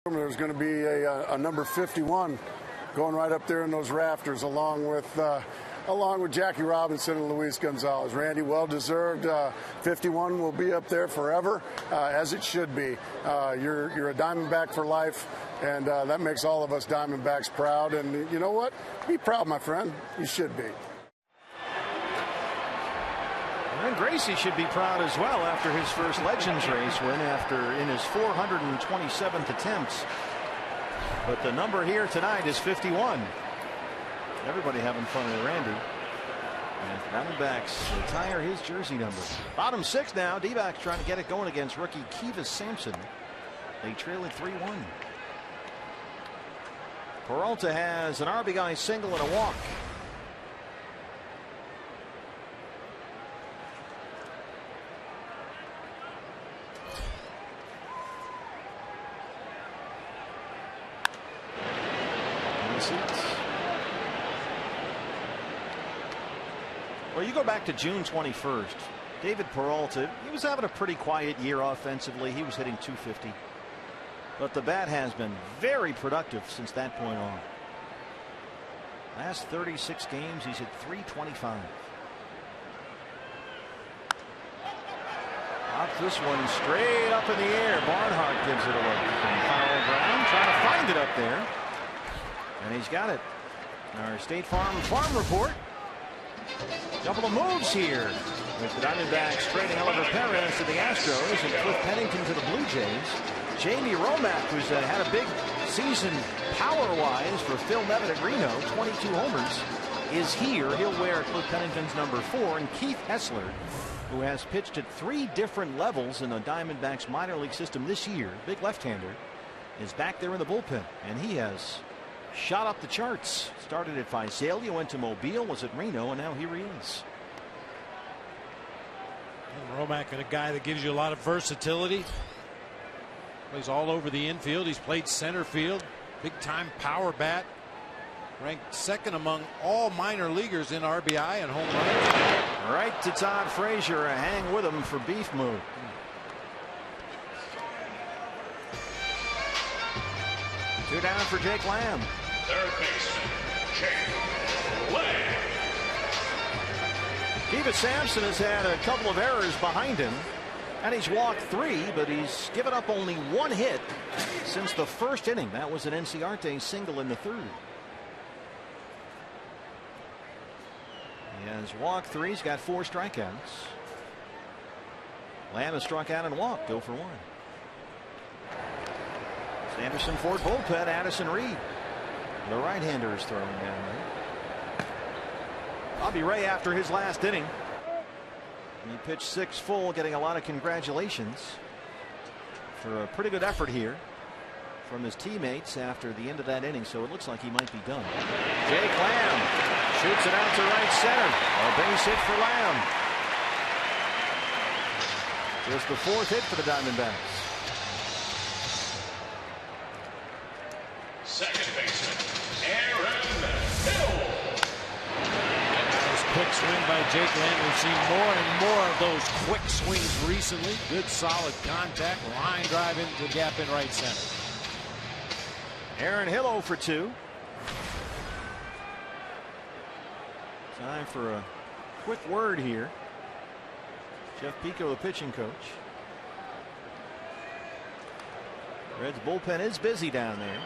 There's going to be a number 51 going right up there in those rafters, along with Jackie Robinson and Luis Gonzalez. Randy, well deserved. 51 will be up there forever, as it should be. You're a Diamondback for life, and that makes all of us Diamondbacks proud. And you know what? Be proud, my friend. You should be. And Gracie should be proud as well after his first Legends race win in his 427th attempts. But the number here tonight is 51. Everybody having fun with Randy. And Diamondbacks retire his jersey number. Bottom 6 now. D-backs trying to get it going against rookie Kivas Sampson. They trail it 3-1. Peralta has an RBI single and a walk. Well, you go back to June 21st. David Peralta, he was having a pretty quiet year offensively. He was hitting .250. But the bat has been very productive since that point on. Last 36 games, he's hit .325. Pops this one straight up in the air. Barnhart gives it away from foul ground, trying to find it up there. And he's got it. Our State Farm Report. Couple of moves here with the Diamondbacks trading Oliver Perez to the Astros and Cliff Pennington to the Blue Jays. Jamie Romack, who's had a big season power-wise for Phil Nevin at Reno, 22 homers, is here. He'll wear Cliff Pennington's number 4. And Keith Hessler, who has pitched at 3 different levels in the Diamondbacks minor league system this year, big left-hander, is back there in the bullpen, and he has shot up the charts. Started at Visalia, went to Mobile, was at Reno, and now here he is. And Romack, a guy that gives you a lot of versatility. Plays all over the infield. He's played center field. Big time power bat. Ranked 2nd among all minor leaguers in RBI and home runs. Right to Todd Frazier. A hang with him for Beef move. Two down for Jake Lamb. Third baseman, Jake Lamb. Kiva Sampson has had a couple of errors behind him, and he's walked 3, but he's given up only 1 hit since the first inning. That was an Enciarte single in the 3rd. He has walked 3. He's got 4 strikeouts. Lamb has struck out and walked 0 for 1. Sanderson Ford bullpen. Addison Reed, the right-hander, is throwing down there. Bobby Ray, after his last inning, he pitched 6 full, getting a lot of congratulations for a pretty good effort here from his teammates after the end of that inning. So it looks like he might be done. Jake Lamb shoots it out to right center. A base hit for Lamb. Just the 4th hit for the Diamondbacks. Second baseman, Aaron Hill. Nice quick swing by Jake Lamb. We've seen more and more of those quick swings recently. Good solid contact. Line drive into the gap in right center. Aaron Hill 0 for 2. Time for a quick word here. Jeff Pico, the pitching coach. Reds bullpen is busy down there.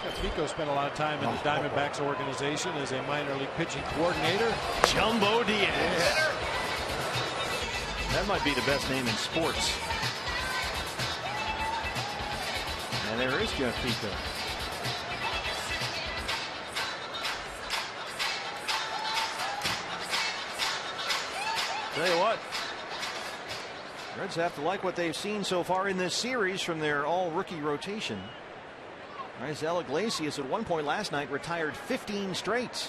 Jeff Pico spent a lot of time in the Diamondbacks organization as a minor league pitching coordinator. Jumbo Diaz. That might be the best name in sports. And there is Jeff Pico. Tell you what, Reds have to like what they've seen so far in this series from their all-rookie rotation. Raisel Iglesias at one point last night retired 15 straight.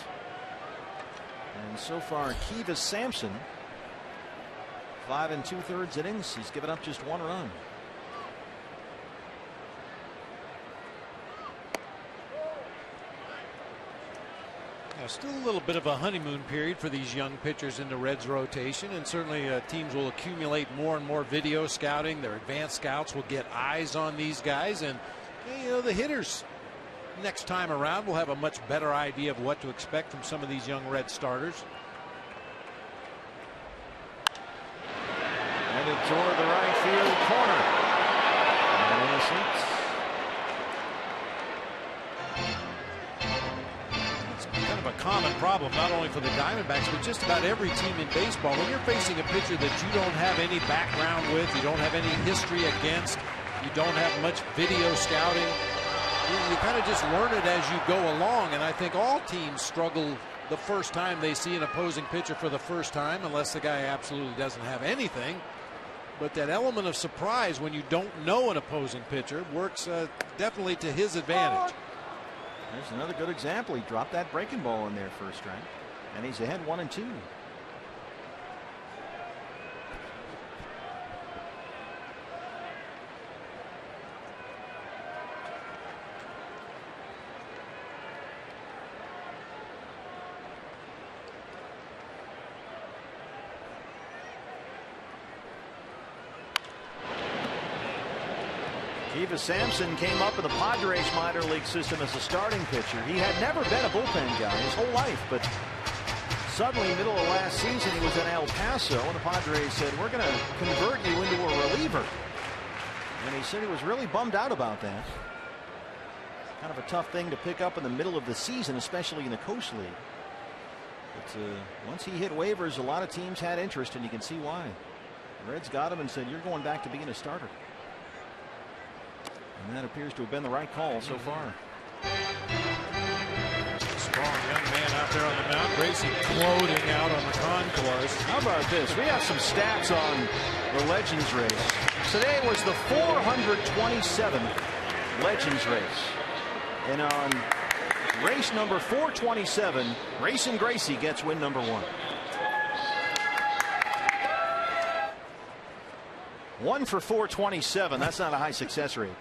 And so far, Kiva Sampson, 5 2/3 innings. He's given up just 1 run. Still a little bit of a honeymoon period for these young pitchers in the Reds rotation, and certainly teams will accumulate more and more video scouting. Their advanced scouts will get eyes on these guys, and you know, the hitters next time around will have a much better idea of what to expect from some of these young Red starters. And it toward the right field corner. A common problem not only for the Diamondbacks but just about every team in baseball. When you're facing a pitcher that you don't have any background with, you don't have any history against, you don't have much video scouting, you kind of just learn it as you go along. And I think all teams struggle the first time they see an opposing pitcher for the first time, unless the guy absolutely doesn't have anything. But that element of surprise when you don't know an opposing pitcher works definitely to his advantage. There's another good example. He dropped that breaking ball in there first strike, and he's ahead 1-2. Kiva Sampson came up in the Padres minor league system as a starting pitcher. He had never been a bullpen guy his whole life, but suddenly, middle of last season, he was in El Paso, and the Padres said, "We're going to convert you into a reliever." And he said he was really bummed out about that. Kind of a tough thing to pick up in the middle of the season, especially in the Coast League. But once he hit waivers, a lot of teams had interest, and you can see why. The Reds got him and said, "You're going back to being a starter." And that appears to have been the right call so far. Strong young man out there on the mound. Gracie floating out on the concourse. How about this? We have some stats on the Legends race. Today was the 427th Legends race. And on race number 427, Grayson Gracie gets win number 1. 1 for 427. That's not a high success rate.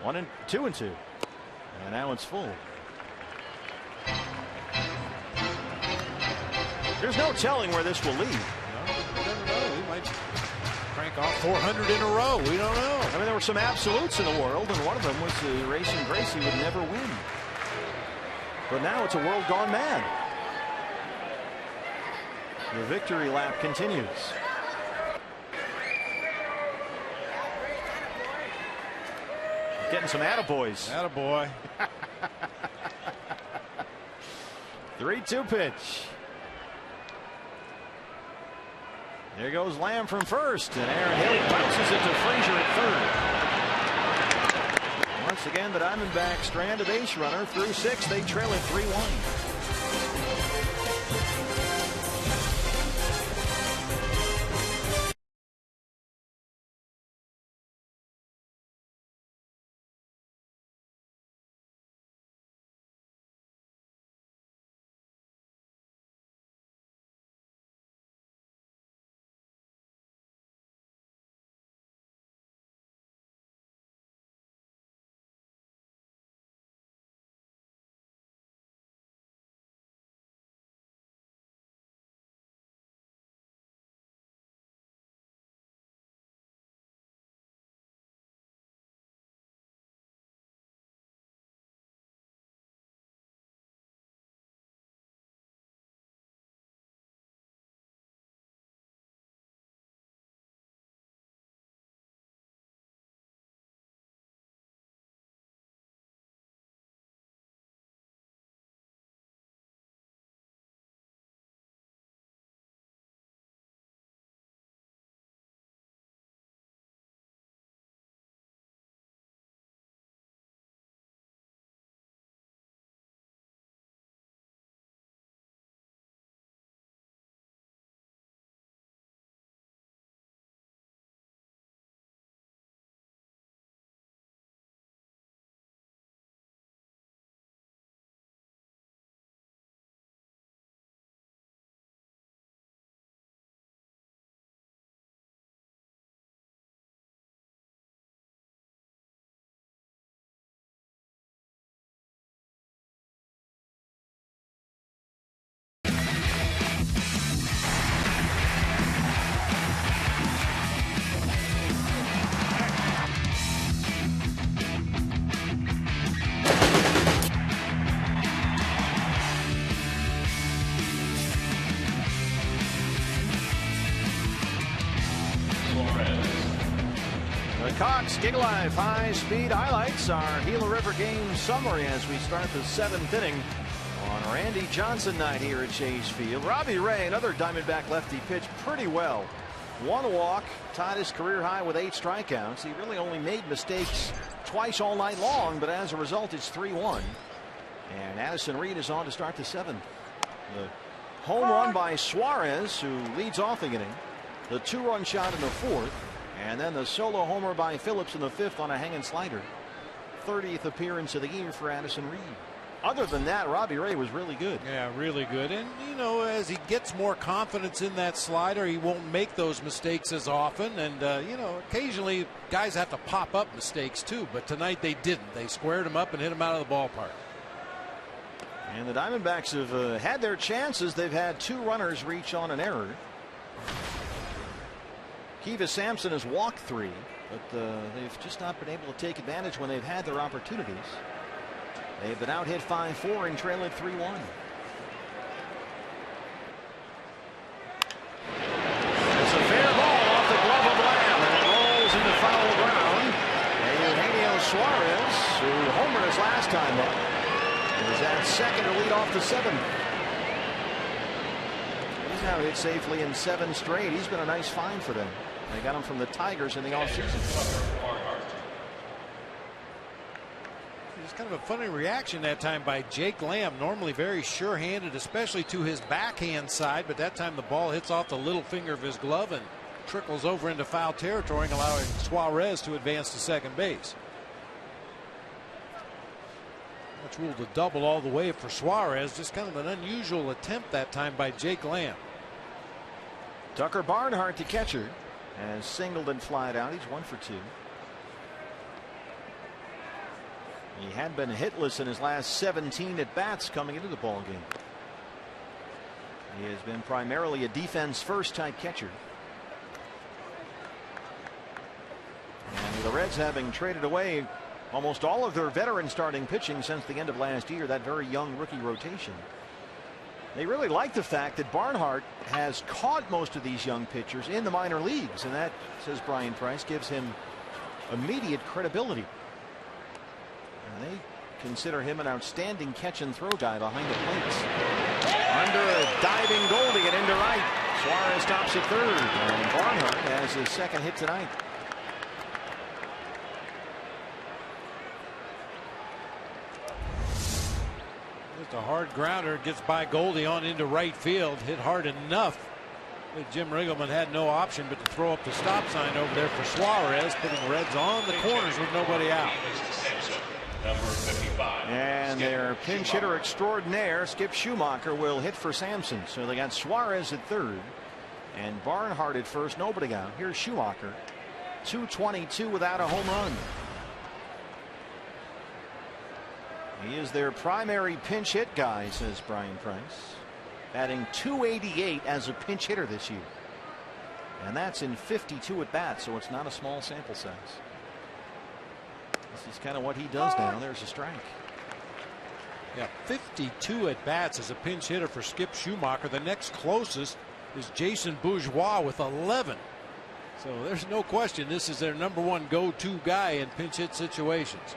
1 and 2 and 2. And that one's full. There's no telling where this will lead. No, you never know. We might crank off 400 in a row. We don't know. I mean, there were some absolutes in the world, and one of them was Grayson Gracie would never win. But now it's a world gone mad. The victory lap continues. Getting some attaboys. Attaboy. 3-2 pitch. There goes Lamb from first, and Aaron Hill bounces it to Frazier at third. Once again, the Diamondbacks strand a base runner through 6. They trail it 3-1. Cox Gig Live high-speed highlights, our Gila River game summary as we start the 7th inning on Randy Johnson night here at Chase Field. Robbie Ray, another Diamondback lefty, pitched pretty well. 1 walk, tied his career high with 8 strikeouts. He really only made mistakes twice all night long, but as a result, it's 3-1. And Addison Reed is on to start the 7th. The home run by Suarez, who leads off the inning. The 2-run shot in the 4th. And then the solo homer by Phillips in the 5th on a hanging slider. 30th appearance of the year for Addison Reed. Other than that, Robbie Ray was really good. Yeah, really good. And, you know, as he gets more confidence in that slider, he won't make those mistakes as often. And, you know, occasionally guys have to pop up mistakes too. But tonight they didn't. They squared him up and hit him out of the ballpark. And the Diamondbacks have had their chances. They've had 2 runners reach on an error. Kiva Sampson has walked 3, but they've just not been able to take advantage when they've had their opportunities. They've been out hit 5-4 and trail it 3-1. It's a fair ball off the glove of Lamb, and it rolls into foul ground. A last time up. He was at second to lead off the seventh. He's now hit safely in 7 straight. He's been a nice find for them. They got him from the Tigers in the offseason. It's kind of a funny reaction that time by Jake Lamb. Normally very sure-handed, especially to his backhand side, but that time the ball hits off the little finger of his glove and trickles over into foul territory, allowing Suarez to advance to second base. That's ruled a double all the way for Suarez. Just kind of an unusual attempt that time by Jake Lamb. Tucker Barnhart, the catcher, has singled and flied out. He's 1 for 2. He had been hitless in his last 17 at bats coming into the ball game. He has been primarily a defense first type catcher. And the Reds, having traded away almost all of their veteran starting pitching since the end of last year, that very young rookie rotation, they really like the fact that Barnhart has caught most of these young pitchers in the minor leagues, and that, says Brian Price, gives him immediate credibility. And they consider him an outstanding catch and throw guy behind the plates. Under a diving Goldie and into right. Suarez stops at third, and Barnhart has his second hit tonight. Just a hard grounder, gets by Goldie on into right field, hit hard enough that Jim Riggleman had no option but to throw up the stop sign over there for Suarez, putting the Reds on the corners with nobody out. Number 55. And their pinch hitter extraordinaire, Skip Schumacher, will hit for Sampson. So they got Suarez at third and Barnhart at first. Nobody out. Here's Schumacher. 222 without a home run. He is their primary pinch hit guy, says Brian Price. Batting .288 as a pinch hitter this year. And that's in 52 at bats, so it's not a small sample size. This is kind of what he does now. There's a strike. Yeah, 52 at bats as a pinch hitter for Skip Schumacher. The next closest is Jason Bourgeois with 11. So there's no question this is their number one go-to guy in pinch hit situations.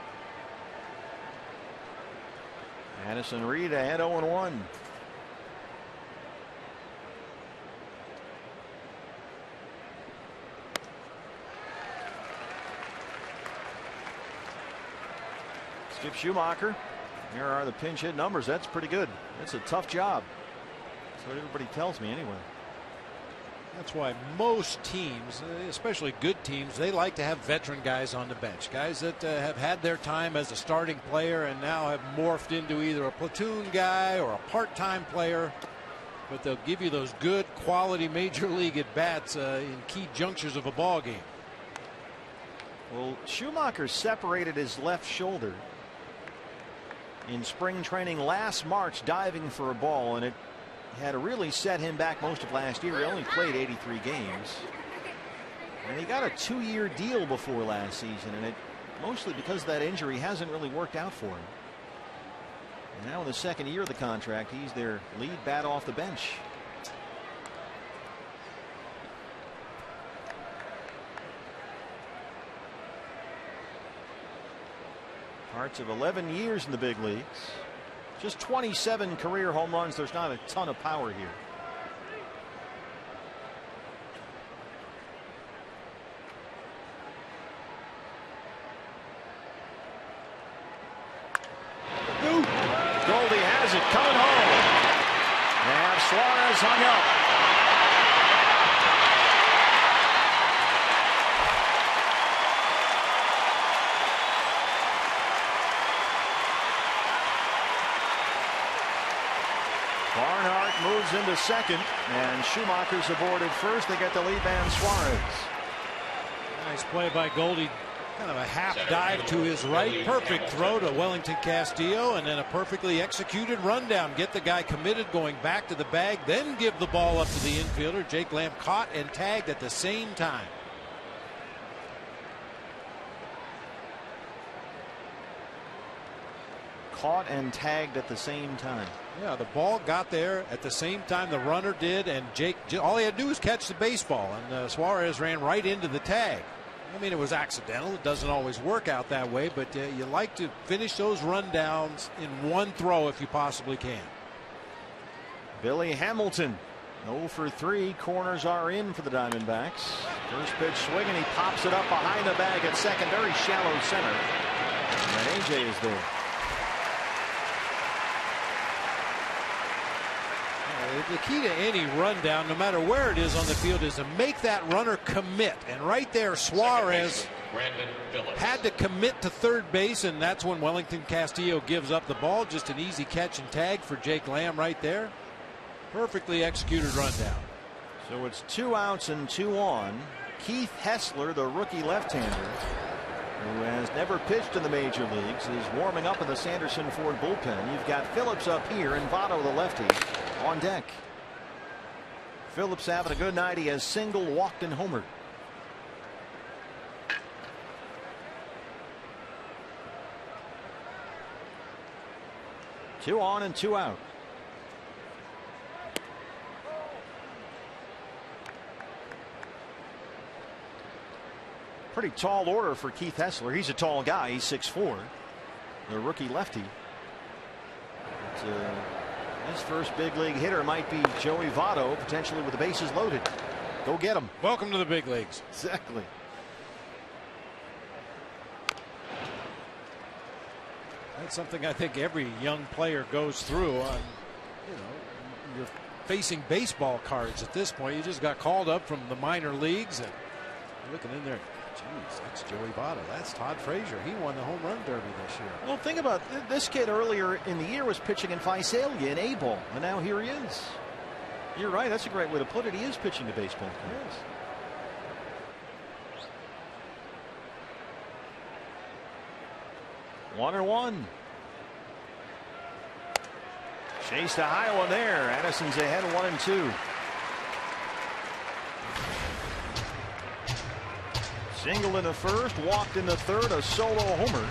Addison Reed ahead 0-1. Skip Schumacher. Here are the pinch hit numbers. That's pretty good. It's a tough job. That's what everybody tells me anyway. That's why most teams, especially good teams, they like to have veteran guys on the bench. Guys that have had their time as a starting player and now have morphed into either a platoon guy or a part-time player. But they'll give you those good quality major league at bats in key junctures of a ball game. Well, Schumacher separated his left shoulder in spring training last March, diving for a ball, and it had really set him back most of last year. He only played 83 games, and he got a 2-year deal before last season, and it mostly because of that injury hasn't really worked out for him. And now in the second year of the contract, he's their lead bat off the bench. Parts of 11 years in the big leagues. Just 27 career home runs. There's not a ton of power here. Goldie has it coming home. And Suarez hung up. Barnhart moves into second, and Schumacher's aboard at first. They get the lead man Suarez. Nice play by Goldie. Kind of a half dive to his right. Perfect throw to Wellington Castillo, and then a perfectly executed rundown. Get the guy committed, going back to the bag, then give the ball up to the infielder. Jake Lamb caught and tagged at the same time. Caught and tagged at the same time. Yeah, the ball got there at the same time the runner did, and Jake, all he had to do was catch the baseball, and Suarez ran right into the tag. I mean, it was accidental. It doesn't always work out that way, but you like to finish those rundowns in one throw if you possibly can. Billy Hamilton, 0 for 3. Corners are in for the Diamondbacks. First pitch swing, and he pops it up behind the bag at second. Very shallow center. And AJ is there. The key to any rundown, no matter where it is on the field, is to make that runner commit. And right there, Suarez had to commit to third base, and that's when Wellington Castillo gives up the ball. Just an easy catch and tag for Jake Lamb right there. Perfectly executed rundown. So it's 2 outs and 2 on. Keith Hessler, the rookie left-hander, who has never pitched in the major leagues, is warming up in the Sanderson Ford bullpen. You've got Phillips up here and Votto, the lefty, on deck. Phillips having a good night. He has single, walked, and homered. Two on and 2 out. Pretty tall order for Keith Hessler. He's a tall guy. He's 6'4". The rookie lefty. His first big league hitter might be Joey Votto, potentially with the bases loaded. Go get him. Welcome to the big leagues. Exactly. That's something I think every young player goes through. On, you're facing baseball cards at this point. You just got called up from the minor leagues, and you're looking in there. Jeez, that's Joey Votto. That's Todd Frazier. He won the home run derby this year. Well, think about this kid earlier in the year was pitching in Visalia in A-ball, and now here he is. You're right. That's a great way to put it. He is pitching to baseball cards. Yes. 1-1. Chase to high one there. Addison's ahead 1-2. Single in the first, walked in the third, a solo homer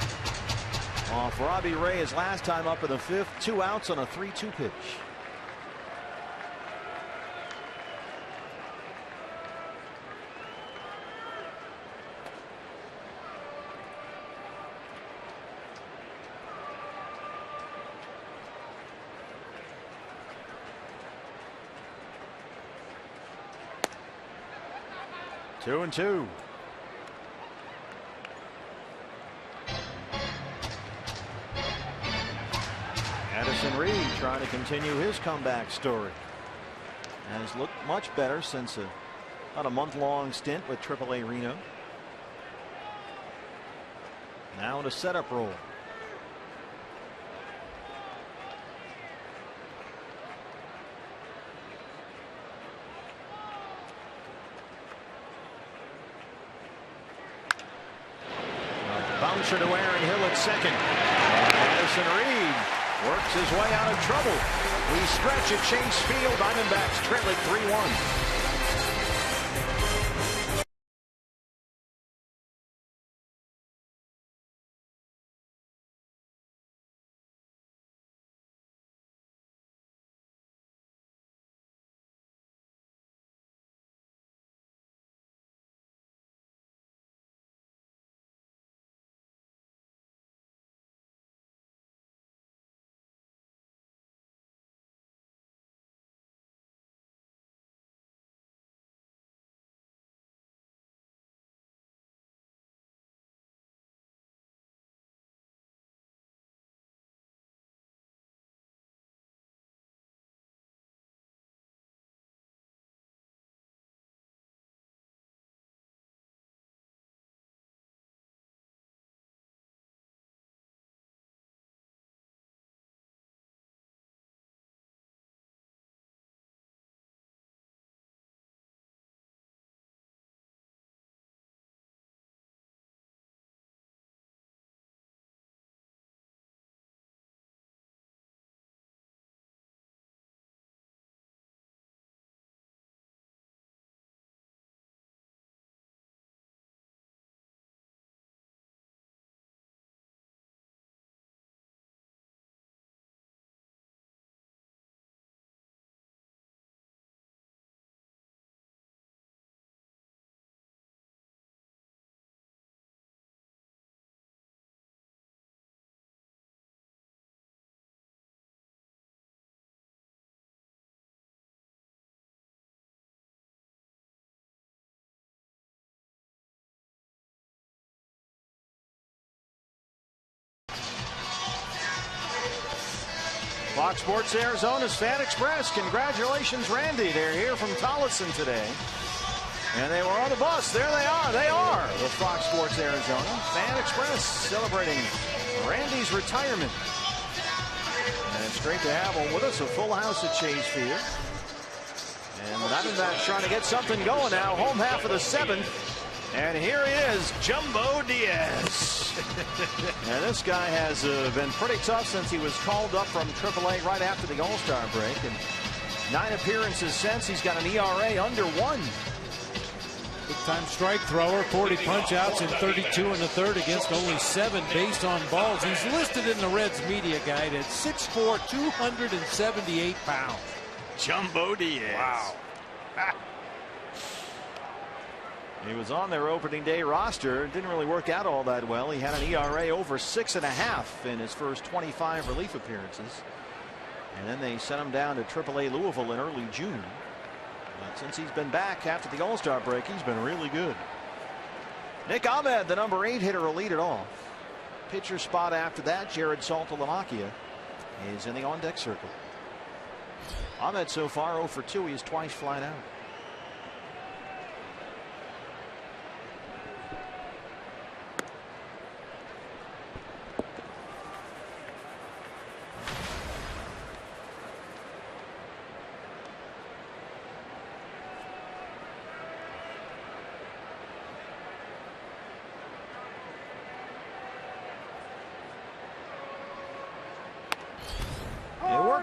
off Robbie Ray his last time up in the fifth. 2 outs on a 3-2 pitch. Two and two. Addison Reed trying to continue his comeback story. Has looked much better since about a month-long stint with AAA Reno. Now in a setup role. Bouncer to Aaron Hill at second. Addison Reed works his way out of trouble. We stretch at Chase Field. Diamondbacks trailing 3-1. Fox Sports Arizona's Fan Express. Congratulations, Randy. They're here from Tolleson today. And they were on the bus. There they are. They are with Fox Sports Arizona. Fan Express celebrating Randy's retirement. And it's great to have him with us. A full house at Chase Field. And the Diamondbacks trying to get something going now. Home half of the 7th. And here he is, Jumbo Diaz. And this guy has been pretty tough since he was called up from AAA right after the All-Star break. And 9 appearances since. He's got an ERA under 1. Big-time strike thrower, 40 punch-outs in 32 in the third against only 7 based on balls. He's listed in the Reds media guide at 6'4", 278 pounds. Jumbo Diaz. Wow. He was on their opening day roster. It didn't really work out all that well. He had an ERA over 6.5 in his first 25 relief appearances. And then they sent him down to AAA Louisville in early June. But since he's been back after the All-Star break, he's been really good. Nick Ahmed, the number 8 hitter, will lead it off. Pitcher spot after that, Jared Saltalamacchia is in the on-deck circle. Ahmed so far 0 for 2. He is twice flat out.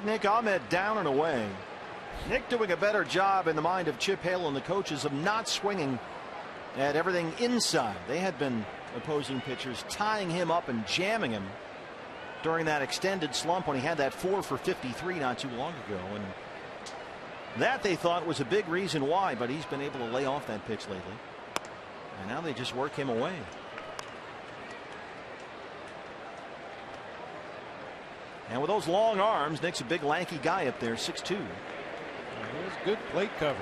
Nick Ahmed down and away. Nick doing a better job in the mind of Chip Hale and the coaches of not swinging at everything inside. They had been, opposing pitchers, tying him up and jamming him during that extended slump when he had that 4 for 53 not too long ago. And that they thought was a big reason why, but he's been able to lay off that pitch lately. And now they just work him away. And with those long arms, Nick's a big lanky guy up there, 6'2". There's good plate coverage.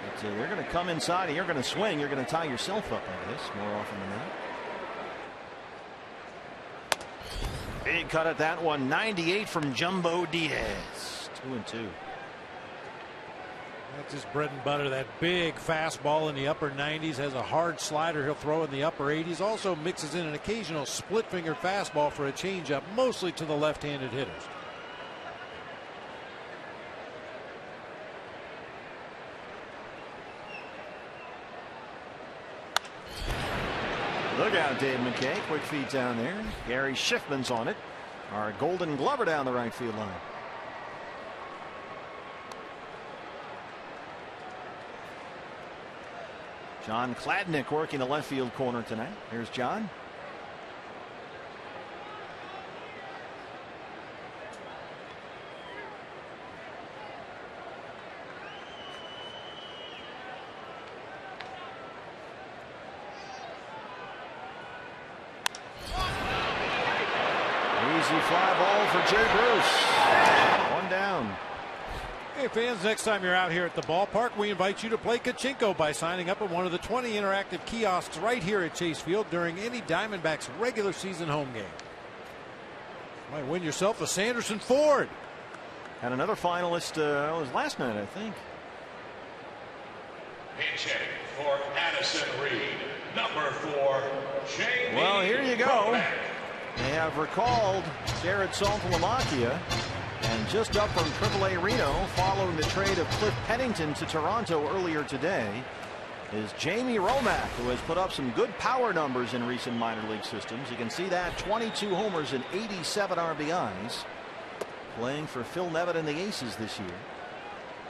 But they're going to come inside and you're going to swing. You're going to tie yourself up, I guess, more often than not. Big cut at that one. 98 from Jumbo Diaz. 2-2. That's his bread and butter. That big fastball in the upper 90s. Has a hard slider he'll throw in the upper 80s. Also mixes in an occasional split finger fastball for a changeup, mostly to the left-handed hitters. Look out, Dave McKay. Quick feed down there. Gary Schiffman's on it. Our Golden Glover down the right field line. John Kladnick working the left field corner tonight. Here's John. Easy fly ball for Jay Bruce. One down. Hey fans, next time you're out here at the ballpark, we invite you to play Kachinko by signing up at one of the 20 interactive kiosks right here at Chase Field during any Diamondbacks regular season home game. Might win yourself a Sanderson Ford. And another finalist was last night, I think. Pitch hit for Addison Reed, number 4, Shane. Well, here you go. They have recalled Jared Saltalamacchia. And just up from AAA Reno, following the trade of Cliff Pennington to Toronto earlier today, is Jamie Romack, who has put up some good power numbers in recent minor league systems. You can see that 22 homers and 87 RBIs, playing for Phil Nevin and the Aces this year.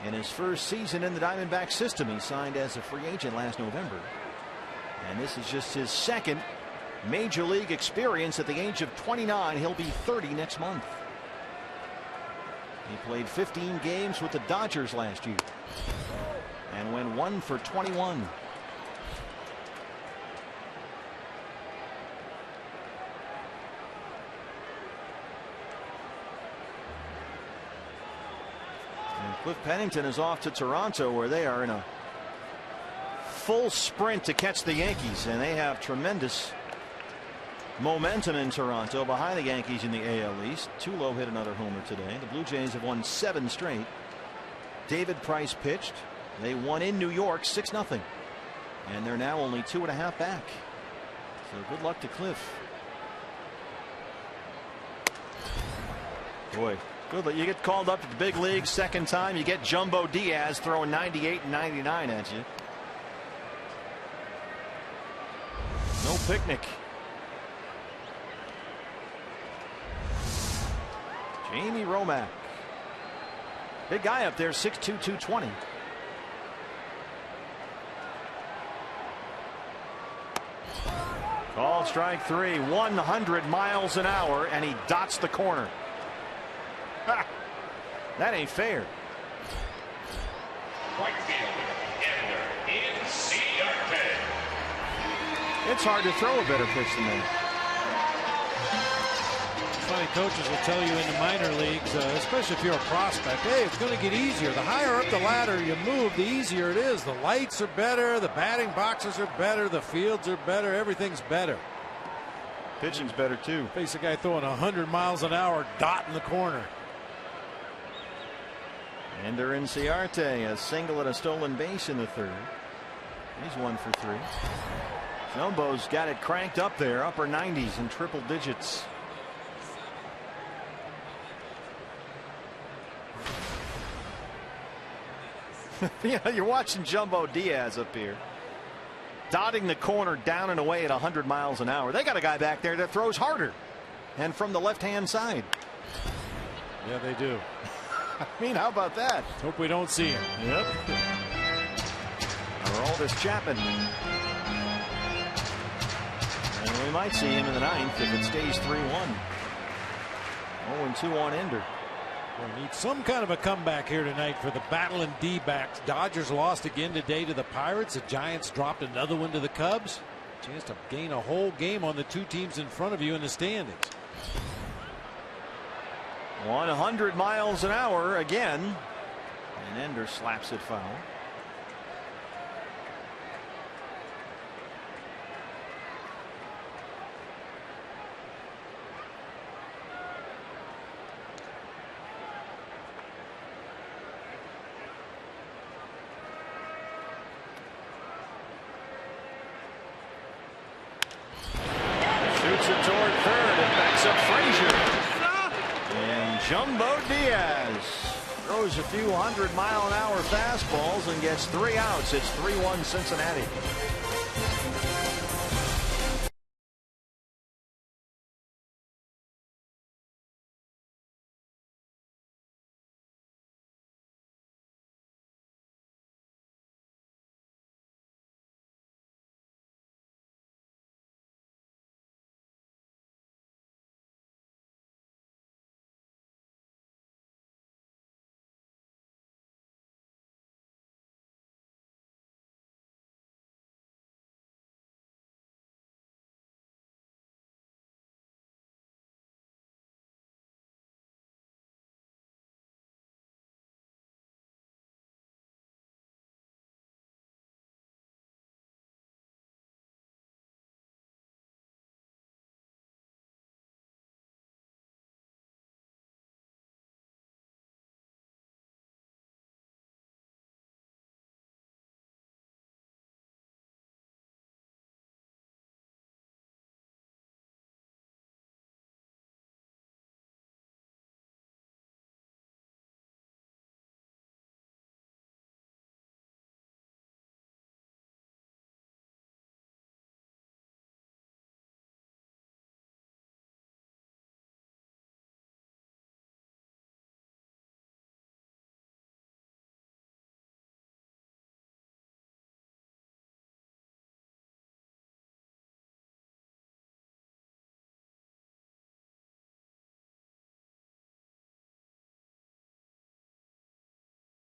In his first season in the Diamondback system, he signed as a free agent last November. And this is just his second major league experience at the age of 29. He'll be 30 next month. He played 15 games with the Dodgers last year and went 1 for 21. And Cliff Pennington is off to Toronto, where they are in a full sprint to catch the Yankees, and they have tremendous momentum in Toronto, behind the Yankees in the AL East. Tulo hit another homer today. The Blue Jays have won 7 straight. David Price pitched. They won in New York 6-0. And they're now only 2.5 back. So good luck to Cliff. Boy, good luck. You get called up to the big leagues second time. You get Jumbo Diaz throwing 98 and 99 at you. No picnic. Jamie Romack. Big guy up there, 6'2", 220. Called strike 3, 100 miles an hour, and he dots the corner. Ha! That ain't fair. Right fielder, It's hard to throw a better pitch than that. Funny, coaches will tell you in the minor leagues, especially if you're a prospect, hey, it's going to get easier. The higher up the ladder you move, the easier it is. The lights are better, the batting boxes are better, the fields are better, everything's better. Pitching's better too. Face a guy throwing 100 miles an hour, dot in the corner. Ender Inciarte, a single and a stolen base in the 3rd. He's 1 for 3. Jumbo's got it cranked up there, upper 90s and triple digits. You're watching Jumbo Diaz up here, dotting the corner down and away at 100 miles an hour. They got a guy back there that throws harder and from the left-hand side. Yeah, they do. I mean, how about that? Hope we don't see him. Yep. Aroldis Chapman. And we might see him in the 9th if it stays 3-1. 0-2 on Ender. We need some kind of a comeback here tonight for the battling D-backs. Dodgers lost again today to the Pirates. The Giants dropped another one to the Cubs. Chance to gain a whole game on the 2 teams in front of you in the standings. 100 miles an hour again. And Ender slaps it foul. Shoots it toward 3rd and backs up Frazier. And Jumbo Diaz throws a few 100-mile-an-hour fastballs and gets 3 outs. It's 3-1 Cincinnati.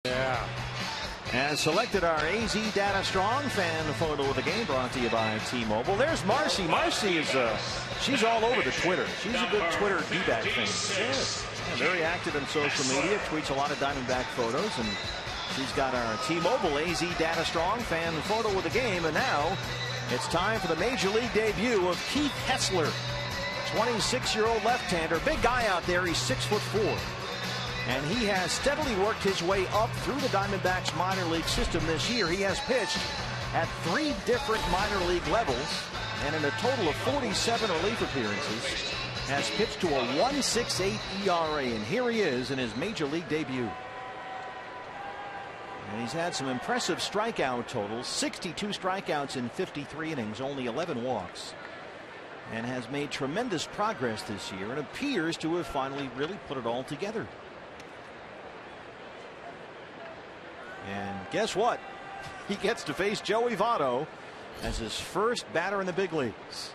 Yeah. And selected our AZ Data Strong fan photo of the game, brought to you by T-Mobile. There's Marcy. Marcy is she's all over the Twitter. She's a good Twitter D-back fan. Yeah, very active in social media. Tweets a lot of Diamondback photos, and she's got our T-Mobile AZ Data Strong fan photo of the game. And now it's time for the Major League debut of Keith Hessler. 26-year-old left-hander, big guy out there. He's 6'4", and he has steadily worked his way up through the Diamondbacks minor league system this year. He has pitched at 3 different minor league levels, and in a total of 47 relief appearances, has pitched to a 1.68 ERA, and here he is in his major league debut. And he's had some impressive strikeout totals, 62 strikeouts in 53 innings, only 11 walks, and has made tremendous progress this year and appears to have finally really put it all together. And guess what? He gets to face Joey Votto as his first batter in the big leagues.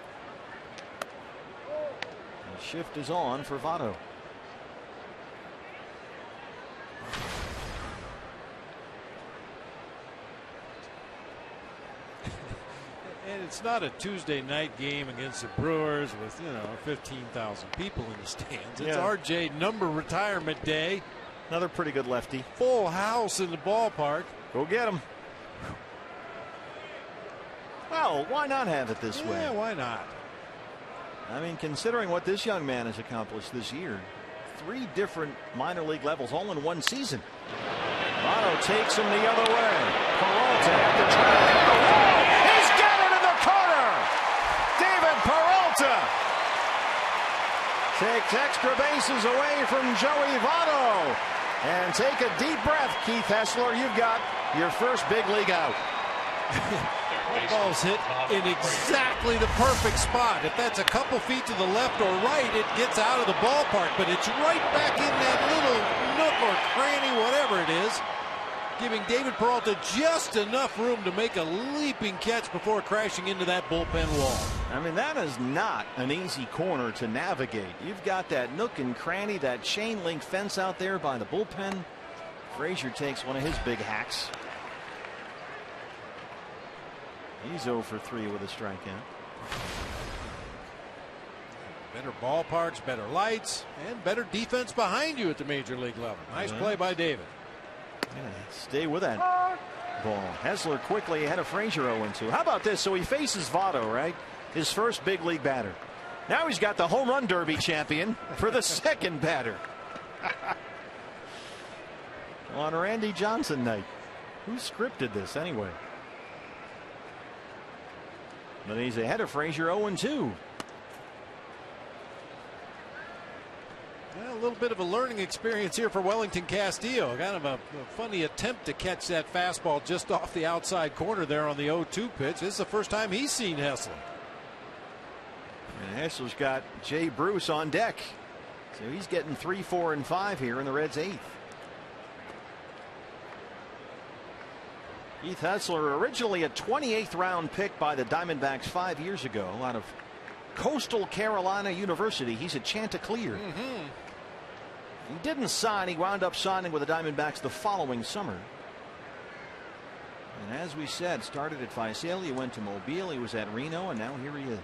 The shift is on for Votto. And it's not a Tuesday night game against the Brewers with, 15,000 people in the stands. It's RJ number retirement day. Another pretty good lefty. Full house in the ballpark. Go get him. Well, why not have it this way? Yeah, why not? I mean, considering what this young man has accomplished this year, 3 different minor league levels all in one season. Votto takes him the other way. Peralta at the track at the wall. He's got it in the corner. David Peralta takes extra bases away from Joey Votto. And take a deep breath, Keith Hessler. You've got your first big league out. That ball's hit in exactly the perfect spot. If that's a couple feet to the left or right, it gets out of the ballpark, but it's right back in that little nook or cranny, whatever it is, giving David Peralta just enough room to make a leaping catch before crashing into that bullpen wall. I mean, that is not an easy corner to navigate. You've got that nook and cranny, that chain link fence out there by the bullpen. Frazier takes one of his big hacks. He's 0 for 3 with a strikeout. Better ballparks, better lights, and better defense behind you at the major league level. Nice play by David. Yeah, stay with that ball. Hessler quickly ahead of Frazier 0-2. How about this? So he faces Votto, right? His first big league batter. Now he's got the home run derby champion for the second batter. On Randy Johnson night. Who scripted this anyway? But he's ahead of Frazier 0-2. Well, a little bit of a learning experience here for Wellington Castillo. Kind of a funny attempt to catch that fastball just off the outside corner there on the 0-2 pitch. This is the first time he's seen Hessler. And Hessler's got Jay Bruce on deck. So he's getting 3, 4, and 5 here in the Reds' 8th. Keith Hessler, originally a 28th round pick by the Diamondbacks 5 years ago out of Coastal Carolina University. He's a Chanticleer. He didn't sign. He wound up signing with the Diamondbacks the following summer. And as we said, started at Visalia, went to Mobile, he was at Reno, and now here he is.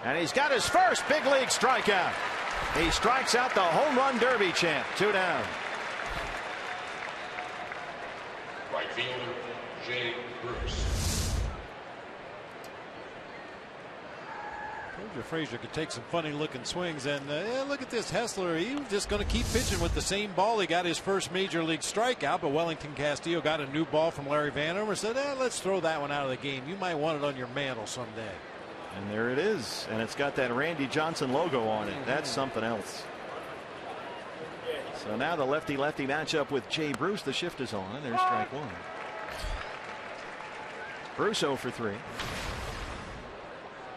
And he's got his first big league strikeout. He strikes out the home run derby champ. 2 down. Right fielder, Jay Bruce. Frazier could take some funny looking swings, and look at this Hessler. He was just going to keep pitching with the same ball. He got his first major league strikeout, but Wellington Castillo got a new ball from Larry Vanover, said, let's throw that one out of the game. You might want it on your mantle someday. And there it is, and it's got that Randy Johnson logo on it. That's something else. So now the lefty-lefty matchup with Jay Bruce. The shift is on, and there's strike 1. Bruce 0 for 3.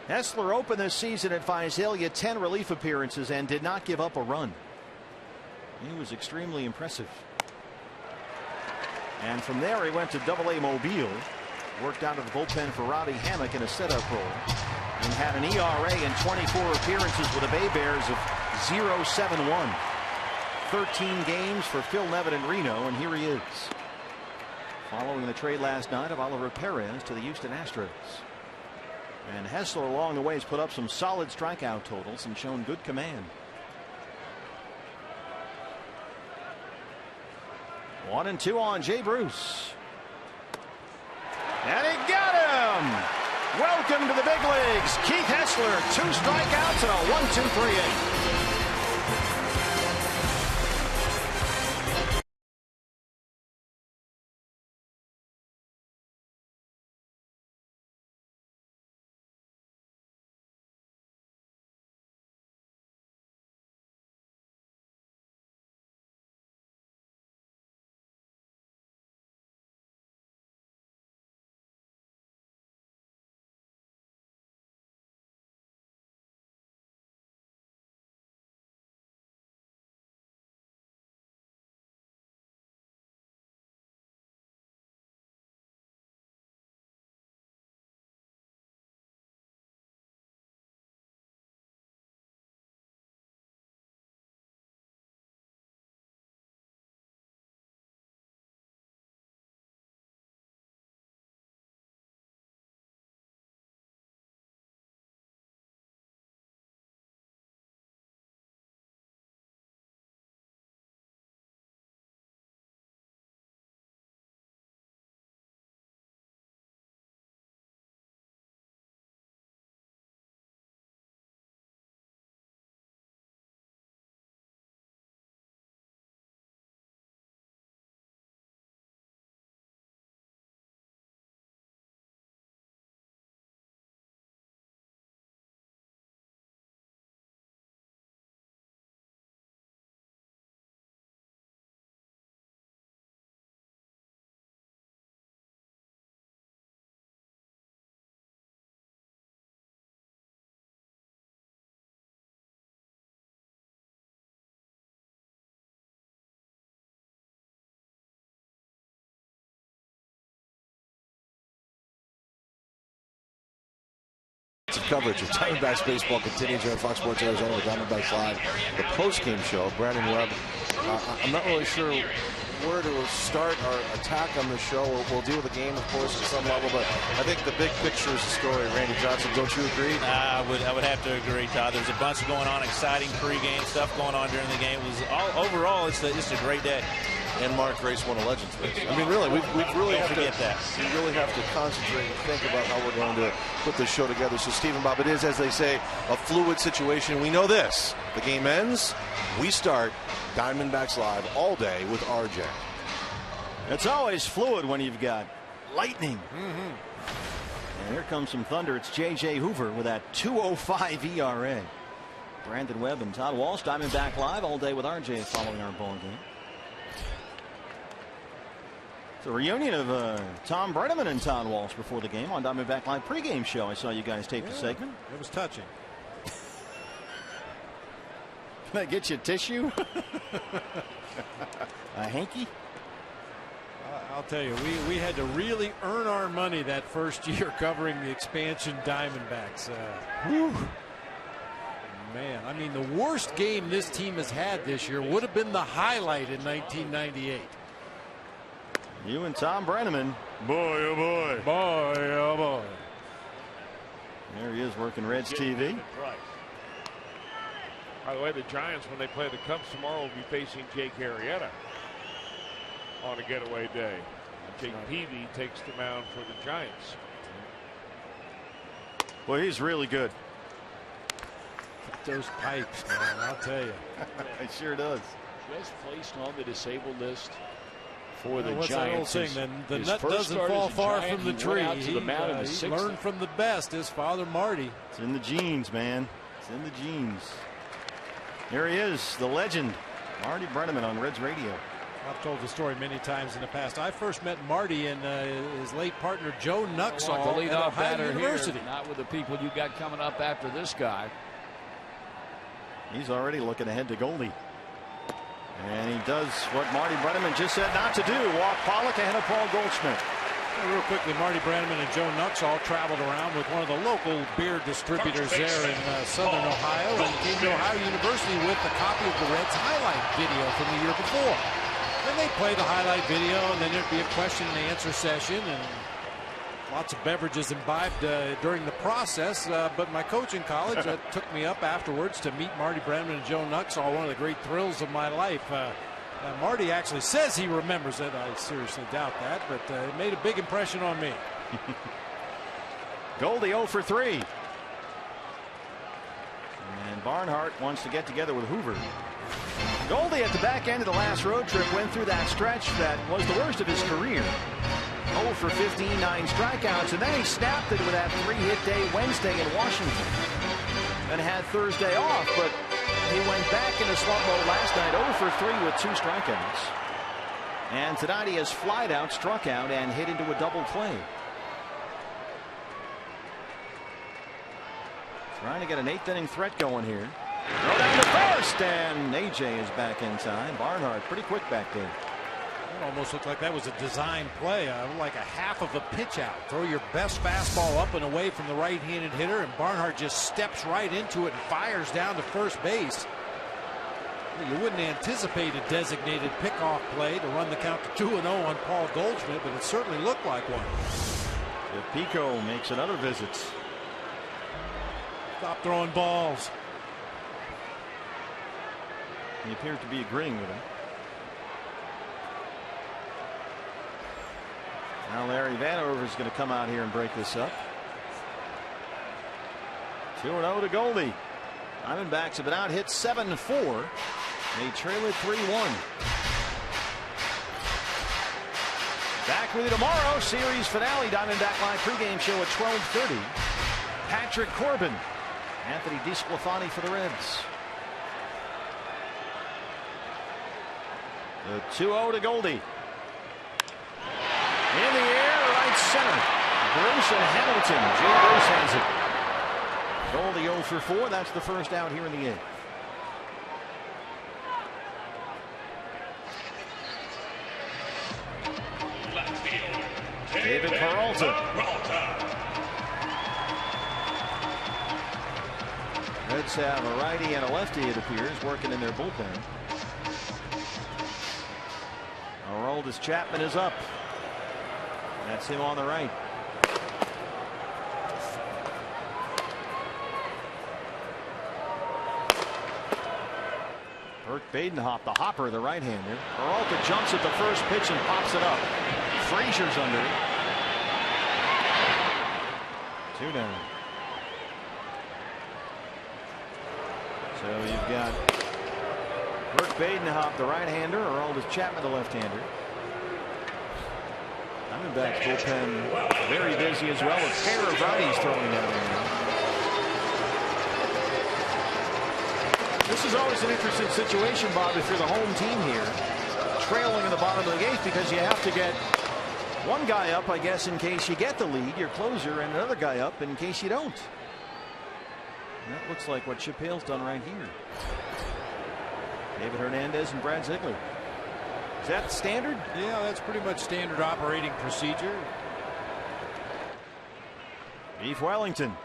Hessler opened this season at Visalia, 10 relief appearances, and did not give up a run. He was extremely impressive. And from there he went to AA Mobile, worked out of the bullpen for Robbie Hammock in a setup role, and had an ERA in 24 appearances with the Bay Bears of 0.71. 13 games for Phil Nevin in Reno, and here he is. Following the trade last night of Oliver Perez to the Houston Astros. And Hessler along the way has put up some solid strikeout totals and shown good command. 1-2 on Jay Bruce. And he got him! Welcome to the big leagues. Keith Hessler, 2 strikeouts and a 1-2-3-8. Coverage of Diamondbacks baseball continues here on Fox Sports Arizona with Diamondbacks Live, the post-game show. Brandon Webb, I'm not really sure where to start our attack on the show. We'll deal with the game, of course, at some level, but I think the big picture is the story. Randy Johnson, don't you agree? I would have to agree, Todd. There's a bunch going on, exciting pregame stuff going on during the game. It was overall, it's just a great day. And Mark Grace won a Legends base. I mean, really, we really have to forget that. We really have to concentrate and think about how we're going to put this show together. So, Stephen Bob, it is, as they say, a fluid situation. We know this: the game ends, we start Diamondbacks Live all day with RJ. It's always fluid when you've got lightning. And here comes some thunder. It's J.J. Hoover with that 2.05 ERA. Brandon Webb and Todd Walsh, Diamondback Live all day with RJ following our ball game. It's a reunion of Tom Brenneman and Todd Walsh before the game on Diamondback Live pregame show. I saw you guys tape the segment. It was touching. Can I get you a tissue? A hanky? I'll tell you, we had to really earn our money that first year covering the expansion Diamondbacks. Man, I mean, the worst game this team has had this year would have been the highlight in 1998. You and Tom Brenneman. Boy, oh boy. Boy, oh boy. There he is working Reds TV. By the way, the Giants, when they play the Cubs tomorrow, will be facing Jake Arrieta on a getaway day. Jake Peavy takes the mound for the Giants. Well, he's really good. Those pipes, man, I'll tell you. It sure does. Just placed on the disabled list for the what's Giants. That old saying? The nut doesn't fall far from the tree. He learned from the best, his father Marty. It's in the genes, man. It's in the genes. Here he is, the legend, Marty Brenneman on Reds Radio. I've told the story many times in the past. I first met Marty and his late partner Joe Nuxall at Ohio University. Not with the people you got coming up after this guy. He's already looking ahead to Goldie. And he does what Marty Brenneman just said not to do. Walk Pollock ahead of Paul Goldschmidt. Real quickly, Marty Brenneman and Joe Nuxall traveled around with one of the local beer distributors there in southern Ohio and came to Ohio University with a copy of the Reds highlight video from the year before. Then they play the highlight video, and then there'd be a question and answer session, and lots of beverages imbibed during the process. But my coach in college took me up afterwards to meet Marty Brenneman and Joe Nuxall, one of the great thrills of my life. Marty actually says he remembers it. I seriously doubt that, but it made a big impression on me. Goldie 0 for 3. And Barnhart wants to get together with Hoover. Goldie at the back end of the last road trip went through that stretch that was the worst of his career. 0 for 15, 9 strikeouts, and then he snapped it with that 3-hit day Wednesday in Washington. And had Thursday off, but he went back into slump mode last night, 0 for 3 with 2 strikeouts. And tonight he has flied out, struck out, and hit into a double play. Trying to get an 8th inning threat going here. Throw down to first, and AJ is back in time. Barnhart pretty quick back there. It almost looked like that was a design play, like a half of a pitch out. Throw your best fastball up and away from the right-handed hitter, and Barnhart just steps right into it and fires down to first base. You wouldn't anticipate a designated pickoff play to run the count to 2-0 on Paul Goldschmidt, but it certainly looked like one. Pico makes another visit. Stop throwing balls. He appears to be agreeing with him. Now Larry Vanover is going to come out here and break this up. 2-0 to Goldie. Diamondbacks have been out hit 7-4. They trail it 3-1. Back with you tomorrow. Series finale. Diamondback Live pregame show at 12:30. Patrick Corbin. Anthony DeSclafani for the Reds. The 2-0 to Goldie. In the air, right center. Bruce and Hamilton. Jay Bruce has it. Goldie 0 for 4. That's the first out here in the 8th. David Peralta. Reds have a righty and a lefty, it appears, working in their bullpen. Aroldis Chapman is up. That's him on the right. Burke Badenhop, the hopper, the right-hander. Peralta jumps at the first pitch and pops it up. Frazier's under it. 2 down. So you've got Burke Badenhop, the right-hander, Aroldis Chapman, the left-hander. Diamondbacks bullpen very busy as well. A pair of righties throwing down there. This is always an interesting situation, Bob, if you're the home team here, trailing in the bottom of the 8th, because you have to get one guy up, I guess, in case you get the lead, your closer, and another guy up in case you don't. And that looks like what Chip Hale's done right here. David Hernandez and Brad Ziegler. Is that standard? Yeah, that's pretty much standard operating procedure. Beef Wellington.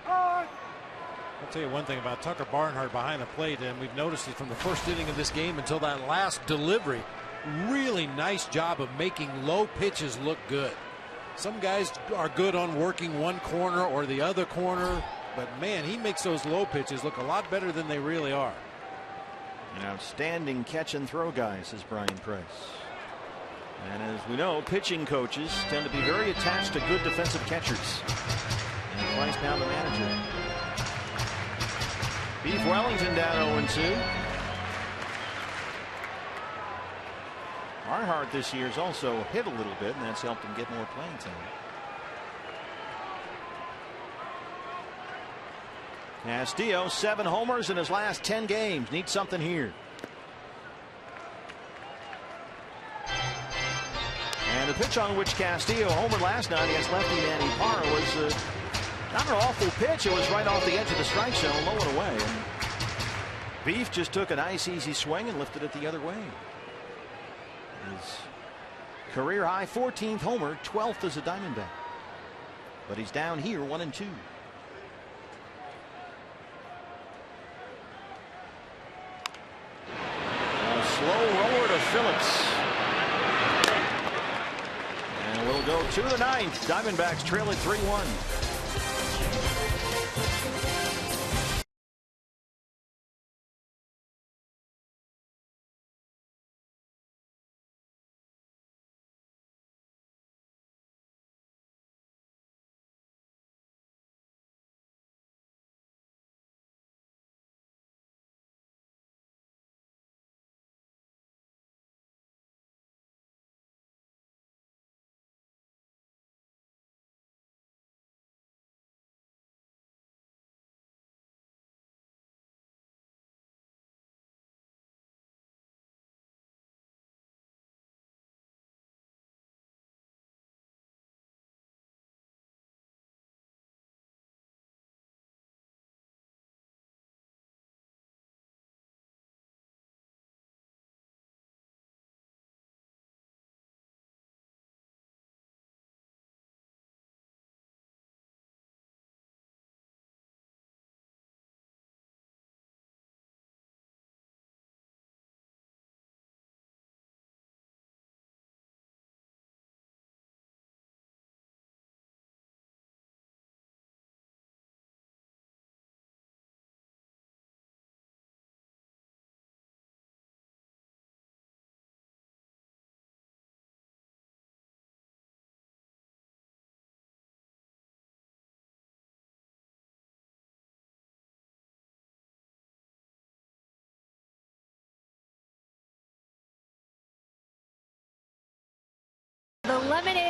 I'll tell you one thing about Tucker Barnhart behind the plate, and we've noticed it from the first inning of this game until that last delivery. Really nice job of making low pitches look good. Some guys are good on working one corner or the other corner, but man, he makes those low pitches look a lot better than they really are. An outstanding catch and throw guy, says Brian Price. And as we know, pitching coaches tend to be very attached to good defensive catchers. And Price now the manager. Beef Wellington down 0-2. Barnhart this year has also hit a little bit, and that's helped him get more playing time. Castillo, 7 homers in his last 10 games. Needs something here. And the pitch on which Castillo homered last night against lefty Manny Parra was not an awful pitch. It was right off the edge of the strike zone, low and away. And Beef just took a nice, easy swing and lifted it the other way. His career high 14th homer, 12th as a Diamondback. But he's down here 1-2. A slow roller to Phillips. And we'll go to the 9th. Diamondbacks trail it 3-1.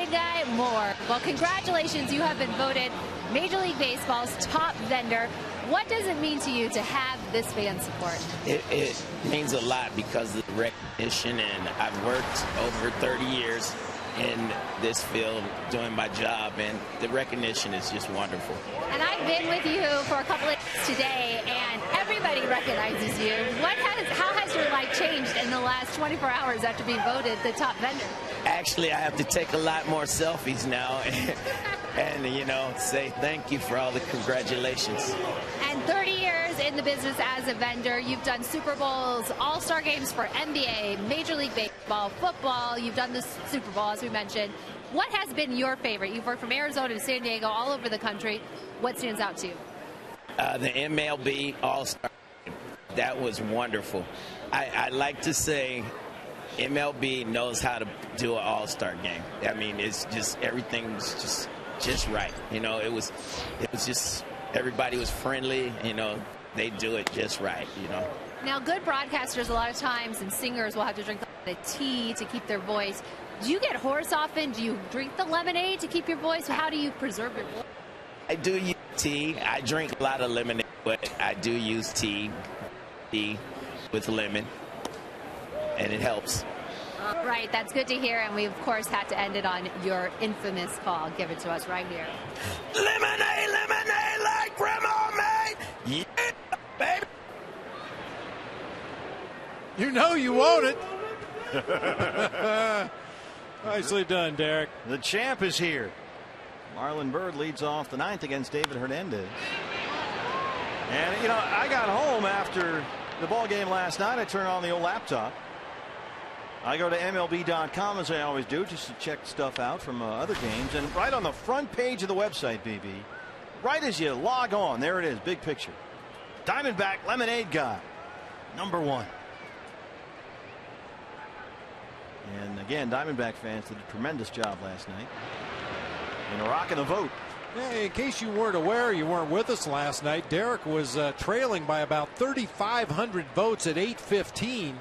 lemonade guy, more. Well, congratulations. You have been voted Major League Baseball's top vendor. What does it mean to you to have this fan support? It means a lot because of the recognition, and I've worked over 30 years in this field doing my job, and the recognition is just wonderful. And I've been with you for a couple of days today, and everybody recognizes you. How has your life changed in the last 24 hours after being voted the top vendor? Actually, I have to take a lot more selfies now and you know, say thank you for all the congratulations. And 30 years in the business as a vendor, you've done Super Bowls, All-Star games for NBA, Major League Baseball, football. You've done the Super Bowl, as we mentioned. What has been your favorite? You've worked from Arizona to San Diego, all over the country. What stands out to you? The MLB All-Star. That was wonderful. I like to say MLB knows how to do an all-star game. I mean, it's just, everything's just right. You know, it was just, everybody was friendly. You know, they do it just right, you know. Now, good broadcasters a lot of times and singers will have to drink the tea to keep their voice. Do you get hoarse often? Do you drink the lemonade to keep your voice? How do you preserve your voice? I do use tea. I drink a lot of lemonade, but I do use tea with lemon, and it helps. Right, that's good to hear, and we, of course, had to end it on your infamous call. Give it to us right here. Lemonade, lemonade like Grandma made. Yeah, baby. You know you want it. Nicely done, Derek. The champ is here. Marlon Byrd leads off the ninth against David Hernandez. And, you know, I got home after the ball game last night. I turned on the old laptop. I go to MLB.com, as I always do, just to check stuff out from other games. And right on the front page of the website, BB, right as you log on, there it is, big picture. Diamondback Lemonade Guy, #1. And again, Diamondback fans did a tremendous job last night in rocking the vote. Yeah, in case you weren't aware, you weren't with us last night, Derek was trailing by about 3,500 votes at 8:15.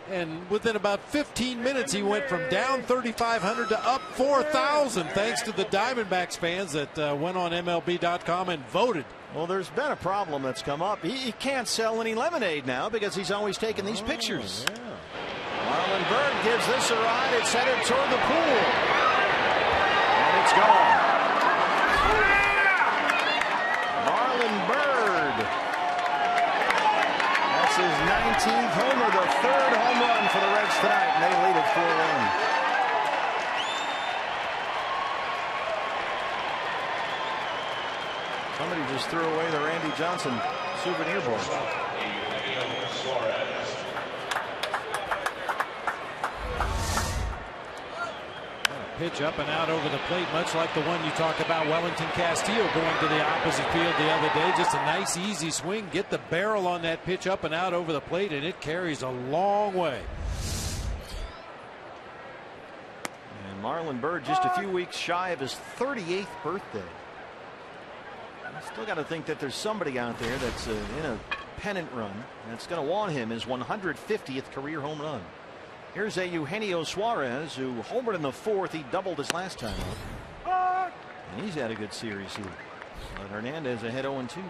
And within about 15 minutes, he went from down 3,500 to up 4,000, thanks to the Diamondbacks fans that went on MLB.com and voted. Well, there's been a problem that's come up. He can't sell any lemonade now because he's always taking these pictures. Yeah. Marlon Byrd gives this a ride. It's headed toward the pool. And it's gone. Marlon Byrd. That's his 19th homer, the third home run for the Reds tonight, and they lead it 4-1. Somebody just threw away the Randy Johnson souvenir board. Pitch up and out over the plate, much like the one you talked about, Wellington Castillo going to the opposite field the other day. Just a nice, easy swing. Get the barrel on that pitch up and out over the plate, and it carries a long way. And Marlon Byrd just a few weeks shy of his 38th birthday. Still got to think that there's somebody out there that's in a pennant run that's going to want him his 150th career home run. Here's a Eugenio Suarez, who homered in the fourth. He doubled his last time up. And he's had a good series here. But Hernandez ahead 0-2.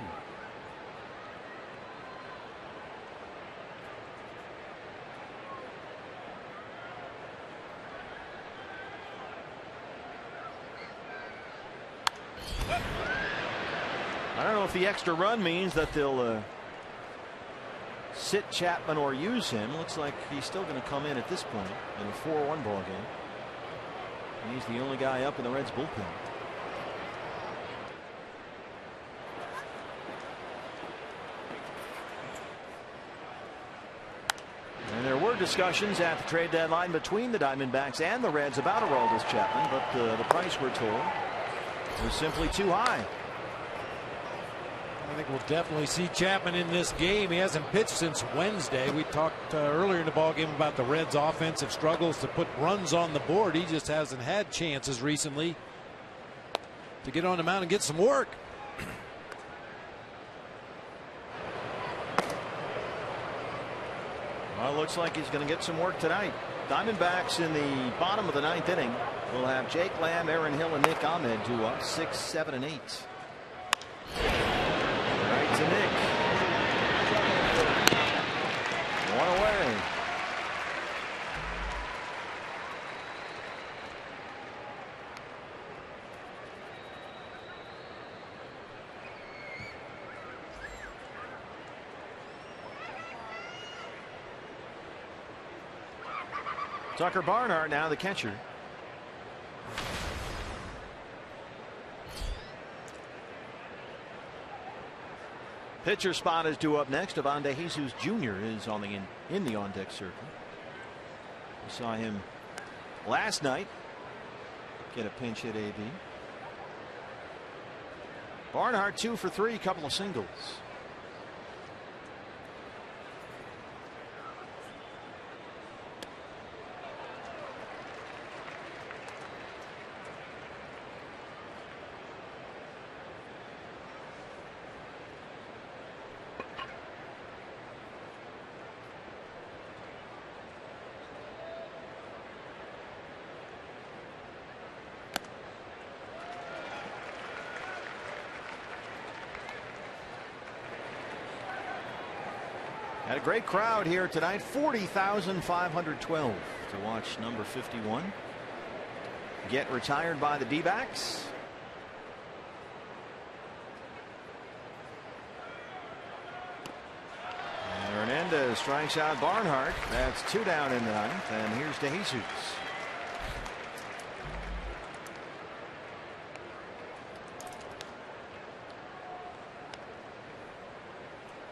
I don't know if the extra run means that they'll sit Chapman or use him. Looks like he's still going to come in at this point in a 4-1 ball game. And he's the only guy up in the Reds bullpen. And there were discussions at the trade deadline between the Diamondbacks and the Reds about Aroldis Chapman, but the price, we're told, was simply too high. I think we'll definitely see Chapman in this game. He hasn't pitched since Wednesday. We talked earlier in the ballgame about the Reds' offensive struggles to put runs on the board. He just hasn't had chances recently to get on the mound and get some work. Well, it looks like he's going to get some work tonight. Diamondbacks in the bottom of the ninth inning We'll have Jake Lamb, Aaron Hill, and Nick Ahmed due up 6, 7, and 8. Right to Nick. One away. Tucker Barnhart now the catcher. Pitcher spot is due up next. Devon DeJesus Jr. is on the in the on-deck circle. We saw him last night get a pinch hit AB. Barnhart 2 for 3, couple of singles. Had a great crowd here tonight. 40,512 to watch number 51 get retired by the D-backs. And Hernandez strikes out Barnhart. That's 2 down in the 9th. And here's DeJesus.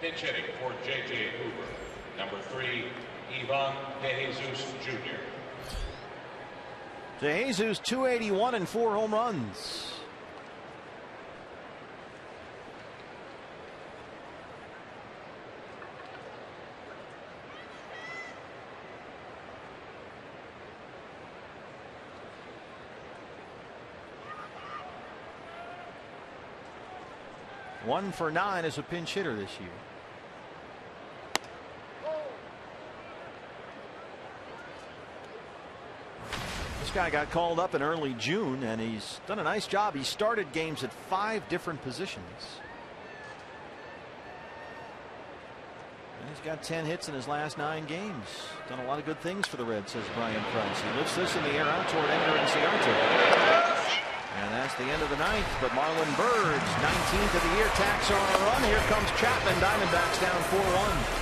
Pinch hitting for J.J. Hoover, number 3, Ivan DeJesus Jr. DeJesus 281 and 4 home runs. One for 9 as a pinch hitter this year. This guy got called up in early June, and he's done a nice job. He started games at 5 different positions. And he's got 10 hits in his last 9 games. Done a lot of good things for the Reds, says Brian Price. He lifts this in the air out toward Edgar Enciarte. And that's the end of the 9th. But Marlon Bird's 19th of the year tacks on a run. Here comes Chapman. Diamondbacks down 4-1.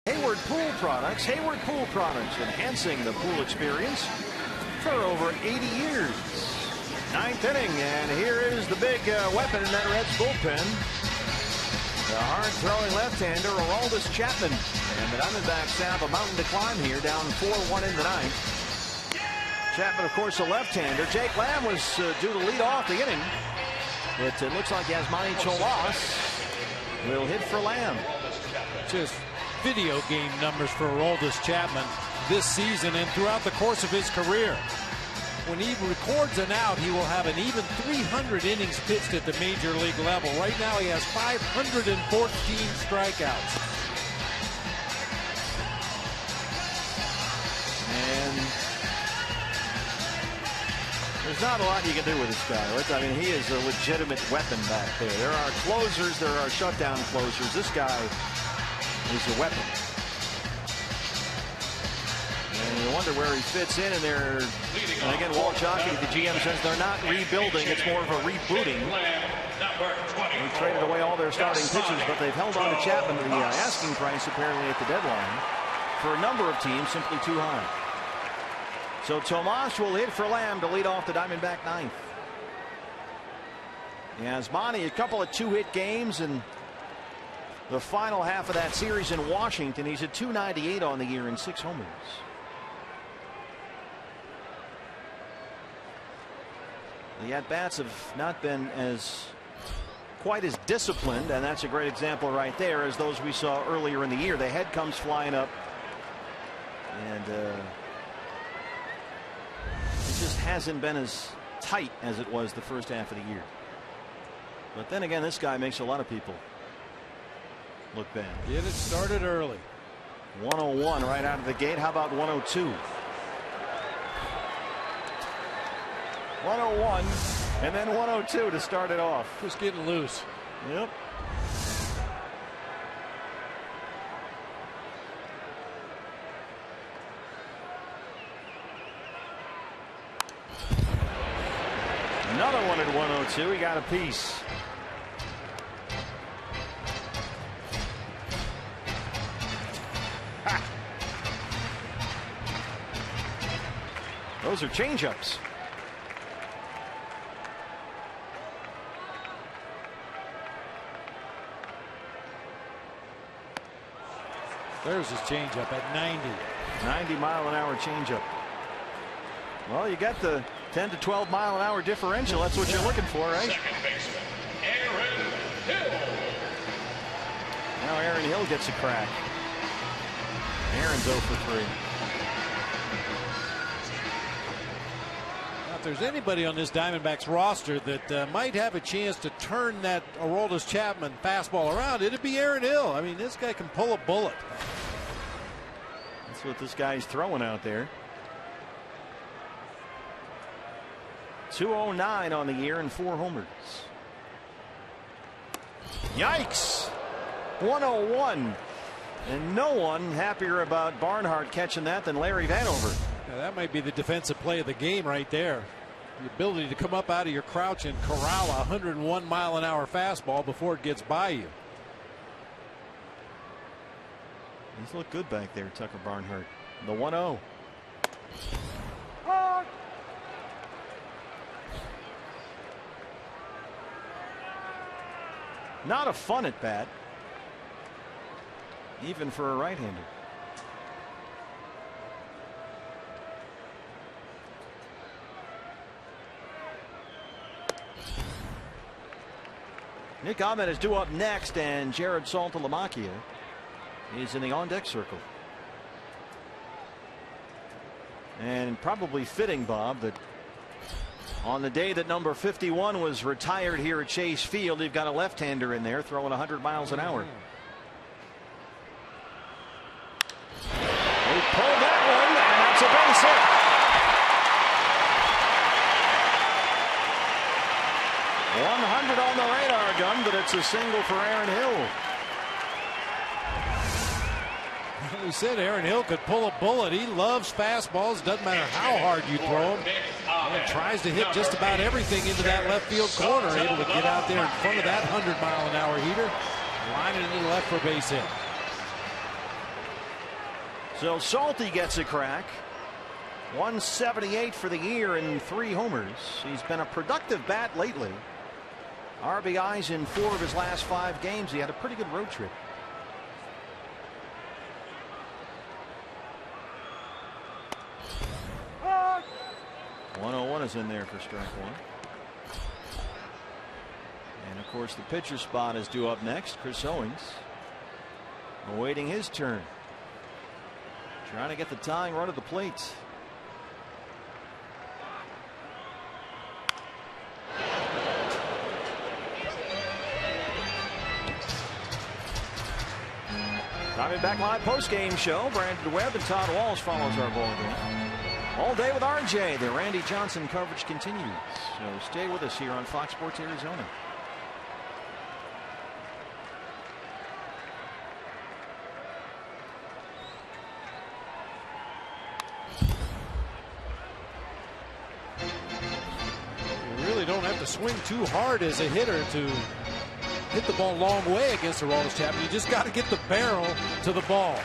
Hayward Pool Products. Hayward Pool Products, enhancing the pool experience for over 80 years. 9th inning, and here is the big weapon in that Reds bullpen. The hard-throwing left-hander, Aroldis Chapman. And the Diamondbacks have a mountain to climb here, down 4-1 in the 9th. Chapman, of course, a left-hander. Jake Lamb was due to lead off the inning, but it looks like Yasmani Tomas will hit for Lamb. Just video game numbers for Aroldis Chapman this season and throughout the course of his career. When he records an out, he will have an even 300 innings pitched at the major league level. Right now, he has 514 strikeouts. And there's not a lot you can do with this guy. I mean, he is a legitimate weapon back there. There are closers, there are shutdown closers. This guy is a weapon. And you wonder where he fits in, and again, Walt Jockey, the GM, says they're not rebuilding, it's more of a rebooting. They traded away all their starting pitchers, but they've held on to Chapman. The asking price apparently at the deadline for a number of teams simply too high. So Tomas will hit for Lamb to lead off the Diamondback ninth. Yasmani, a couple of two-hit games in the final half of that series in Washington. He's at .298 on the year and 6 homers. The at-bats have not been quite as disciplined, and that's a great example right there as those we saw earlier in the year. The head comes flying up, and it just hasn't been as tight as it was the first half of the year. But then again, this guy makes a lot of people look bad. Get it started early. 101 right out of the gate. How about 102? 101 and then 102 to start it off. Just getting loose. Yep. Another one at 102. He got a piece. Ha. Those are changeups. There's his changeup at 90. 90-mile-an-hour changeup. Well, you got the 10 to 12 mile an hour differential. That's what you're looking for, right? Now Aaron Hill gets a crack. Aaron's 0 for 3. Now, if there's anybody on this Diamondbacks roster that might have a chance to turn that Aroldis Chapman fastball around, it'd be Aaron Hill. I mean, this guy can pull a bullet. That's what this guy's throwing out there. 209 on the year and 4 homers. Yikes! 101. And no one happier about Barnhart catching that than Larry Vanover. Now, that might be the defensive play of the game right there. The ability to come up out of your crouch and corral a 101-mile-an-hour fastball before it gets by you. He's looked good back there, Tucker Barnhart. The 1-0. Not a fun at bat, even for a right-hander. Nick Ahmed is due up next, and Jared Saltalamacchia is in the on-deck circle. And probably fitting, Bob, that on the day that number 51 was retired here at Chase Field, you've got a left-hander in there throwing 100 miles an hour. They pulled that one, and that's a base hit. .100 on the radar gun, but it's a single for Aaron Hill. We said Aaron Hill could pull a bullet. He loves fastballs. Doesn't matter how hard you throw him. And tries to hit just about everything into that left field corner. Able to get out there in front of that 100-mile-an-hour heater. Line it into left for a base hit. So Salty gets a crack. 178 for the year and 3 homers. He's been a productive bat lately. RBIs in 4 of his last 5 games. He had a pretty good road trip. is in there for strike one. And of course the pitcher spot is due up next. Chris Owings awaiting his turn. Trying to get the tying run at the plate. Diamondback Live post-game show. Brandon Webb and Todd Walsh follows our ball game. All day with RJ. The Randy Johnson coverage continues. So stay with us here on Fox Sports Arizona. You really don't have to swing too hard as a hitter to hit the ball a long way against the Aroldis Chapman. You just got to get the barrel to the ball.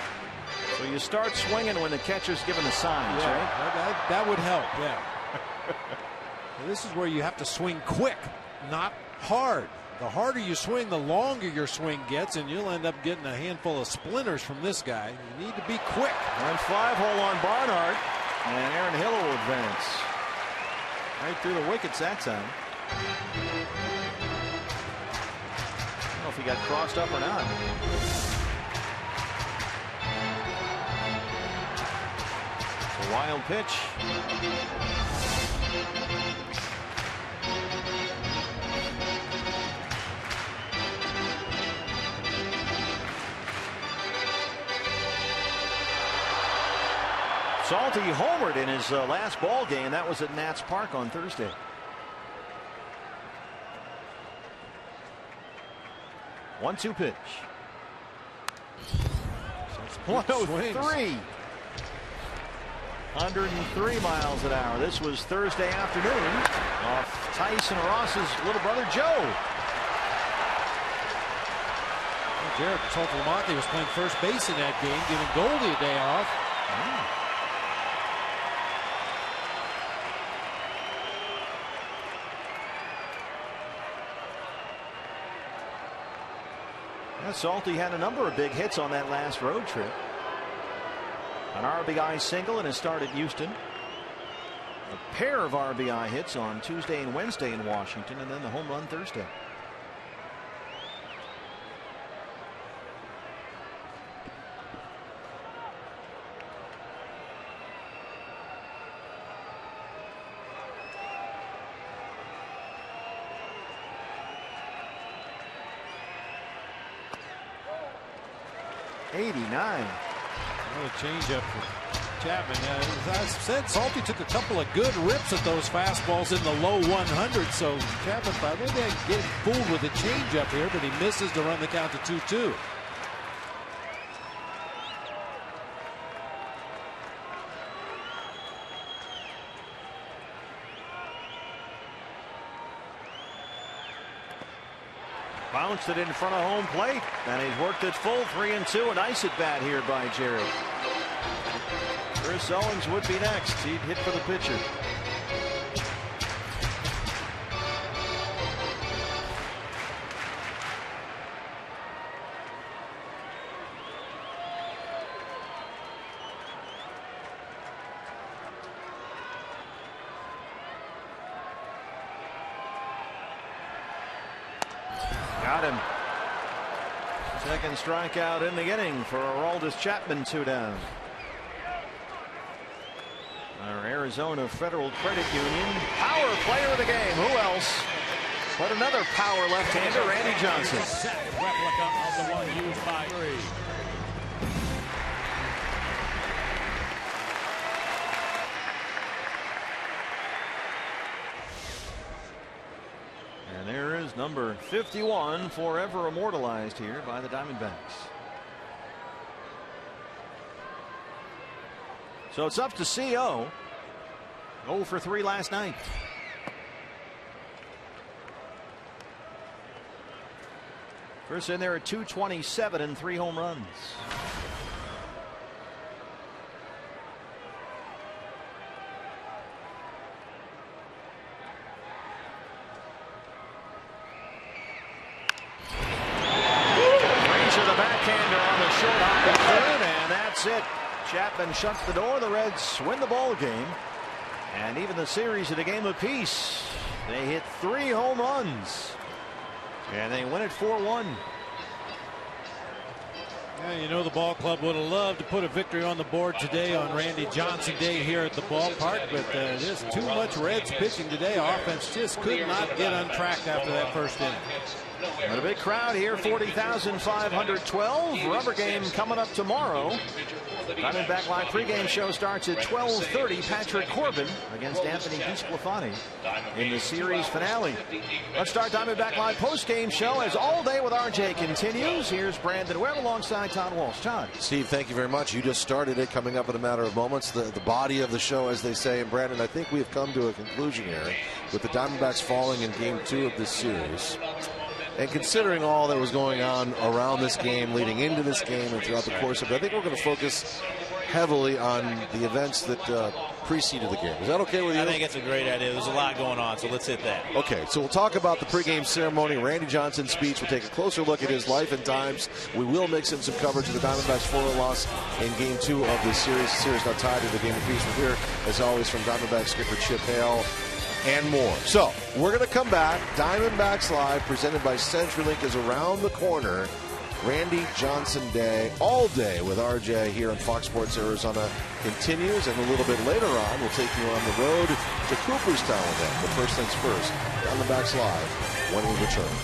So you start swinging when the catcher's given the signs, yeah, right? That would help, yeah. This is where you have to swing quick, not hard. The harder you swing, the longer your swing gets, and you'll end up getting a handful of splinters from this guy. You need to be quick. Run 5-hole on Barnhart, and Aaron Hill will advance. Right through the wickets that time. I don't know if he got crossed up or not. It's a wild pitch. Salty homered in his last ball game. That was at Nats Park on Thursday. 1-2 pitch. 103. 103 miles an hour. This was Thursday afternoon off Tyson Ross's little brother Joe. Jared Saltalamante was playing first base in that game, giving Goldie a day off. Salty had a number of big hits on that last road trip. An RBI single in his start at Houston. A pair of RBI hits on Tuesday and Wednesday in Washington, and then the home run Thursday. Another changeup for Chapman. As I said, Salty took a couple of good rips at those fastballs in the low 100s. So Chapman thought maybe I can get fooled with a changeup here, but he misses to run the count to 2-2. Bounced it in front of home plate, and he's worked it full. 3-2. A nice at bat here by Jared. Chris Owings would be next. He'd hit for the pitcher. Got him. Second strikeout in the inning for Aroldis Chapman. 2 down. Our Arizona Federal Credit Union power player of the game. Who else but another power left-hander, Randy Johnson. Replica of the one used by And there is number 51, forever immortalized here by the Diamondbacks. So it's up to CO. 0 for 3 last night. First in there at 227 and 3 home runs. It. Chapman shuts the door. The Reds win the ball game And even the series at a game apiece. They hit 3 home runs. And they win it 4-1. Yeah, you know, the ball club would have loved to put a victory on the board today on Randy Johnson Day here at the ballpark, but there's too much Reds pitching today. Offense just could not get untracked after that first inning. But a big crowd here, 40,512. Rubber game coming up tomorrow. Diamondback Live pregame show starts at 12:30. Patrick Corbin against Anthony DeSclafani in the series finale. Let's start Diamondback Live postgame show as All Day with RJ continues. Here's Brandon Webb alongside Todd Walsh. Todd. Steve, thank you very much. You just started it, coming up in a matter of moments. The body of the show, as they say. And Brandon, I think we have come to a conclusion here with the Diamondbacks falling in Game 2 of this series. And considering all that was going on around this game, leading into this game, and throughout the course of it, I think we're going to focus heavily on the events that preceded the game. Is that okay with you? I think it's a great idea. There's a lot going on, so let's hit that. Okay, so we'll talk about the pregame ceremony, Randy Johnson's speech. We'll take a closer look at his life and times. We will mix in some coverage of the Diamondbacks' 4-1 loss in Game 2 of this series. The series now tied in the game of peace. We're here, as always, from Diamondbacks skipper Chip Hale, and more. So we're going to come back. Diamondbacks Live, presented by CenturyLink, is around the corner. Randy Johnson Day, all day with RJ here on Fox Sports Arizona continues, and a little bit later on, we'll take you on the road to Cooperstown with him. But first things first, Diamondbacks Live when we return.